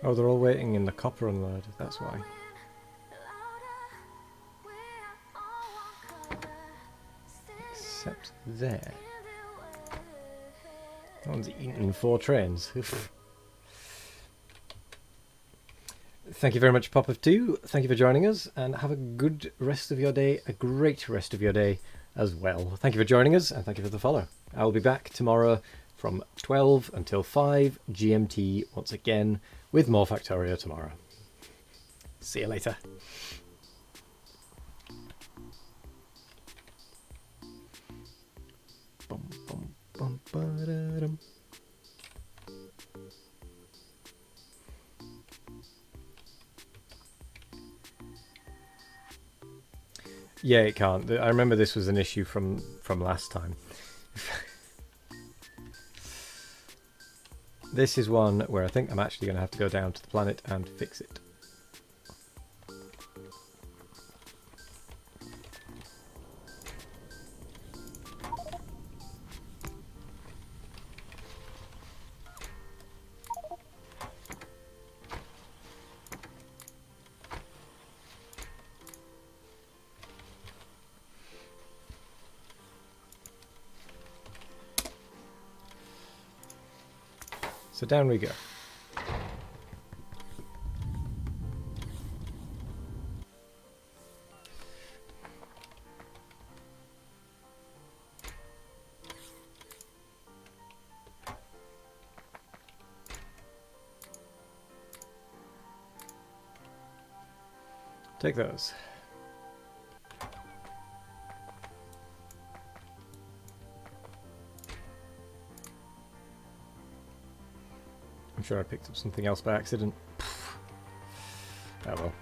Oh, they're all waiting in the copper unload, that's why. Except there. That one's eaten 4 trains. Thank you very much, Pop of 2. Thank you for joining us, and have a good rest of your day, a great rest of your day as well. Thank you for joining us, and thank you for the follow. I will be back tomorrow from 12 until 5 GMT once again with more Factorio tomorrow. See you later. Bum, bum, bum, ba-da-dum. Yeah, it can't. I remember this was an issue from last time. This is one where I think I'm actually going to have to go down to the planet and fix it. So down we go. Take those. I'm sure I picked up something else by accident. Oh well.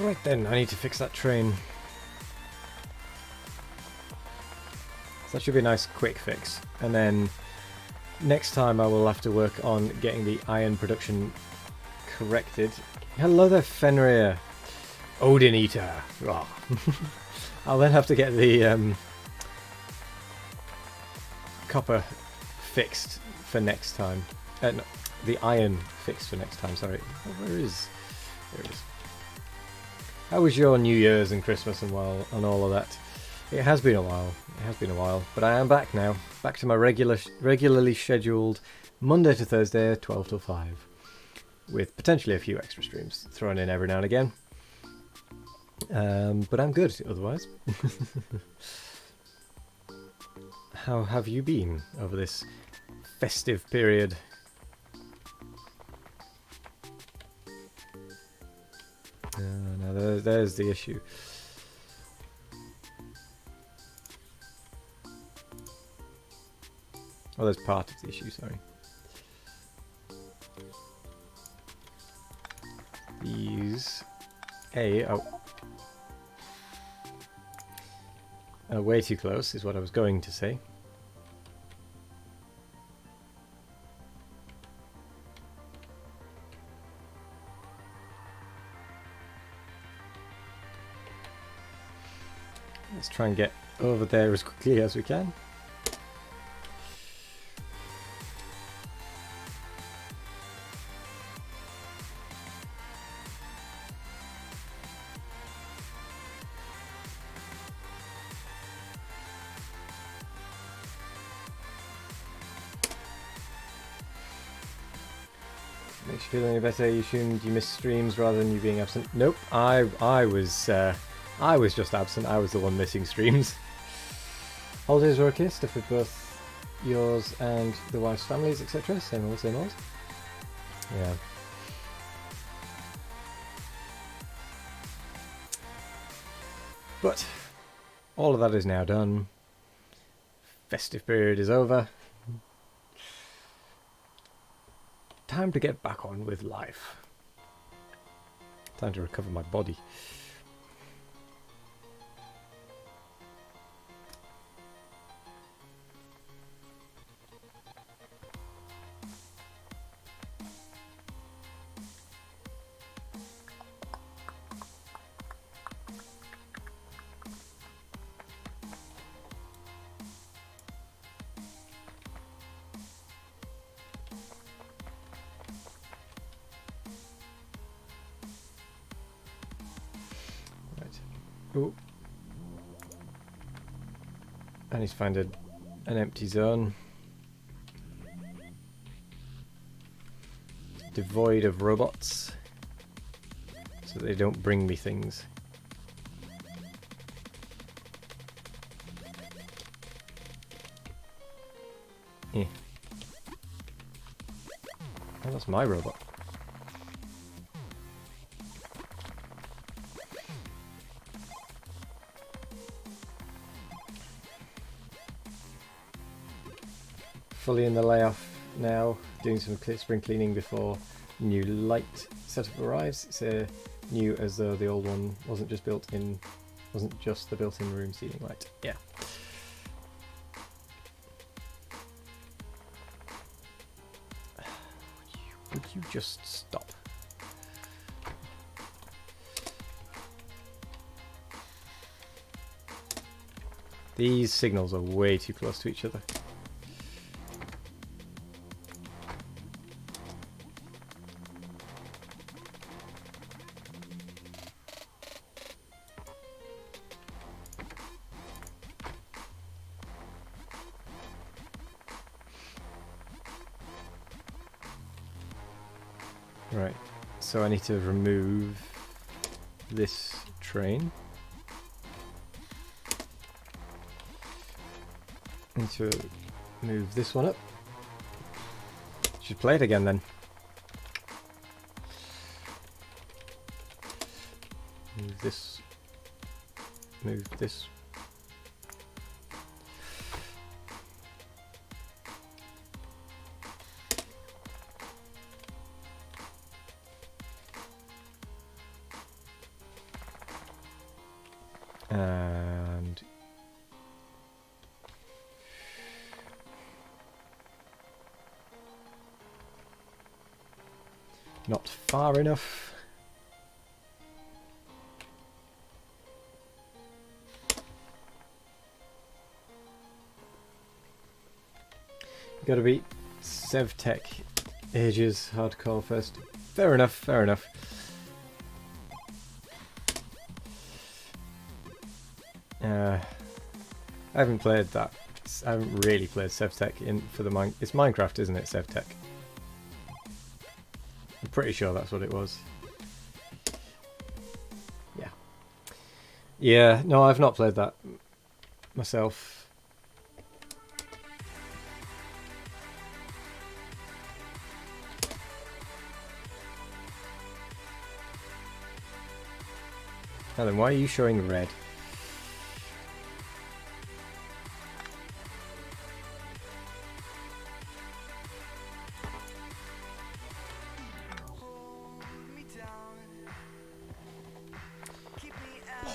Right then, I need to fix that train. So that should be a nice quick fix. And then next time I will have to work on getting the iron production corrected. Hello there, Fenrir. Odin Eater. Oh. I'll then have to get the copper fixed for next time. No, the iron fixed for next time, sorry. Oh, where is... There it is. How was your New Year's and Christmas and all of that? It has been a while. It has been a while. But I am back now. Back to my regularly scheduled Monday to Thursday, 12 till 5. With potentially a few extra streams thrown in every now and again. But I'm good otherwise. How have you been over this festive period? No, there's the issue. Oh, there's part of the issue, sorry. These... oh. Way too close is what I was going to say. Let's try and get over there as quickly as we can. Makes you feel any better? You assumed you missed streams rather than you being absent. Nope, I was just absent. I was the one missing streams. Holidays were okay. Stuff with both yours and the wife's families, etc. Same old, same old. Yeah. But all of that is now done. Festive period is over. Time to get back on with life. Time to recover my body. Oh. I need to find an empty zone. Devoid of robots. So they don't bring me things. Yeah. Oh, that's my robot. Fully in the layoff now, doing some spring cleaning before new light setup arrives. It's new as though the old one wasn't just the built-in room ceiling light. Yeah. Would you just stop? These signals are way too close to each other. Right, so I need to remove this train. I need to move this one up. Should play it again then. Move this. Move this. And not far enough. Gotta beat SevTech ages hardcore first. Fair enough, fair enough. I haven't played that. I haven't really played SevTech in for the it's Minecraft, isn't it? SevTech. I'm pretty sure that's what it was. Yeah. Yeah. No, I've not played that myself. Helen, why are you showing red?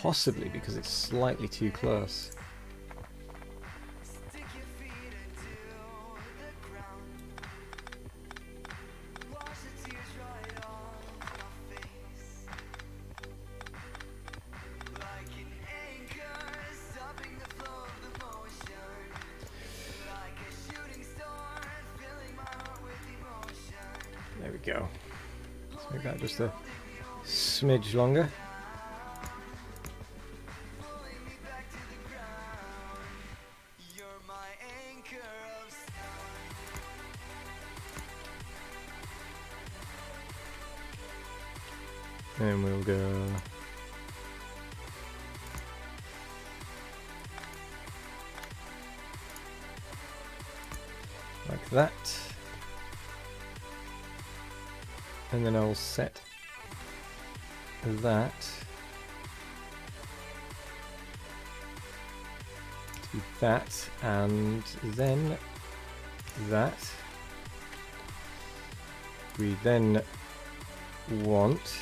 Possibly because it's slightly too close. go. Let's make that just a smidge longer. And we'll go like that. And then I'll set that to that, and then that. We then want...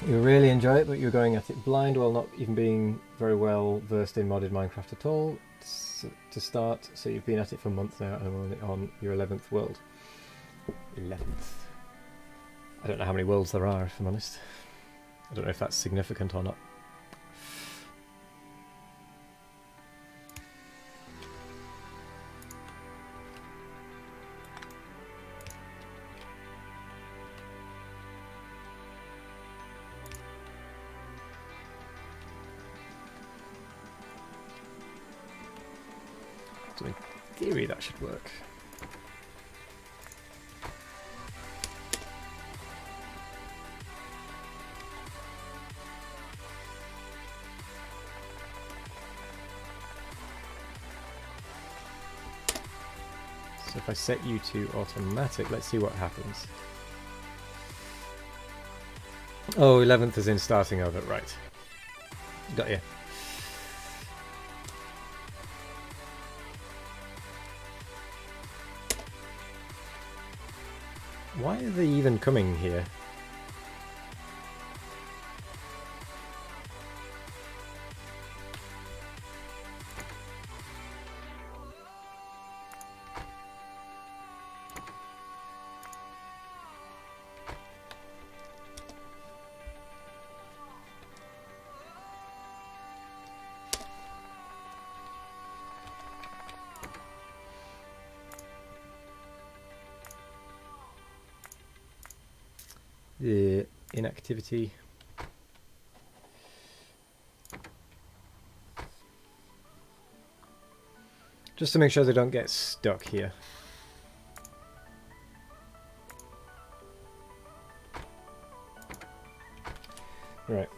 You really enjoy it, but you're going at it blind while not even being very well versed in modded Minecraft at all. To start, so you've been at it for months now and I'm only on your 11th world. 11th. I don't know how many worlds there are, if I'm honest. I don't know if that's significant or not. So in theory that should work. So if I set you to automatic, let's see what happens. Oh, 11th is in starting over, right. Got you. Why are they even coming here? The inactivity. Just to make sure they don't get stuck here. Right.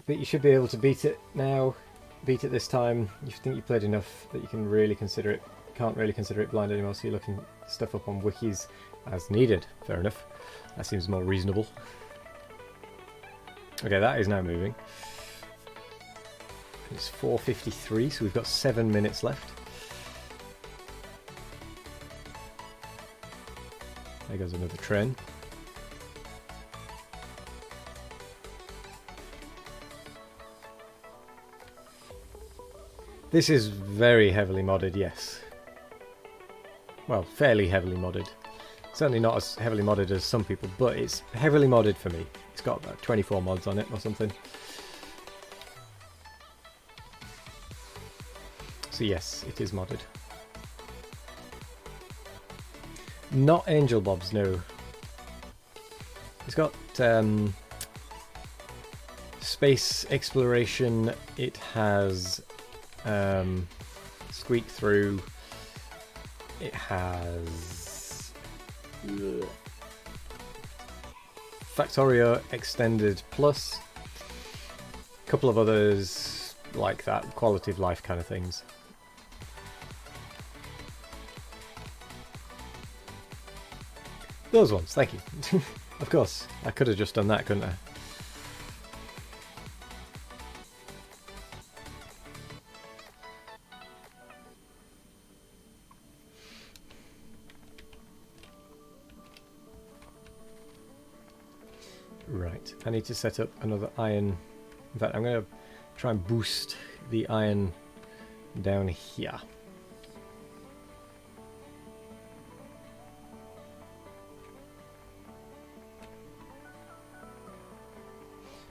But you should be able to beat it now. Beat it this time. You think you played enough that you can really consider it. Can't really consider it blind anymore, so you're looking stuff up on wikis as needed. Fair enough. That seems more reasonable. Okay, that is now moving. It's 4:53, so we've got 7 minutes left. There goes another train. This is very heavily modded, yes. Well, fairly heavily modded. Certainly not as heavily modded as some people, but it's heavily modded for me. It's got about 24 mods on it or something. So yes, it is modded. Not Angel Bobs, no. It's got space exploration. It has squeak through. It has Factorio Extended Plus. A couple of others like that, quality of life kind of things. Those ones, thank you. Of course, I could have just done that, couldn't I? Right, I need to set up another iron. In fact, I'm going to try and boost the iron down here.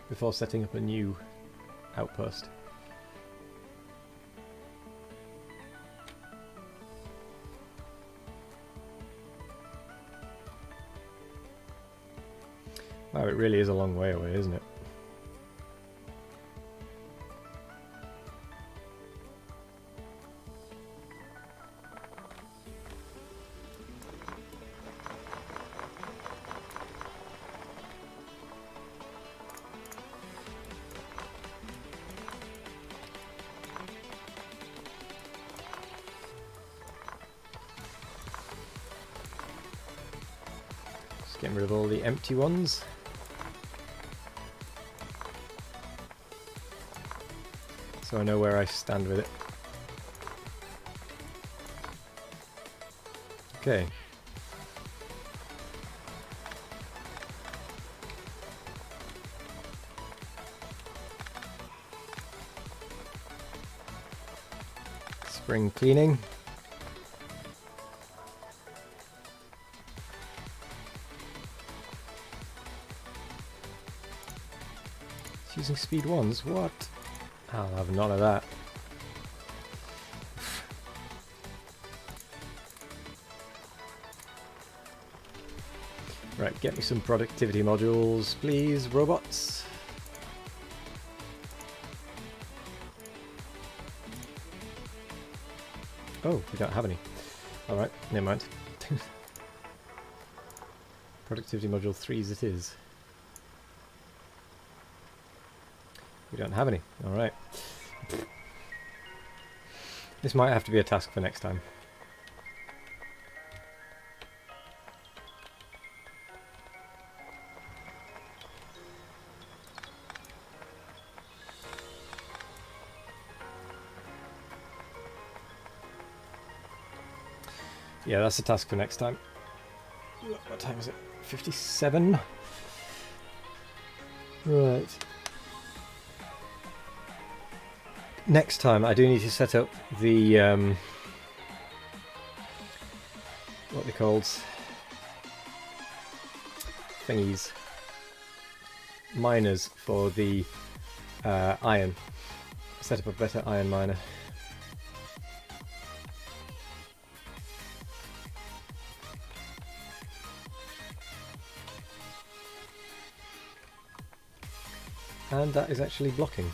Before setting up a new outpost. Wow, it really is a long way away, isn't it? Just getting rid of all the empty ones. So I know where I stand with it. Okay. Spring cleaning. It's using speed ones. What? I'll have none of that. Right, get me some productivity modules, please, robots. Oh, we don't have any. Alright, never mind. Productivity module 3s it is. We don't have any. Alright. This might have to be a task for next time. Yeah, that's a task for next time. What time is it? 57? Right. Next time I do need to set up the what they called thingies, miners for the iron. Set up a better iron miner. And that is actually blocking.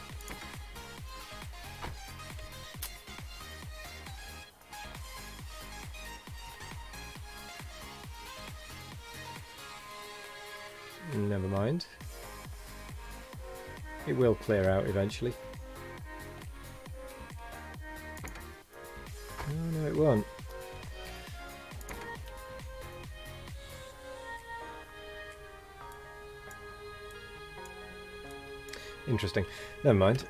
Never mind. It will clear out eventually. Oh no, it won't. Interesting. Never mind.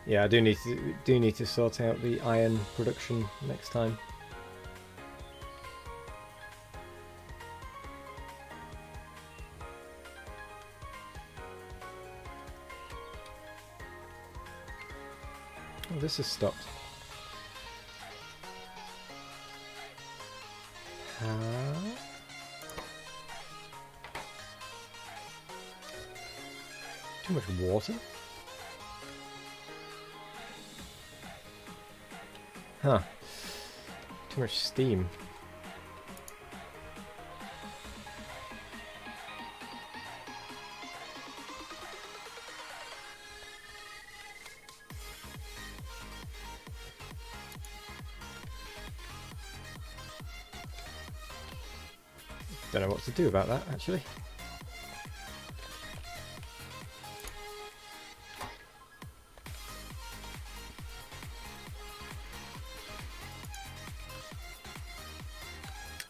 Yeah, I do need to sort out the iron production next time. Oh, this has stopped. Too much water? Huh. Too much steam. Don't know what to do about that, actually.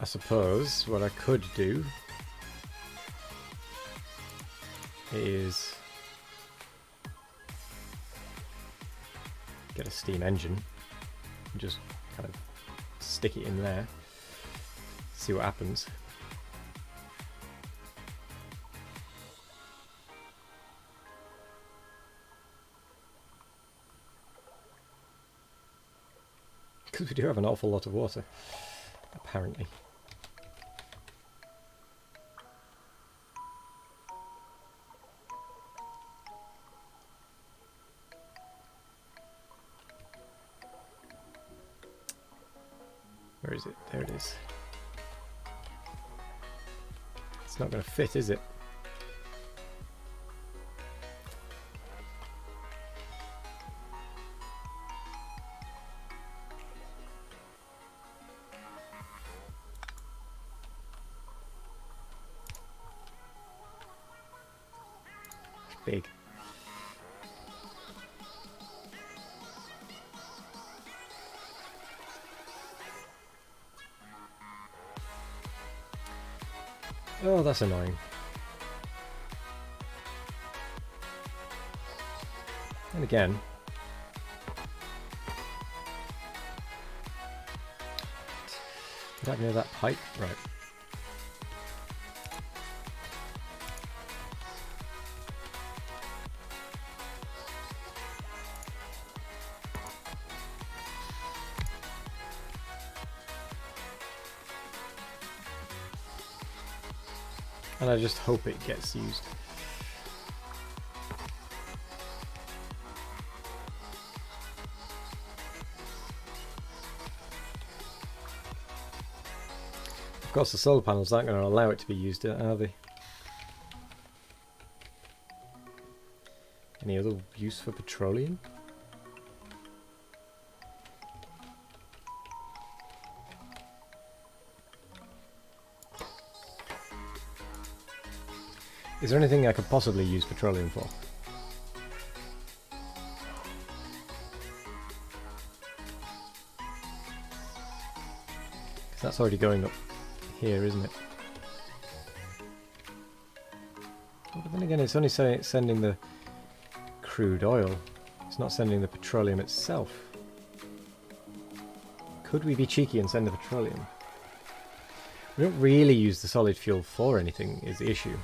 I suppose what I could do is get a steam engine and just kind of stick it in there, see what happens. Because we do have an awful lot of water. apparently. Where is it? There it is. It's not going to fit, is it? It's big. Oh, that's annoying. And again, get up near that pipe, right? And I just hope it gets used. Of course, the solar panels aren't going to allow it to be used, are they? Any other use for petroleum? Is there anything I could possibly use petroleum for? Because that's already going up here, isn't it? But then again, it's only sending the crude oil. It's not sending the petroleum itself. Could we be cheeky and send the petroleum? We don't really use the solid fuel for anything, is the issue.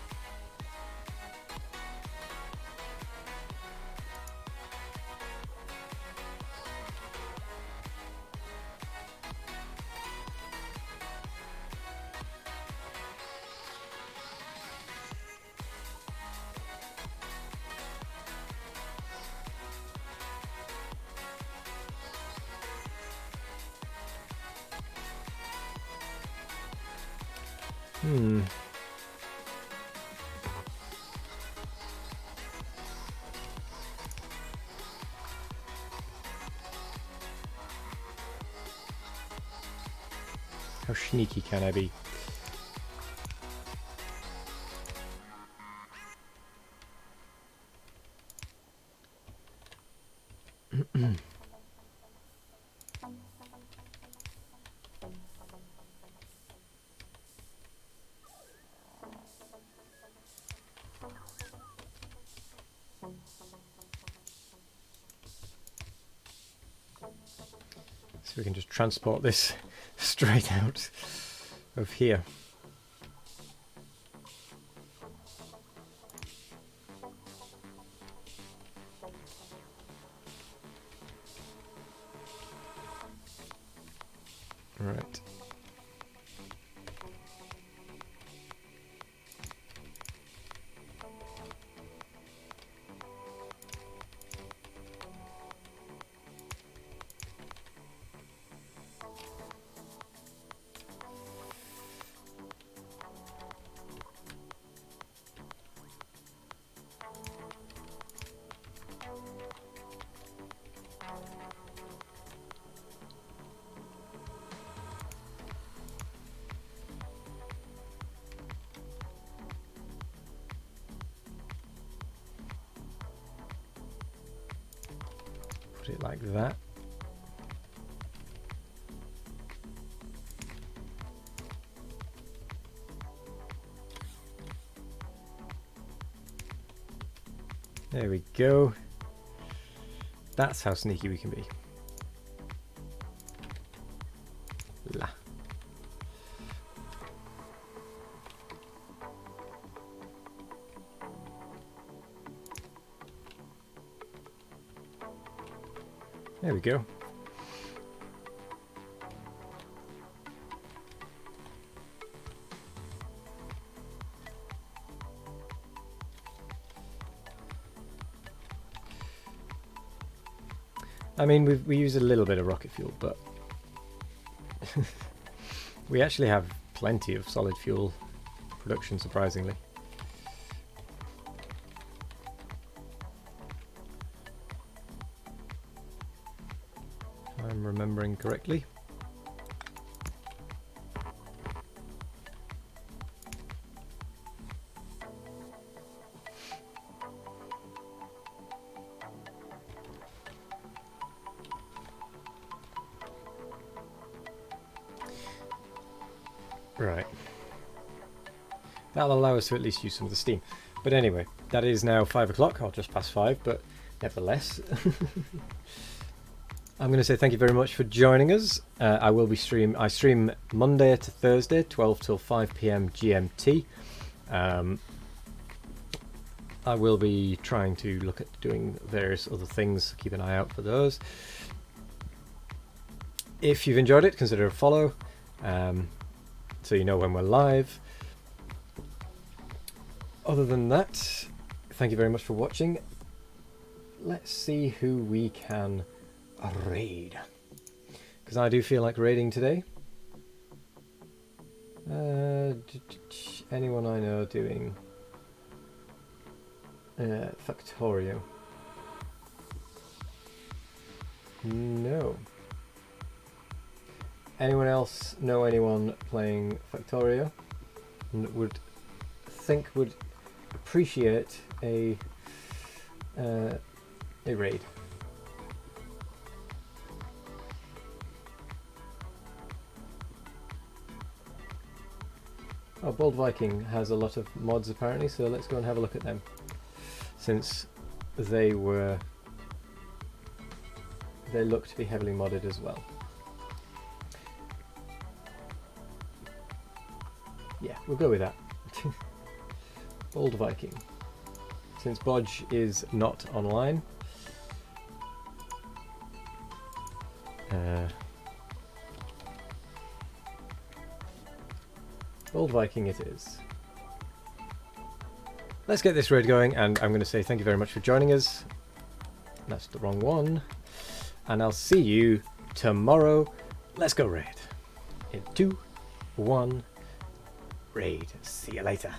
How sneaky can I be? So we can just transport this straight out of here. Right. Put it like that. There we go. That's how sneaky we can be. La. There we go. I mean, we use a little bit of rocket fuel, but we actually have plenty of solid fuel production, surprisingly. If I'm remembering correctly. Right. That'll allow us to at least use some of the steam. But anyway, that is now 5 o'clock, or just past 5, but nevertheless. I'm going to say thank you very much for joining us. I stream Monday to Thursday, 12 till 5 p.m. GMT. I will be trying to look at doing various other things. Keep an eye out for those. If you've enjoyed it, consider a follow, so you know when we're live. Other than that, thank you very much for watching. Let's see who we can raid, because I do feel like raiding today. Anyone I know doing Factorio? No. Anyone else know anyone playing Factorio and would appreciate a raid? Oh, Bold Viking has a lot of mods apparently, so let's go and have a look at them, since they look to be heavily modded as well. Yeah, we'll go with that. Bold Viking. Since Bodge is not online, Bold Viking it is. Let's get this raid going, and I'm going to say thank you very much for joining us. That's the wrong one. And I'll see you tomorrow. Let's go raid. In 2, 1, raid. See you later.